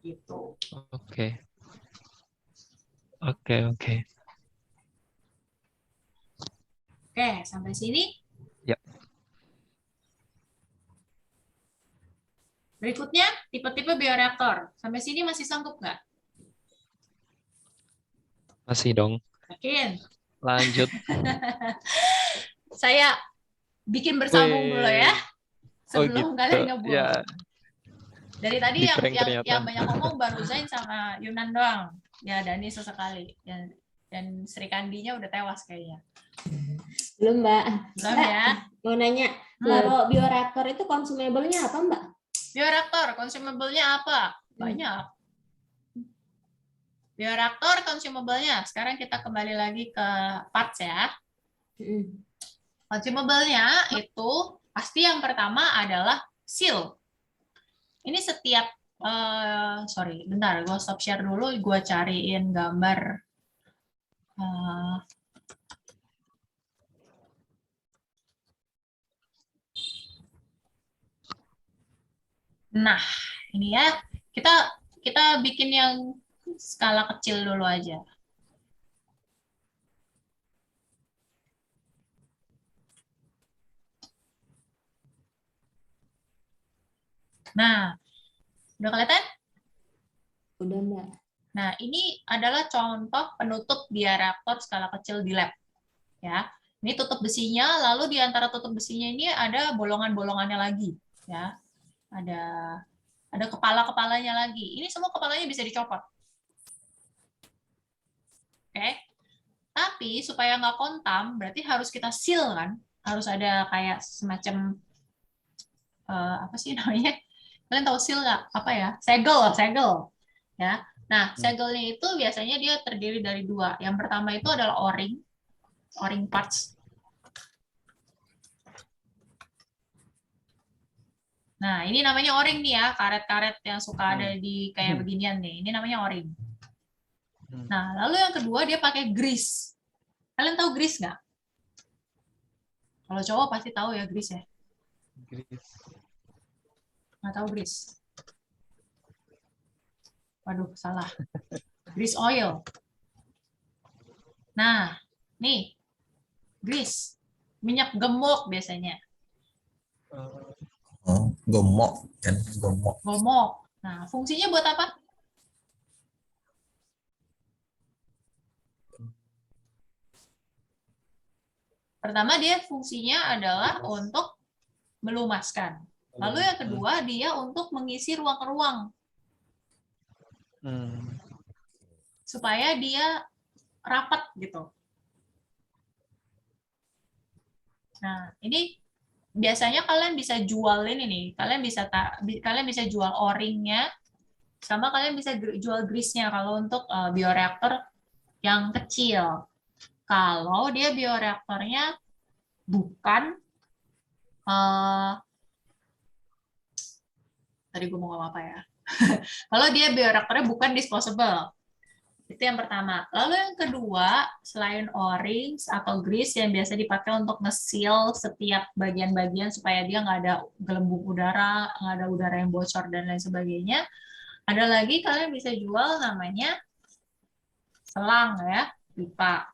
Gitu. Oke, sampai sini? Ya. Berikutnya, tipe-tipe bioreaktor. Sampai sini masih sanggup nggak? masih dong. Yakin? Lanjut. Saya bikin bersambung dulu ya, sebelum gitu. kalian ngebul. Ya. Dari tadi Ternyata. yang banyak ngomong baru Zain sama Yunan doang. Ya, Dani sesekali. Dan Sri Kandinya udah tewas kayaknya. Belum, Mbak. Belum Mbak, ya? mau nanya, kalau bioreaktor itu consumable-nya apa, Mbak? Bioreaktor, consumable-nya apa? Banyak. Bioreaktor, consumable-nya. Sekarang kita kembali lagi ke parts ya. Consumable-nya itu pasti yang pertama adalah seal. Ini setiap, sorry, bentar, gue stop share dulu, gue cariin gambar. Nah, ini ya, kita bikin yang skala kecil dulu aja. Nah, udah kelihatan? Udah, Mbak. Nah, ini adalah contoh penutup bioreaktor skala kecil di lab. Ya, ini tutup besinya, lalu di antara tutup besinya ini ada bolongan-bolongannya lagi. Ya, ada kepala-kepalanya lagi. Ini semua kepalanya bisa dicopot. Oke, tapi supaya nggak kontam, berarti harus kita seal kan? Harus ada kayak semacam apa sih namanya? Kalian tahu seal nggak? Apa ya? Segel. Ya. Nah, segelnya itu biasanya dia terdiri dari 2. Yang pertama itu adalah o-ring parts. Nah, ini namanya o-ring nih ya, karet-karet yang suka ada di kayak beginian nih. Ini namanya o-ring. Nah, lalu yang kedua dia pakai grease. Kalian tahu grease nggak? Kalau cowok pasti tahu ya grease ya. Nggak tahu grease. Waduh, salah. Grease oil. Nah, nih. Grease. Minyak gemuk biasanya. Gomok kan, gomok. Gomok. Nah, fungsinya buat apa? Pertama, dia fungsinya adalah untuk melumaskan. Lalu yang kedua, dia untuk mengisi ruang-ruang. Supaya dia rapat gitu. Nah, ini biasanya kalian bisa jualin ini. Kalian bisa jual o-ringnya, sama kalian bisa jual grease-nya kalau untuk bioreaktor yang kecil. Kalau dia bioreaktornya bukan tadi gue mau ngomong apa ya? Kalau dia bioreaktornya bukan disposable. Itu yang pertama. Lalu yang kedua, selain o-rings atau grease yang biasa dipakai untuk nge-seal setiap bagian-bagian supaya dia nggak ada gelembung udara, nggak ada udara yang bocor dan lain sebagainya, ada lagi kalian bisa jual namanya selang ya, pipa.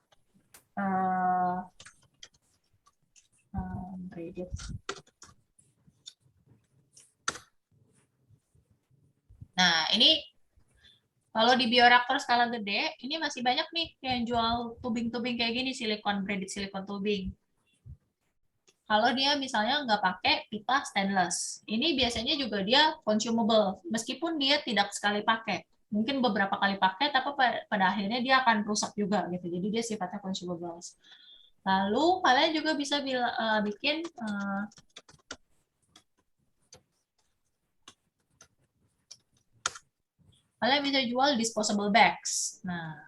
Nah, ini kalau di bioreaktor skala gede, ini masih banyak nih yang jual tubing-tubing kayak gini, silikon, braided silikon tubing. Kalau dia misalnya nggak pakai pipa stainless, ini biasanya juga dia consumable, meskipun dia tidak sekali pakai. Mungkin beberapa kali pakai, tapi pada akhirnya dia akan rusak juga gitu. Jadi dia sifatnya consumable. Lalu kalian juga bisa bikin kalian bisa jual disposable bags. Nah,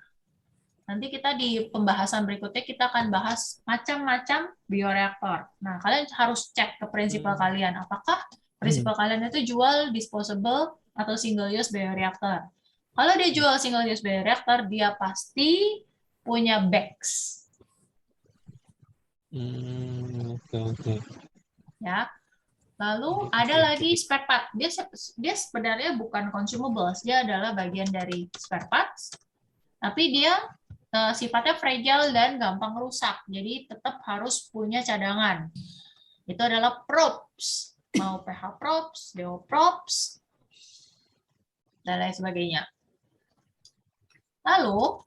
nanti kita di pembahasan berikutnya kita akan bahas macam-macam bioreaktor. Nah, kalian harus cek ke prinsipal kalian. Apakah prinsipal kalian itu jual disposable atau single use bioreaktor? Kalau dia jual single use bioreaktor, dia pasti punya bags. Oke. Ya. Lalu ada lagi spare part. Dia sebenarnya bukan consumables, dia adalah bagian dari spare parts, tapi dia sifatnya fragile dan gampang rusak. Jadi tetap harus punya cadangan. Itu adalah props, mau PH props, DO props, dan lain sebagainya. Lalu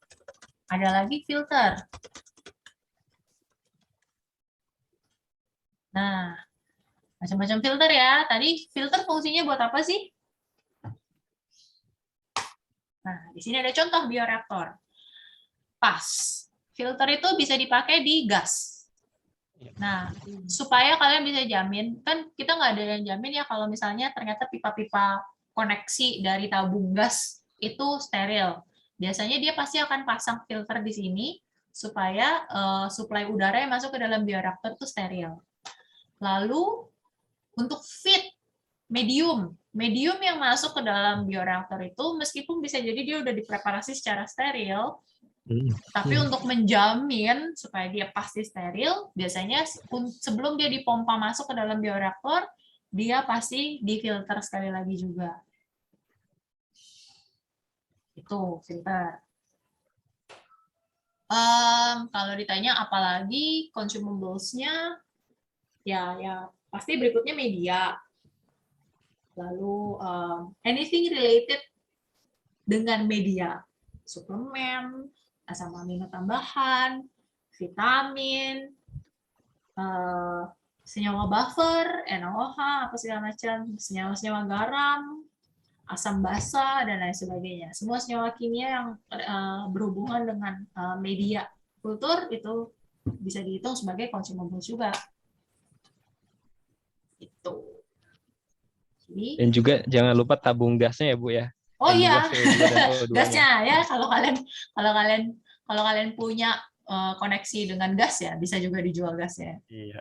ada lagi filter. Nah, macam-macam filter ya. Tadi filter fungsinya buat apa sih? Nah, di sini ada contoh bioreaktor. Pas. Filter itu bisa dipakai di gas. Nah, supaya kalian bisa jamin, kan kita nggak ada yang jamin ya kalau misalnya ternyata pipa-pipa koneksi dari tabung gas itu steril. Biasanya dia pasti akan pasang filter di sini supaya suplai udara yang masuk ke dalam bioreaktor itu steril. Lalu untuk feed medium yang masuk ke dalam bioreaktor itu meskipun bisa jadi dia udah dipreparasi secara steril, tapi untuk menjamin supaya dia pasti steril, biasanya sebelum dia dipompa masuk ke dalam bioreaktor, dia pasti difilter sekali lagi juga. Itu filter. Kalau ditanya apalagi consumables-nya, ya pasti berikutnya media. Lalu anything related dengan media, suplemen, asam amino tambahan, vitamin, senyawa buffer, NaOH, apa segala macam, senyawa-senyawa garam, asam basa, dan lain sebagainya. Semua senyawa kimia yang berhubungan dengan media kultur itu bisa dihitung sebagai consumables juga. Itu. Dan juga jangan lupa tabung gasnya ya Bu ya. Oh iya, gasnya ya. Kalau kalian punya koneksi dengan gas ya, bisa juga dijual gasnya. Iya.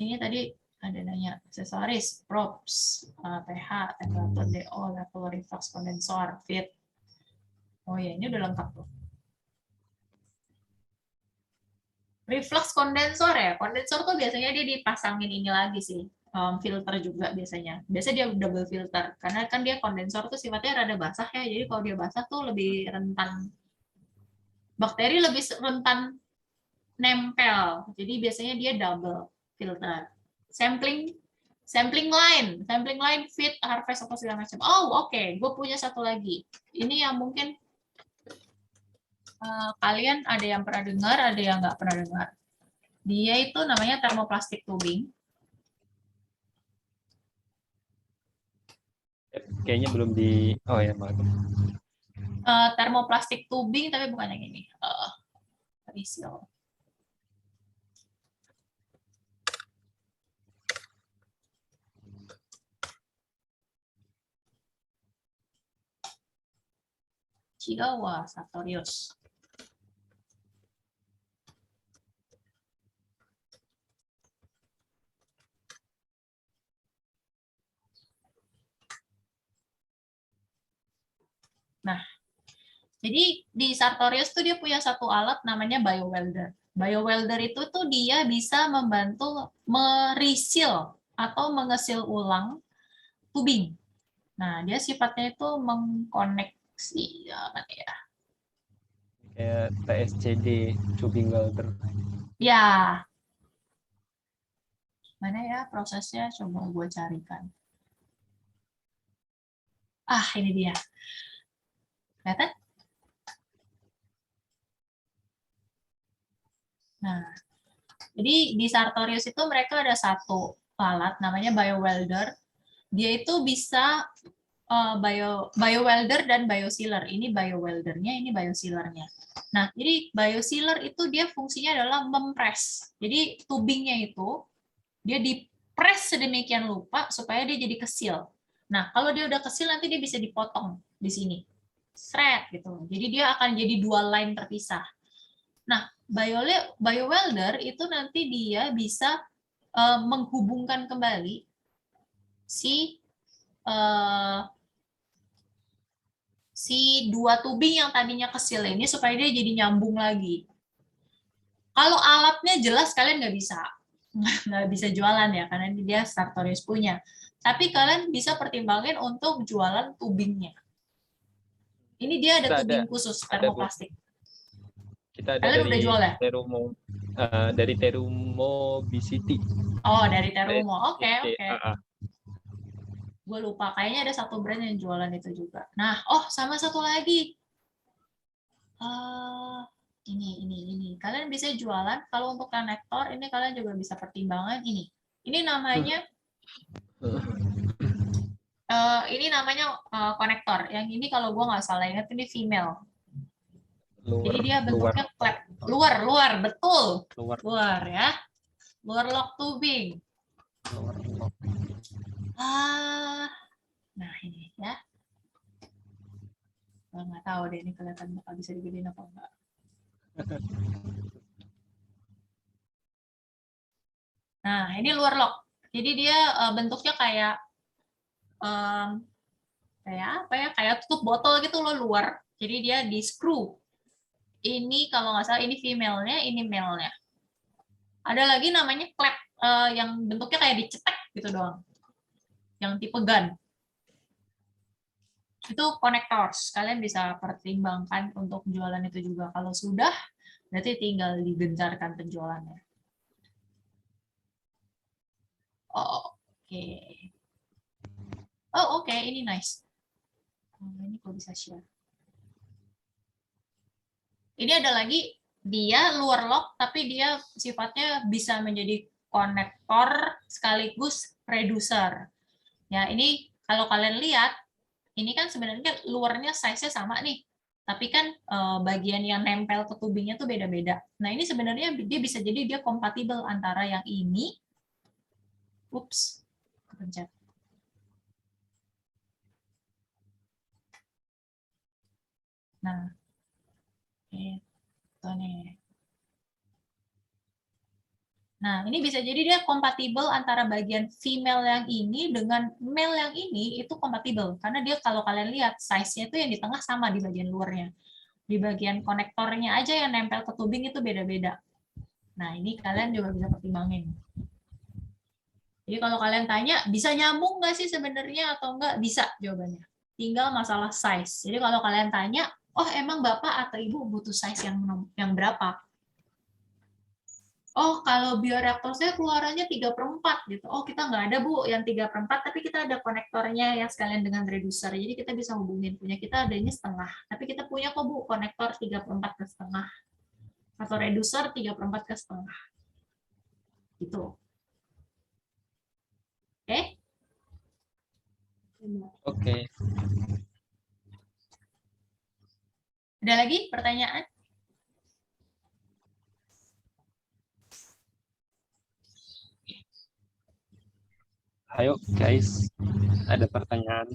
Ini tadi ada nanya aksesoris, props, pH, temperatur DO, level reflux kondensor, fit. Oh ya, ini udah lengkap tuh. Reflux kondensor ya, kondensor tuh biasanya dia dipasangin ini lagi sih. Filter juga biasanya. Biasanya dia double filter karena kan dia kondensor tuh sifatnya rada basah ya. Jadi kalau dia basah tuh lebih rentan bakteri, lebih rentan nempel. Jadi biasanya dia double filter. sampling line, feed, harvest atau segala macam. Oh, oke. Gue punya satu lagi. Ini yang mungkin kalian ada yang pernah dengar, ada yang nggak pernah dengar. Dia itu namanya thermoplastic tubing. Kayaknya belum di. Oh ya, maaf. Thermoplastic tubing, tapi bukan yang ini. Reseal. Chigawa Sartorius. Nah, jadi di Sartorius tuh dia punya satu alat namanya biowelder. Biowelder itu tuh dia bisa membantu mereseal atau mengesil ulang tubing. Nah, dia sifatnya itu mengkoneksi ya. Kayak TSCD, tubing welder. Ya. Mana ya prosesnya? Coba gue carikan. Ini dia. Kelihatan? Nah, jadi di Sartorius itu mereka ada satu alat namanya biowelder. Dia itu bisa biowelder dan biosealer. Ini bioweldernya, ini biosealernya. Nah, jadi biosealer itu dia fungsinya adalah mempres. Jadi tubingnya itu dia dipres sedemikian rupa supaya dia jadi kesil. Nah, kalau dia udah kesil nanti dia bisa dipotong di sini. Shred gitu. Jadi dia akan jadi dua line terpisah. Nah, biowelder itu nanti dia bisa menghubungkan kembali si dua tubing yang tadinya kesil ini supaya dia jadi nyambung lagi. Kalau alatnya jelas kalian nggak bisa jualan ya karena dia Sartorius punya. Tapi kalian bisa pertimbangin untuk jualan tubingnya. Ini dia ada tubing khusus termoplastik. Kita ada kalian udah jual ya? Dari Terumo BCT. Oh, dari Terumo. Oke. Gue lupa, kayaknya ada satu brand yang jualan itu juga. Nah, sama satu lagi. Ini. Kalian bisa jualan, kalau untuk konektor, ini kalian juga bisa pertimbangan ini. Ini namanya konektor. Yang ini kalau gue nggak salah ingat, ini female. Jadi dia bentuknya klep. Luar, betul. Luar ya. Luar lock tubing. Nah ini ya. Nggak tahu deh ini kelihatan bakal bisa digedein apa enggak. Nah ini luar lock. Jadi dia bentuknya kayak apa ya? Kayak tutup botol gitu loh luar. Jadi dia di screw. Ini kalau nggak salah ini female-nya, ini male-nya. Ada lagi namanya klep yang bentuknya kayak dicetek gitu doang. Yang tipe gun. Itu connectors. Kalian bisa pertimbangkan untuk jualan itu juga. Kalau sudah, berarti tinggal digencarkan penjualannya. Oke, ini nice. Ini kok bisa share. Ini ada lagi, dia luar lock, tapi dia sifatnya bisa menjadi konektor sekaligus reducer. Ya, ini kalau kalian lihat, ini kan sebenarnya luarnya size-nya sama nih. Tapi kan bagian yang nempel ke tubingnya tuh beda-beda. Nah, ini sebenarnya dia bisa jadi dia kompatibel antara yang ini. Kepencet. Nah, itu nih. Nah, ini bisa jadi dia kompatibel antara bagian female yang ini dengan male yang ini itu kompatibel. Karena dia kalau kalian lihat size-nya itu yang di tengah sama di bagian luarnya. Di bagian konektornya aja yang nempel ke tubing itu beda-beda. Nah, ini kalian juga bisa pertimbangin. Jadi kalau kalian tanya, bisa nyambung nggak sih sebenarnya atau nggak? Bisa jawabannya. Tinggal masalah size. Jadi kalau kalian tanya, emang Bapak atau Ibu butuh size yang berapa? oh kalau bioreaktor saya keluarannya 3/4 gitu. Oh kita nggak ada Bu yang 3/4, tapi kita ada konektornya yang sekalian dengan reducer. Jadi kita bisa hubungin, punya kita adanya setengah. Tapi kita punya kok Bu konektor 3/4 ke setengah. Atau reducer 3/4 ke setengah. Gitu. Oke? Oke. Ada lagi pertanyaan? Ayo guys, ada pertanyaan.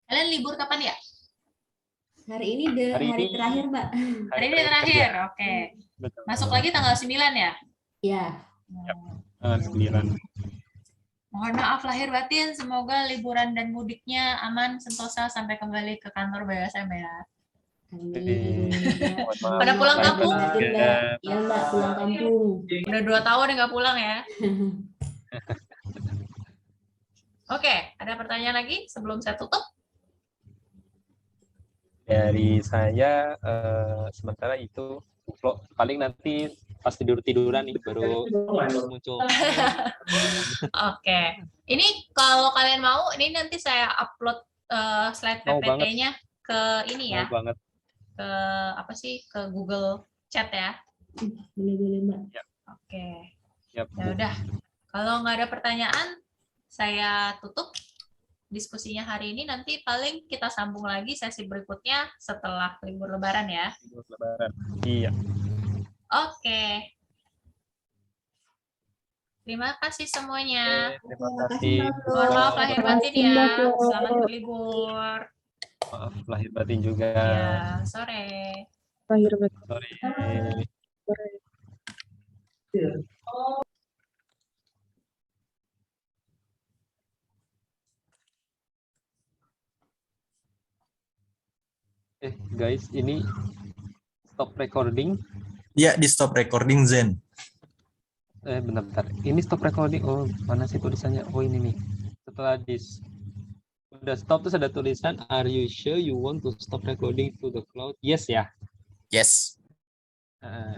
Kalian libur kapan ya? Hari ini hari terakhir, Mbak. Hari ini terakhir, oke. Betul. Masuk lagi tanggal 9 ya? Ya. 9. Mohon maaf lahir batin, semoga liburan dan mudiknya aman, sentosa sampai kembali ke kantor BSM ya. Pada pulang kampung? Ya Mbak, pulang kampung. Udah 2 tahun nggak pulang ya. Oke, ada pertanyaan lagi sebelum saya tutup? Dari saya sementara itu paling nanti pas tiduran nih baru muncul. Oke, ini kalau kalian mau, ini nanti saya upload slide PPT-nya ke ini ya, Mau banget. ke apa sih, ke Google Chat ya. Boleh Mbak. Oke, Yap. ya udah. Kalau nggak ada pertanyaan, saya tutup diskusinya hari ini. Nanti paling kita sambung lagi sesi berikutnya setelah libur Lebaran ya. Libur Lebaran. Iya. Oke. Terima kasih semuanya. Terima kasih. Mohon maaf lahir batin ya. Selamat berlibur. Maaf lahir batin juga. Ya, sore. Lahir batin. Sorry. Guys, ini stop recording. Ya, di stop recording Zen. Bentar. Ini stop recording. Oh, mana sih tulisannya? Oh, ini nih. Setelah udah stop terus ada tulisan are you sure you want to stop recording to the cloud? Yes ya. Yes.